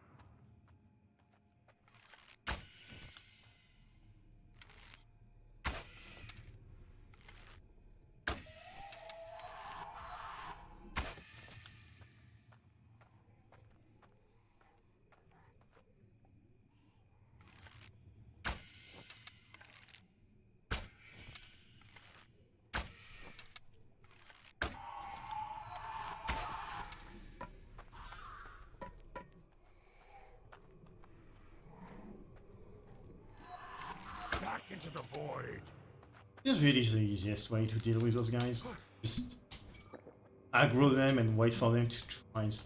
Into the void. This really is the easiest way to deal with those guys. Just aggro them and wait for them to try and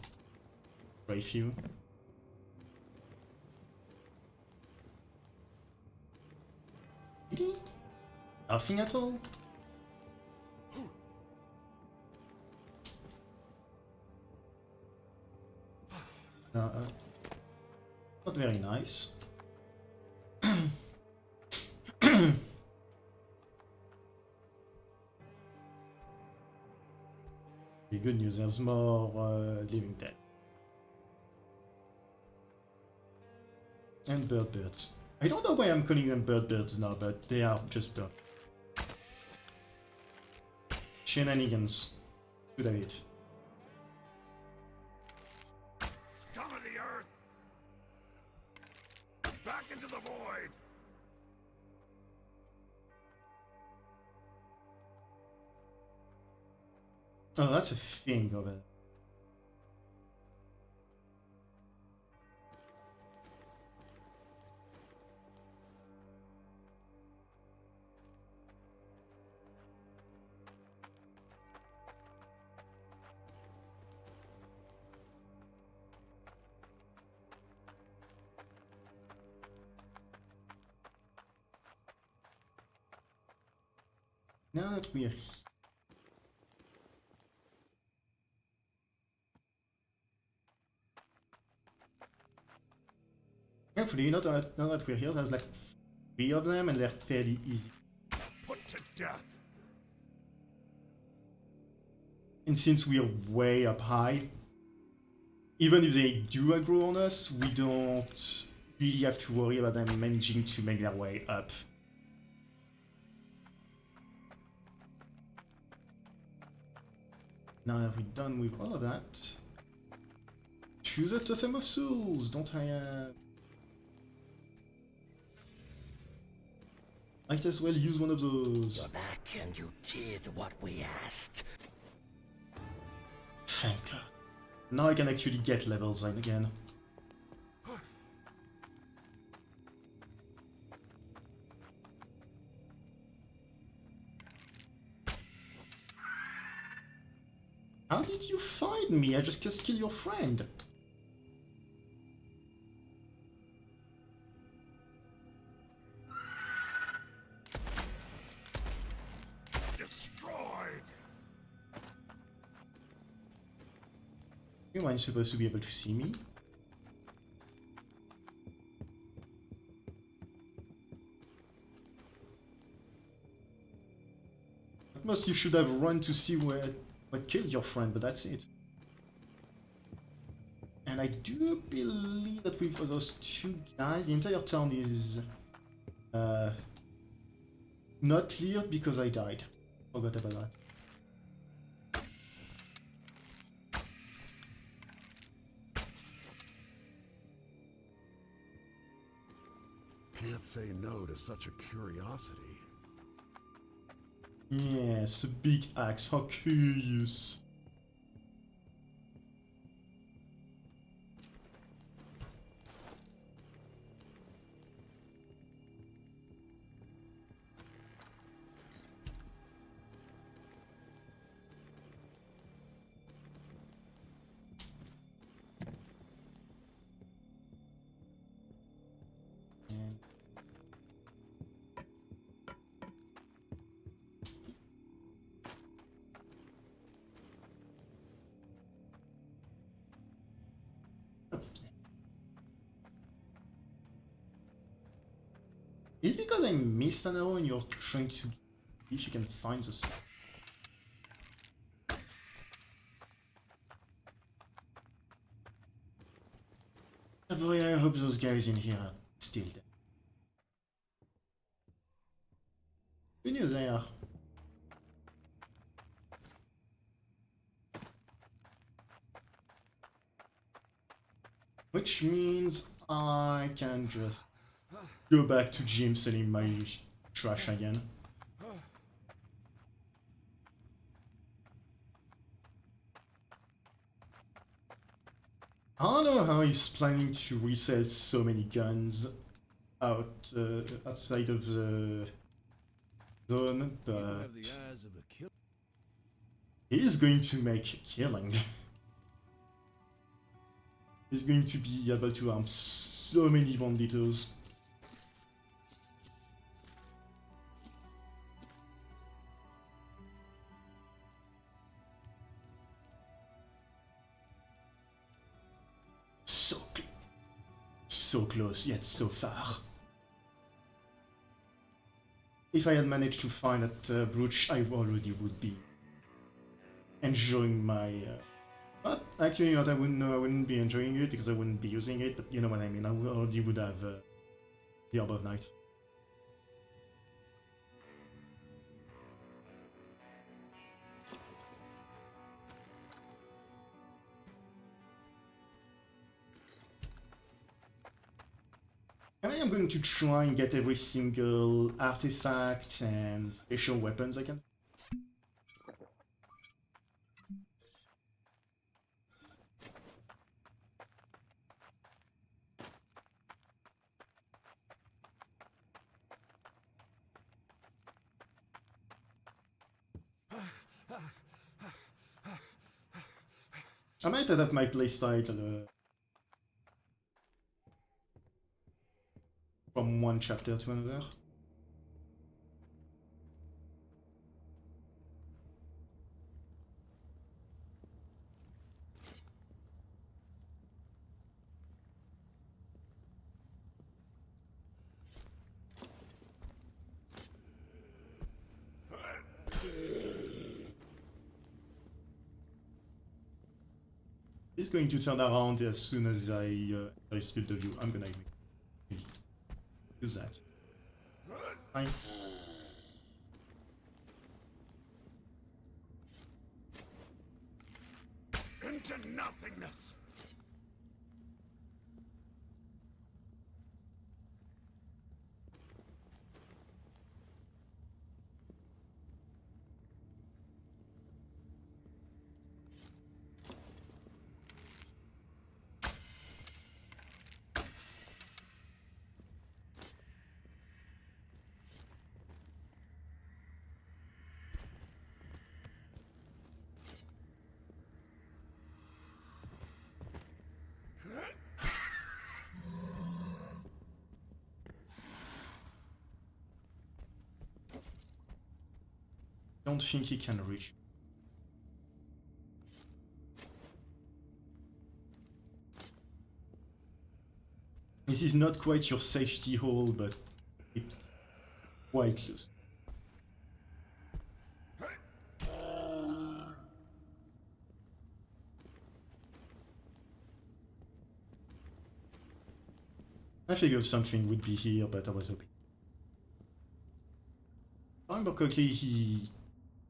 strafe you. Really? Nothing at all? Not very nice. The good news, there's more living dead. And birds. I don't know why I'm calling them birds now, but they are just birds. Shenanigans. Good at it. Scum of the earth! Back into the void! Oh, that's a thing over there. Now that we are here. Hopefully, now that we're here, there's like 3 of them and they're fairly easy. Put to death. And since we're way up high, even if they do aggro on us, we don't really have to worry about them managing to make their way up. Now that we're done with all of that, choose a Totem of Souls, don't I have? Might as well use one of those. You're back and you did what we asked. Thank God. Now I can actually get levels in again. How did you find me? I just killed your friend. Destroyed. You aren't supposed to be able to see me. At most you should have run to see what killed your friend, but that's it. And I do believe that with those two guys, the entire town is not cleared because I died. Forgot about that. Can't say no to such a curiosity. Yes, a big axe, how curious. And is it because I missed an arrow and you're trying to see if you can find the stuff? Oh boy, I hope those guys in here are still dead. Good news, they are. Which means I can just go back to Jim selling my trash again. I don't know how he's planning to resell so many guns outside of the zone, but he is going to make killing. He's going to be able to arm so many banditos. So close, yet so far. If I had managed to find that brooch, I already would be enjoying my... but actually, you know, I wouldn't be enjoying it because I wouldn't be using it, but you know what I mean, I already would have the Orb of Night. And I am going to try and get every single artifact and special weapons I can. I might adapt my playstyle from one chapter to another. He's going to turn around as soon as I split the view. I'm gonna use that. Fine. into nothingness. Don't think he can reach. This is not quite your safety hole, but it's quite close. I figured something would be here, but I was hoping. If I remember correctly, he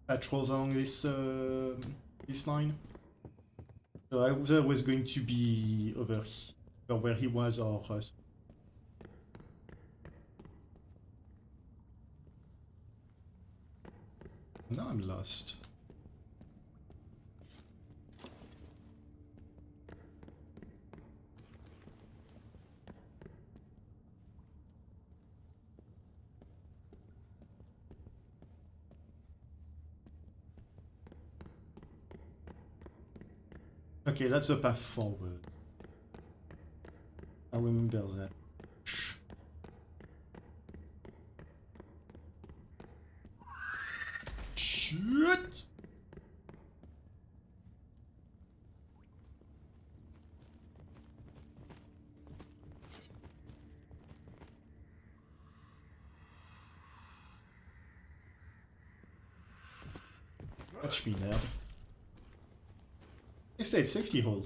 patrols along this this line. So I either was going to be over here, or where he was, or us. Now I'm lost. Okay, that's the path forward. I remember that. Shit! Catch me, nerd. Estate safety hole.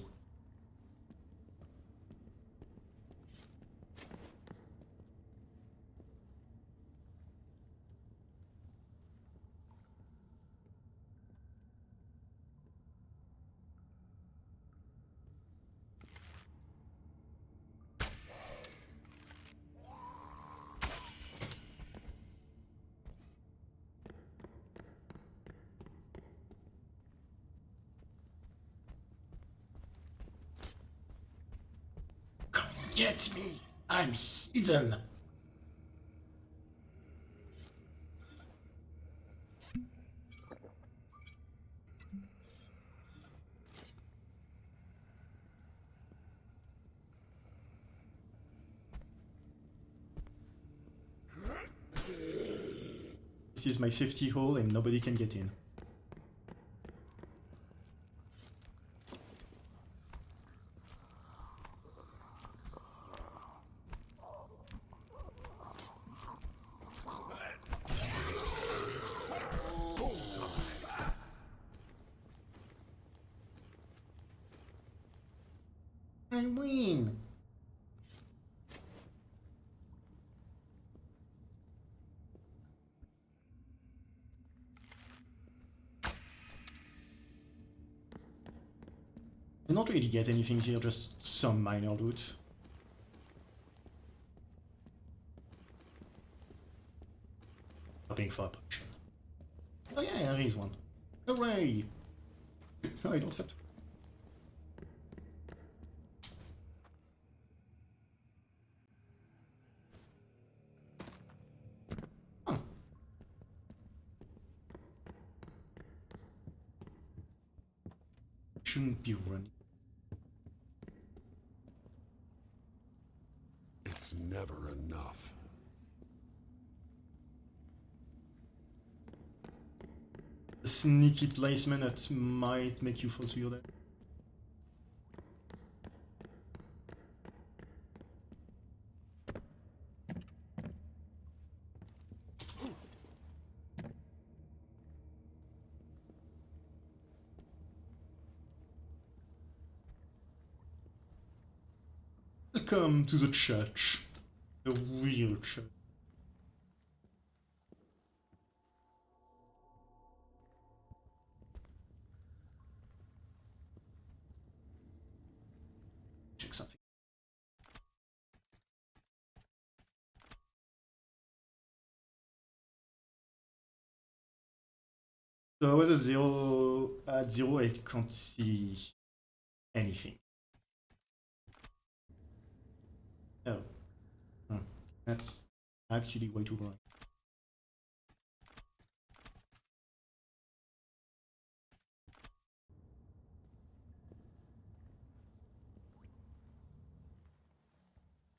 Get me! I'm hidden! This is my safety hole and nobody can get in. I win! I don't really get anything here, just some minor loot. Hoping for a potion. Oh yeah, there is one. Hooray! I don't have to. Shouldn't be running. It's never enough. A sneaky placement that might make you fall to your death. Welcome to the church. The real church. So I was at 0, I can't see anything. Oh. That's actually way too bright.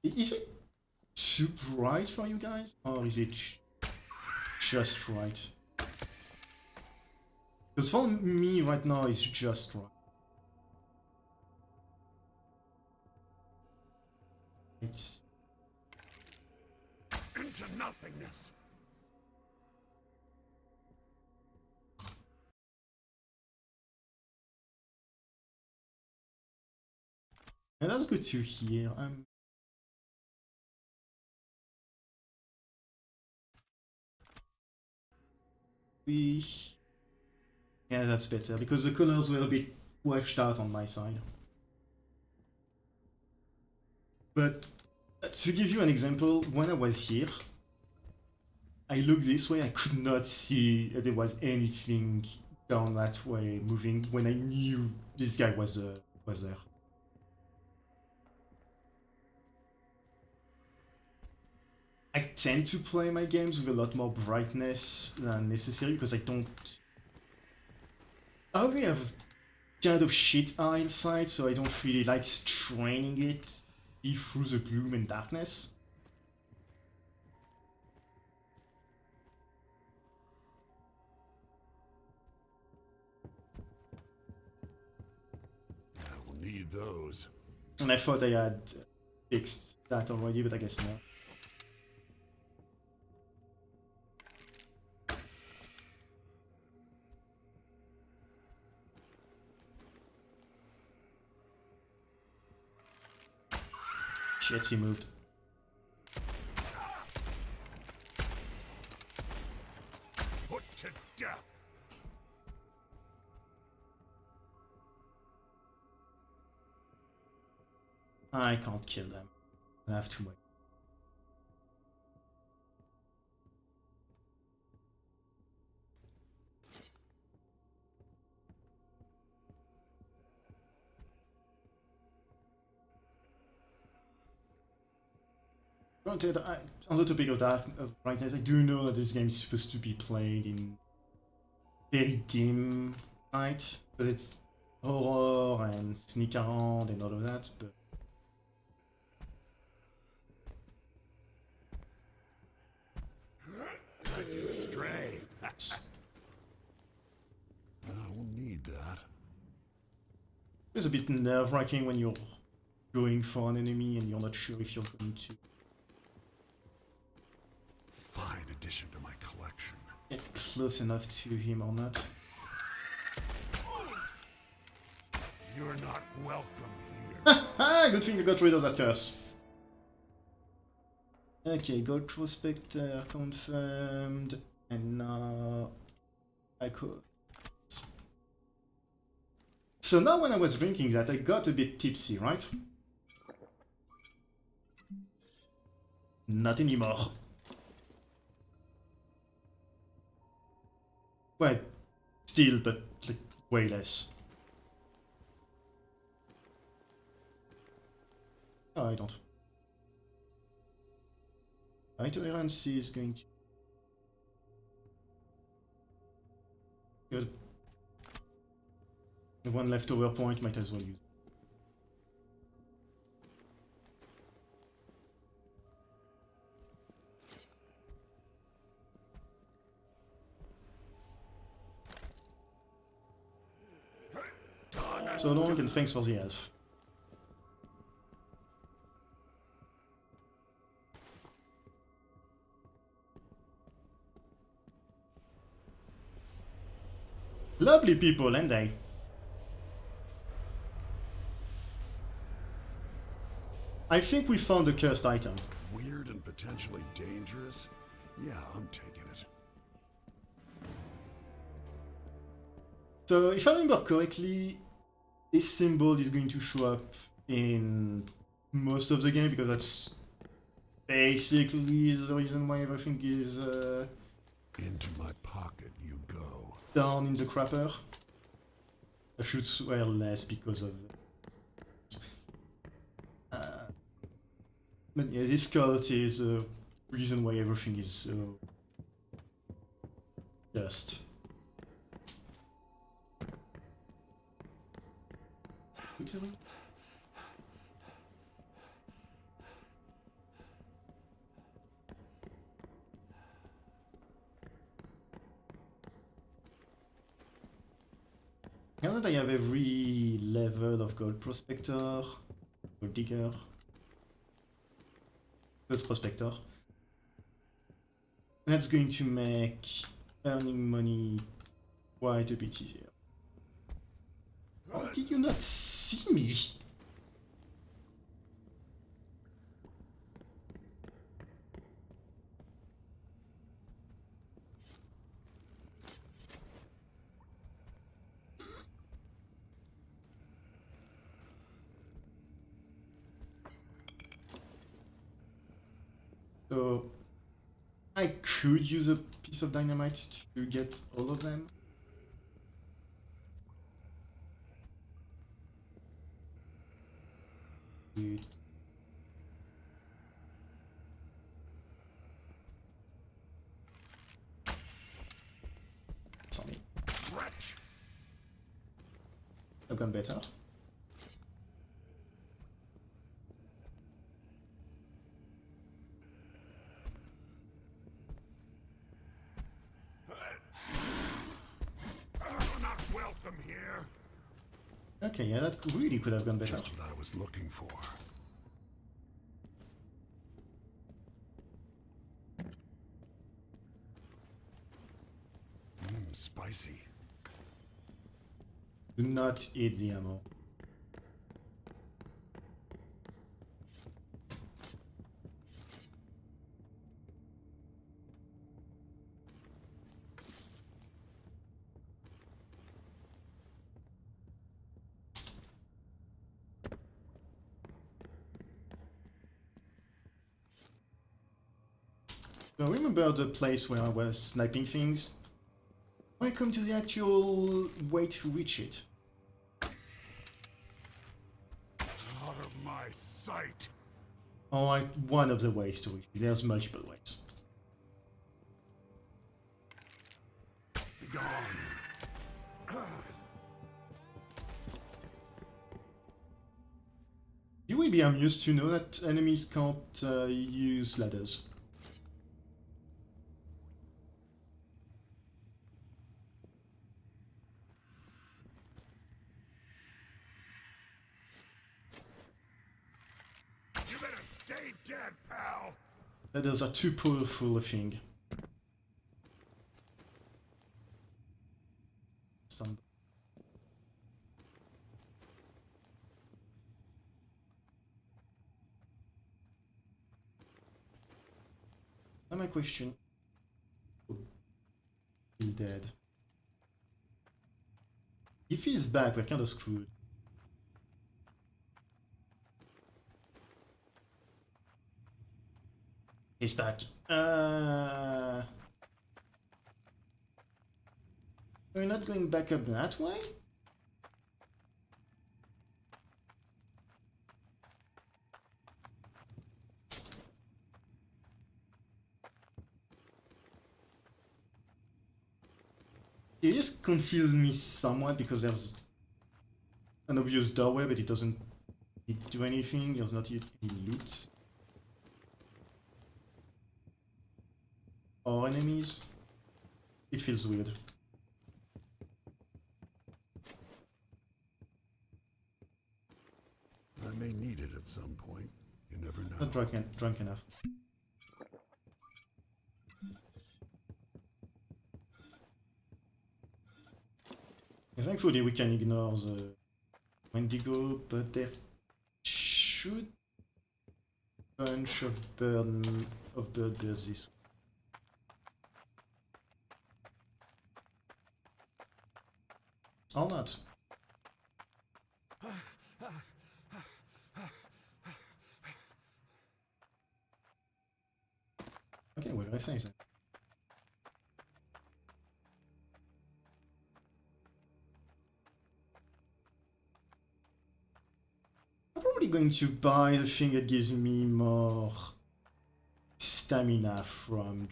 Is it too bright for you guys? Or is it just right? Because for me right now it's just right. It's into nothingness. and that's good to hear. Yeah, that's better because the colors were a bit washed out on my side. But to give you an example, when I was here, I looked this way, I could not see there was anything down that way moving when I knew this guy was there. I tend to play my games with a lot more brightness than necessary because I already have kind of shit eyesight, so I don't really like straining it see through the gloom and darkness. I will need those. And I thought I had fixed that already, but I guess not. Shit, he moved. Put to death. I can't kill them. I have to wait. Granted, on the topic of brightness, I do know that this game is supposed to be played in very dim light, but it's horror and sneak around and all of that, but Led you astray. I will need that. it's a bit nerve-wracking when you're going for an enemy and you're not sure if you're going to Fine addition to my collection. get close enough to him or not. You're not welcome here. Good thing you got rid of that curse. Okay, Gold Prospector confirmed, and now I could. So now when I was drinking that, I got a bit tipsy, right? Not anymore. Well, still, but like way less. Oh, I don't. My tolerance is going to. Good. The one leftover point, might as well use. So long, and thanks for the elf. Lovely people, and they. I think we found a cursed item. Weird and potentially dangerous? Yeah, I'm taking it. So, if I remember correctly, this symbol is going to show up in most of the game because that's basically the reason why everything is. Into my pocket you go. down in the crapper. I should swear less because of... but yeah, this cult is the reason why everything is so... dust. Literally? Now that I have every level of gold prospector, gold digger, gold prospector, that's going to make earning money quite a bit easier. How did you not see me? So I could use a piece of dynamite to get all of them. Sorry. I've gone better. Not welcome here. Okay, yeah, that really could have gone better. Just what I was looking for. Spicy. Do not eat the ammo. So remember the place where I was sniping things? Welcome to the actual way to reach it. Out of my sight. Oh, one of the ways to reach it. There's multiple ways. Be gone. You will be amused to know that enemies can't use ladders. Stay dead, pal. Ladders are too powerful a thing. Now my question. He's dead. If he's back, we're kind of screwed. He's back. We're not going back up that way? It just confuses me somewhat because there's an obvious doorway, but it doesn't do anything. There's not any loot. Or enemies. It feels weird. I may need it at some point. You never know. Not drunk enough. Thankfully we can ignore the Wendigo, but there should be a bunch of birds this way. Or not. Okay, what do I say then? probably going to buy the thing that gives me more stamina from...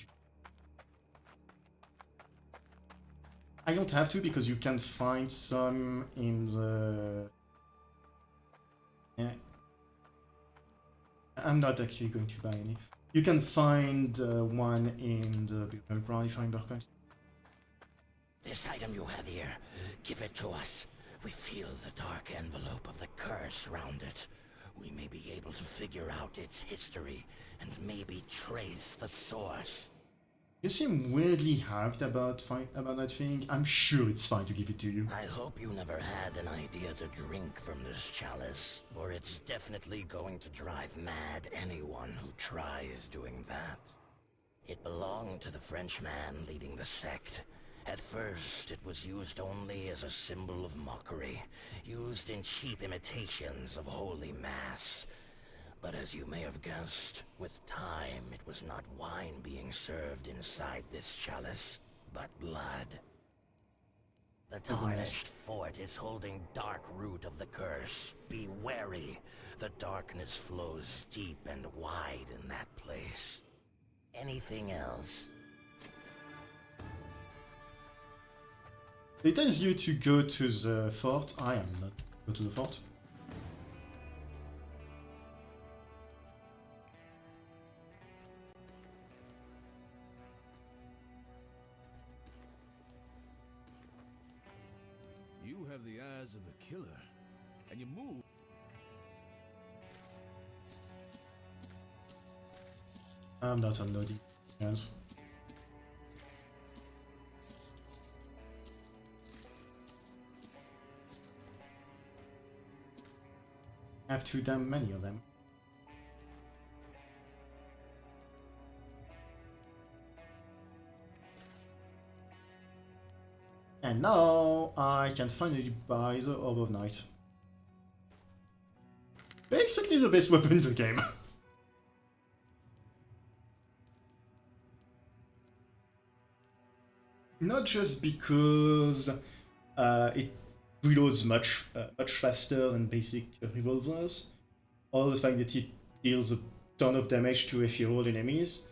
I don't have to because you can find some in the... Yeah. I'm not actually going to buy any. You can find one in the burial ground if I remember correctly. This item you have here, give it to us. We feel the dark envelope of the curse round it. We may be able to figure out its history and maybe trace the source. You seem weirdly hyped about that thing. I'm sure it's fine to give it to you. I hope you never had an idea to drink from this chalice, for it's definitely going to drive mad anyone who tries doing that. It belonged to the Frenchman leading the sect. At first, it was used only as a symbol of mockery, used in cheap imitations of Holy Mass. But as you may have guessed, with time it was not wine being served inside this chalice, but blood. The tarnished fort is holding dark root of the curse. Be wary. The darkness flows deep and wide in that place. Anything else? It tells you to go to the fort. I am not go to the fort. You have the eyes of a killer, and you move. I'm not unloading. Yes. I have too damn many of them. And now I can finally buy the Orb of Night. Basically the best weapon in the game. Not just because it reloads much faster than basic revolvers, or the fact that it deals a ton of damage to ephemeral enemies.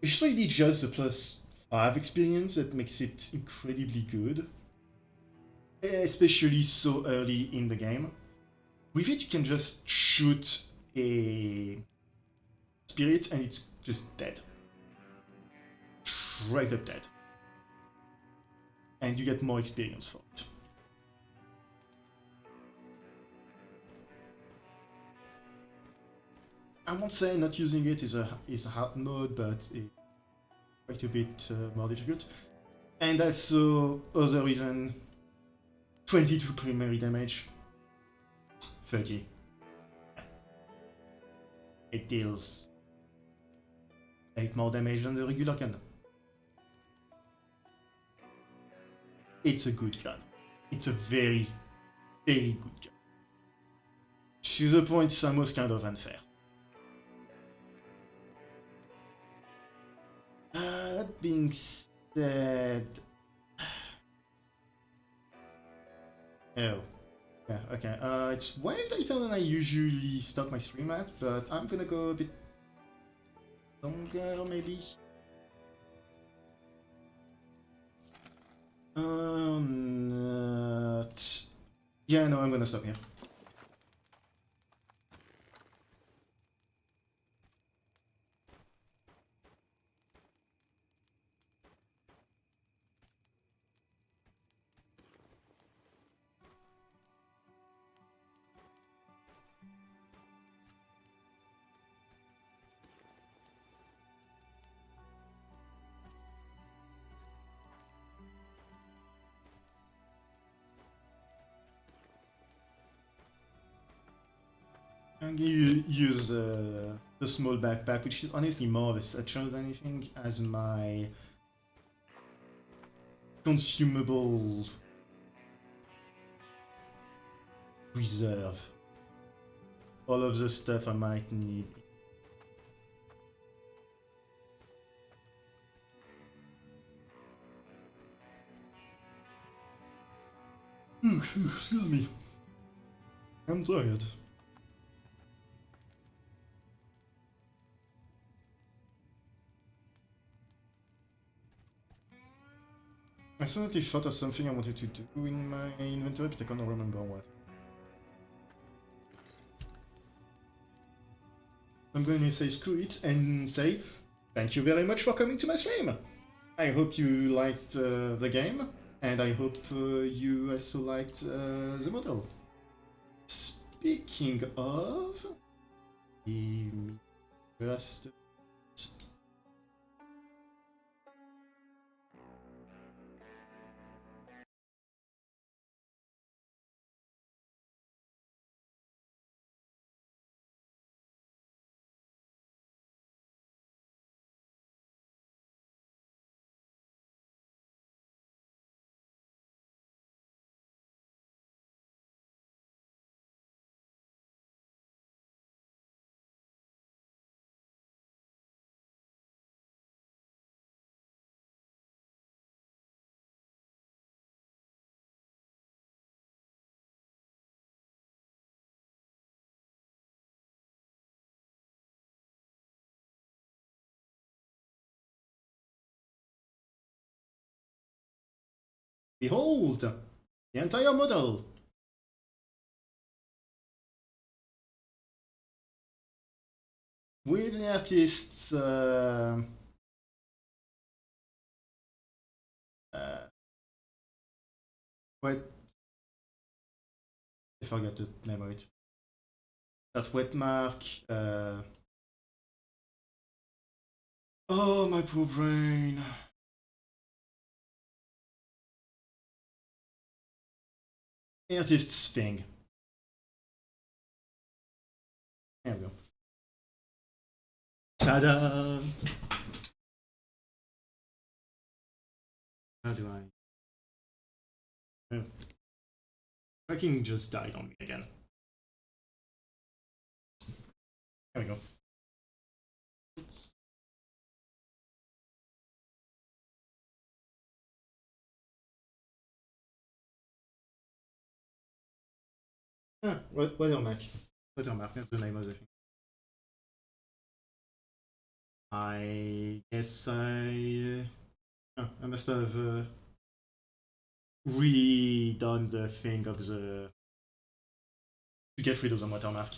It's really just the +5 experience that makes it incredibly good, especially so early in the game. With it you can just shoot a spirit and it's just dead. Straight up dead. And you get more experience for it. I won't say not using it is a hard mode, but it's quite a bit more difficult. And also, other reason, 22 primary damage, 30. It deals 8 more damage than the regular cannon. It's a good gun. It's a very, very good gun. To the point it's almost kind of unfair. That being said... Oh. Yeah, okay. It's way later than I usually start my stream at, but I'm gonna go a bit longer, maybe? Not... Yeah, no, I'm gonna stop here. I'm gonna use the small backpack, which is honestly more of a satchel than anything, as my consumable reserve. All of the stuff I might need. Excuse me. I'm tired. I suddenly thought of something I wanted to do in my inventory, but I can't remember what. I'm going to say screw it and say thank you very much for coming to my stream. I hope you liked the game, and I hope you also liked the model. Speaking of, just behold the entire model. With the artist's what? I forgot the name of it. That wet mark. Oh, my poor brain. Artist's thing. There we go. Ta-da! How do I? Oh. Tracking just died on me again. There we go. Ah, watermark. Watermark, that's the name of the thing. I guess I must have redone the thing of the to get rid of the watermark.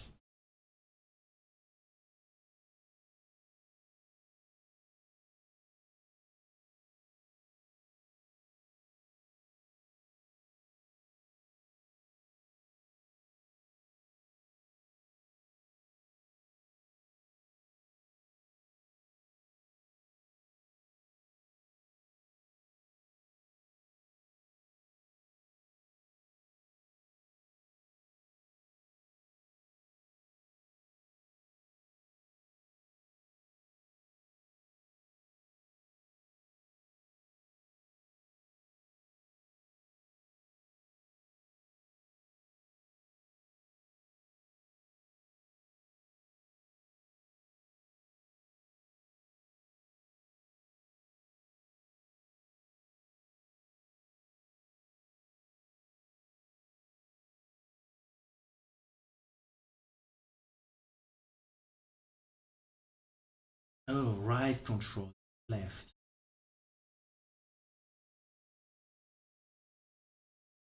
Oh, right control, left.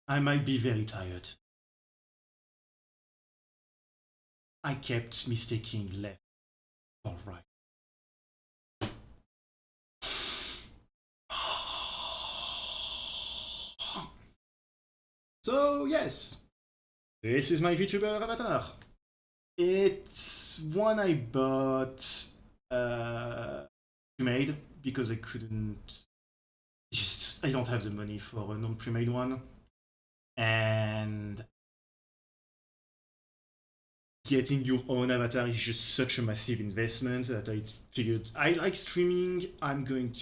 I might be very tired. I kept mistaking left for right. So yes, this is my Vtuber avatar. It's one I bought Premade because I couldn't. I don't have the money for a non-Premade one, and getting your own avatar is just such a massive investment that I figured I like streaming. I want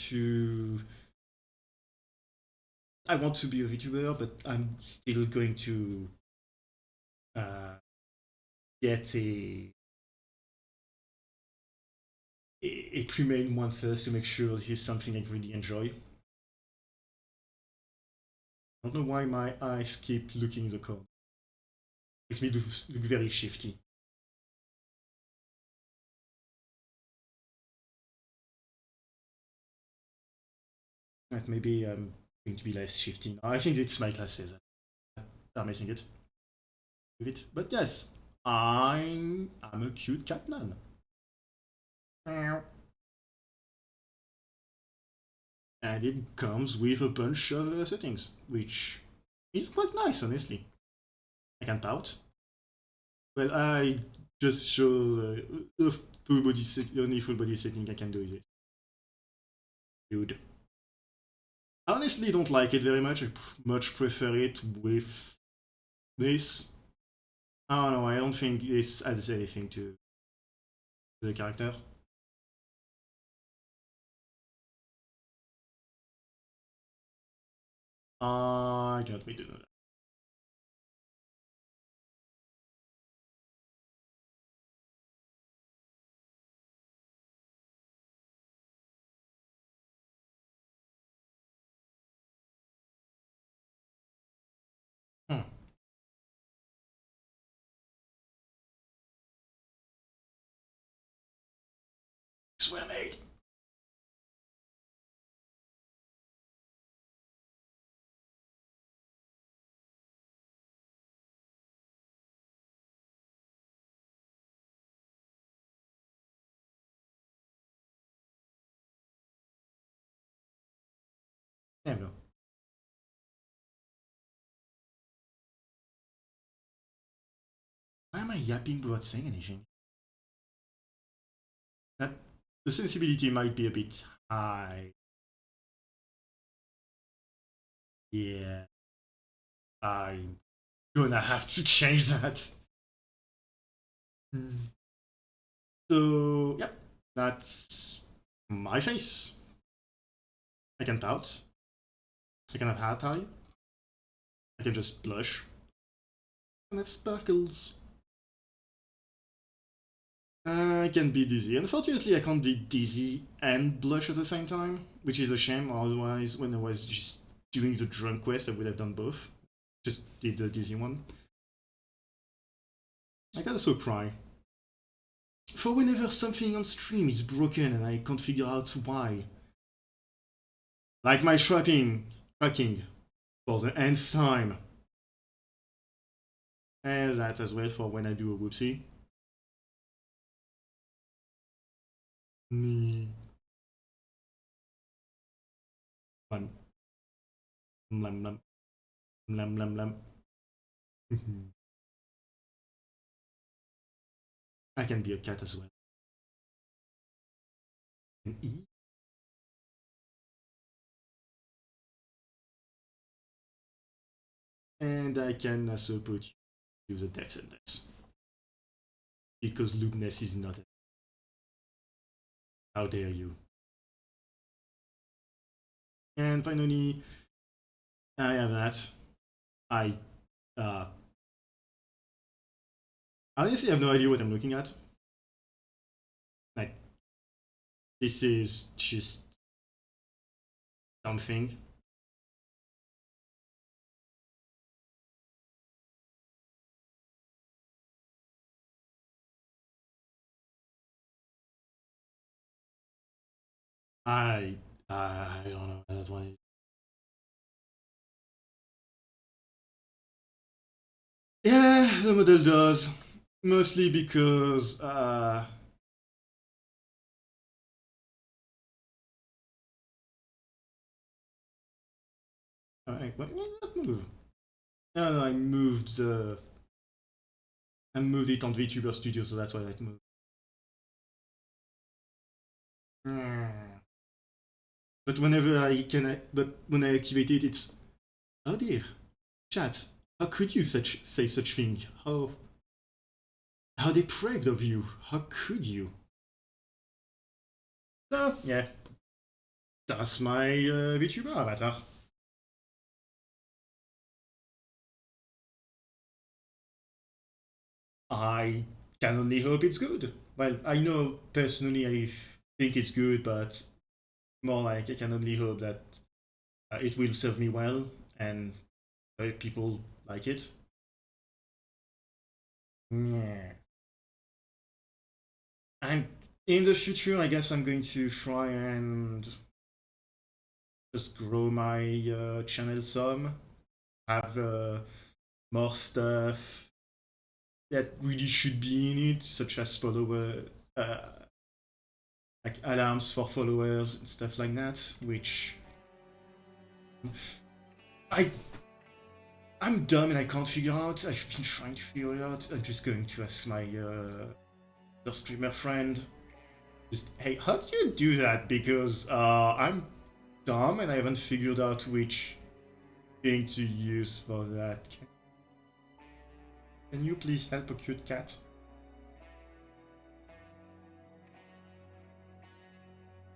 to be a VTuber, but I'm still going to get a pre-made one first to make sure this is something I really enjoy. I don't know why my eyes keep looking the code. Makes me look very shifty. That maybe going to be less shifting. I think it's my classes that are missing it. With it. But yes, I'm a cute cat nun. And it comes with a bunch of settings, which is quite nice, honestly. I can pout. Well, I just show the full body the only full body setting I can do is this. Dude. I honestly don't like it very much. I much prefer it with this. I don't know, I don't think this adds anything to the character. I do not need to know that. Swear mate. There we go. Why am I yapping without saying anything? That the sensibility might be a bit high. Yeah. I'm gonna have to change that. So, yep, that's my face. I can pout. I can have hat eye. I can just blush. And have sparkles. I can be dizzy. Unfortunately, I can't be dizzy and blush at the same time, which is a shame. Otherwise, when I was just doing the drunk quest, I would have done both. Just did the dizzy one. I can also cry. For whenever something on stream is broken and I can't figure out why. Like my tracking for the nth time. And that as well for when I do a whoopsie. Lam. Lam lam. Lam lam lam. I can be a cat as well. An E. And I can also put you to the death sentence. Because lewdness is not a... How dare you. And finally, I have that. I honestly have no idea what I'm looking at. Like, this is just something. I don't know what that one is. Yeah, the model does. Mostly because alright, what move? No, I moved it on Vtuber Studio, so that's why that moved. But whenever when I activate it, it's oh dear, chat. How could you say such thing? How depraved of you? How could you? So yeah, that's my VTuber avatar. I can only hope it's good. Well, I know personally I think it's good, but more like I can only hope that it will serve me well and people like it. Yeah. And in the future, I guess I'm going to try and just grow my channel some, have more stuff that really should be in it, such as like alarms for followers and stuff like that, which I'm dumb and I can't figure out. I've been trying to figure it out. I'm just going to ask my the streamer friend. Just, hey, how do you do that? Because I'm dumb and I haven't figured out which thing to use for that. Can you please help a cute cat?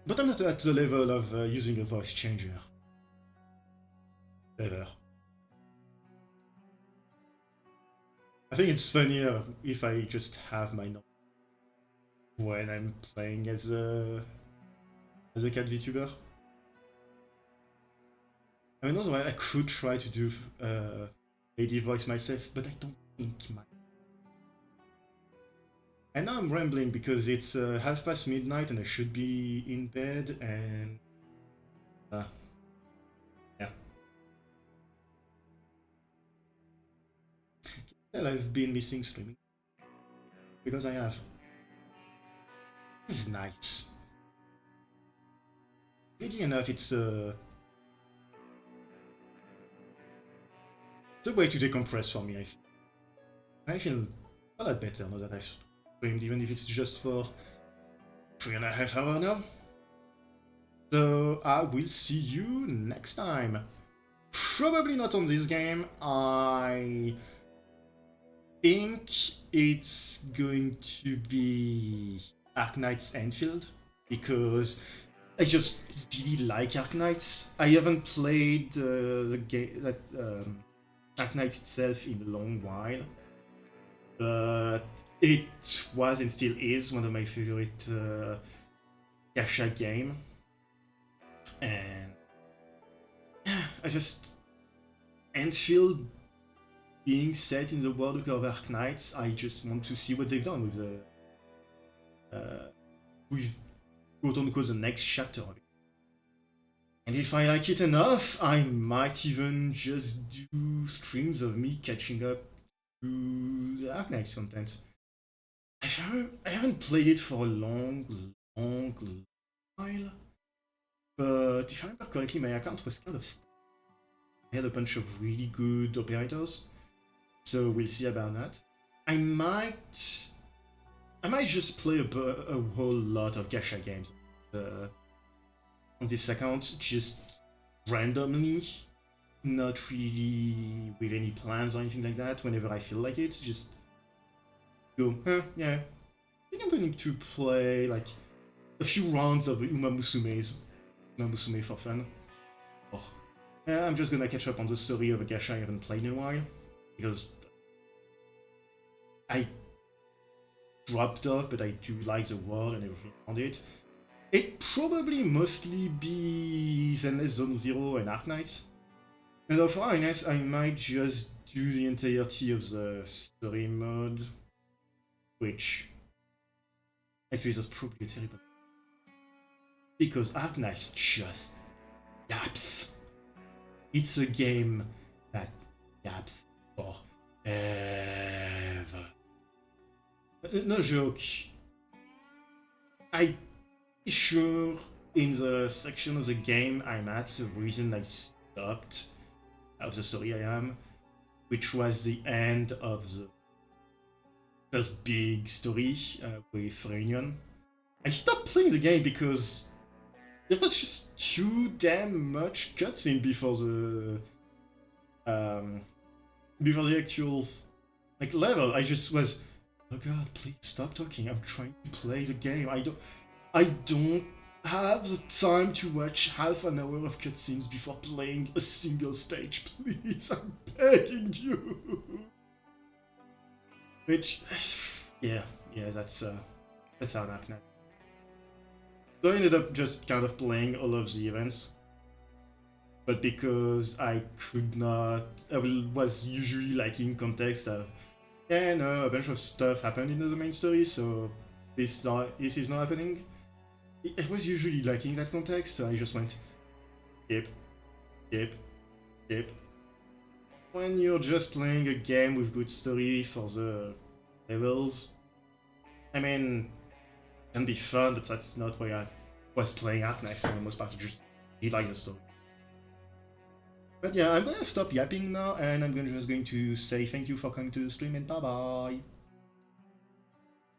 But I'm not at the level of using a voice changer. Ever. I think it's funnier if I just have my note when I'm playing as a cat VTuber. I mean, also I could try to do lady voice myself, but I don't think my. And now I'm rambling because it's midnight and I should be in bed and yeah. Well, I've been missing streaming because I have. This is nice. Weirdly enough, it's a way to decompress for me. I feel a lot better now that I've streamed, even if it's just for 3.5 hours now. So I will see you next time. Probably not on this game. I think it's going to be Arknight's Enfield, because I just really like Arknights. I haven't played the game Arknight itself in a long while, but it was and still is one of my favorite gacha game, and I just Enfield being set in the world of Arknights, I just want to see what they've done with the with quote-unquote the next chapter of it. And if I like it enough, I might even just do streams of me catching up to the Arknights content. I haven't played it for a long while, but if I remember correctly, my account was kind of stuck. I had a bunch of really good operators, so we'll see about that. I might just play a whole lot of gacha games on this account, just randomly, not really with any plans or anything like that. Whenever I feel like it, just go, yeah, I think I'm going to play like a few rounds of Uma Musume for fun. Oh, yeah, I'm just gonna catch up on the story of a gacha I haven't played in a while, because I dropped off, but I do like the world and everything around it. It'd probably mostly be Zenless Zone Zero and Arknights. And for Arknights, I might just do the entirety of the story mode, which actually is probably terrible, because Arknights just yaps. It's a game that yaps forever. No joke. I'm sure in the section of the game I'm at, the reason I stopped of the story I am, which was the end of the first big story with Reunion. I stopped playing the game because there was just too damn much cutscene before the actual level. I just was, oh god, please stop talking. I'm trying to play the game. I don't have the time to watch half an hour of cutscenes before playing a single stage. Please, I'm begging you. Which, yeah, that's how it happened. So I ended up just kind of playing all of the events, but because I could not, I was usually like in context of, yeah, no, a bunch of stuff happened in the main story, so this is not happening. I was usually lacking that context, so I just went, skip, skip, skip. When you're just playing a game with good story for the levels, I mean, it can be fun, but that's not why I was playing at next for the most part. I just did like the story. But yeah, I'm gonna stop yapping now, and I'm just going to say thank you for coming to the stream, and bye bye.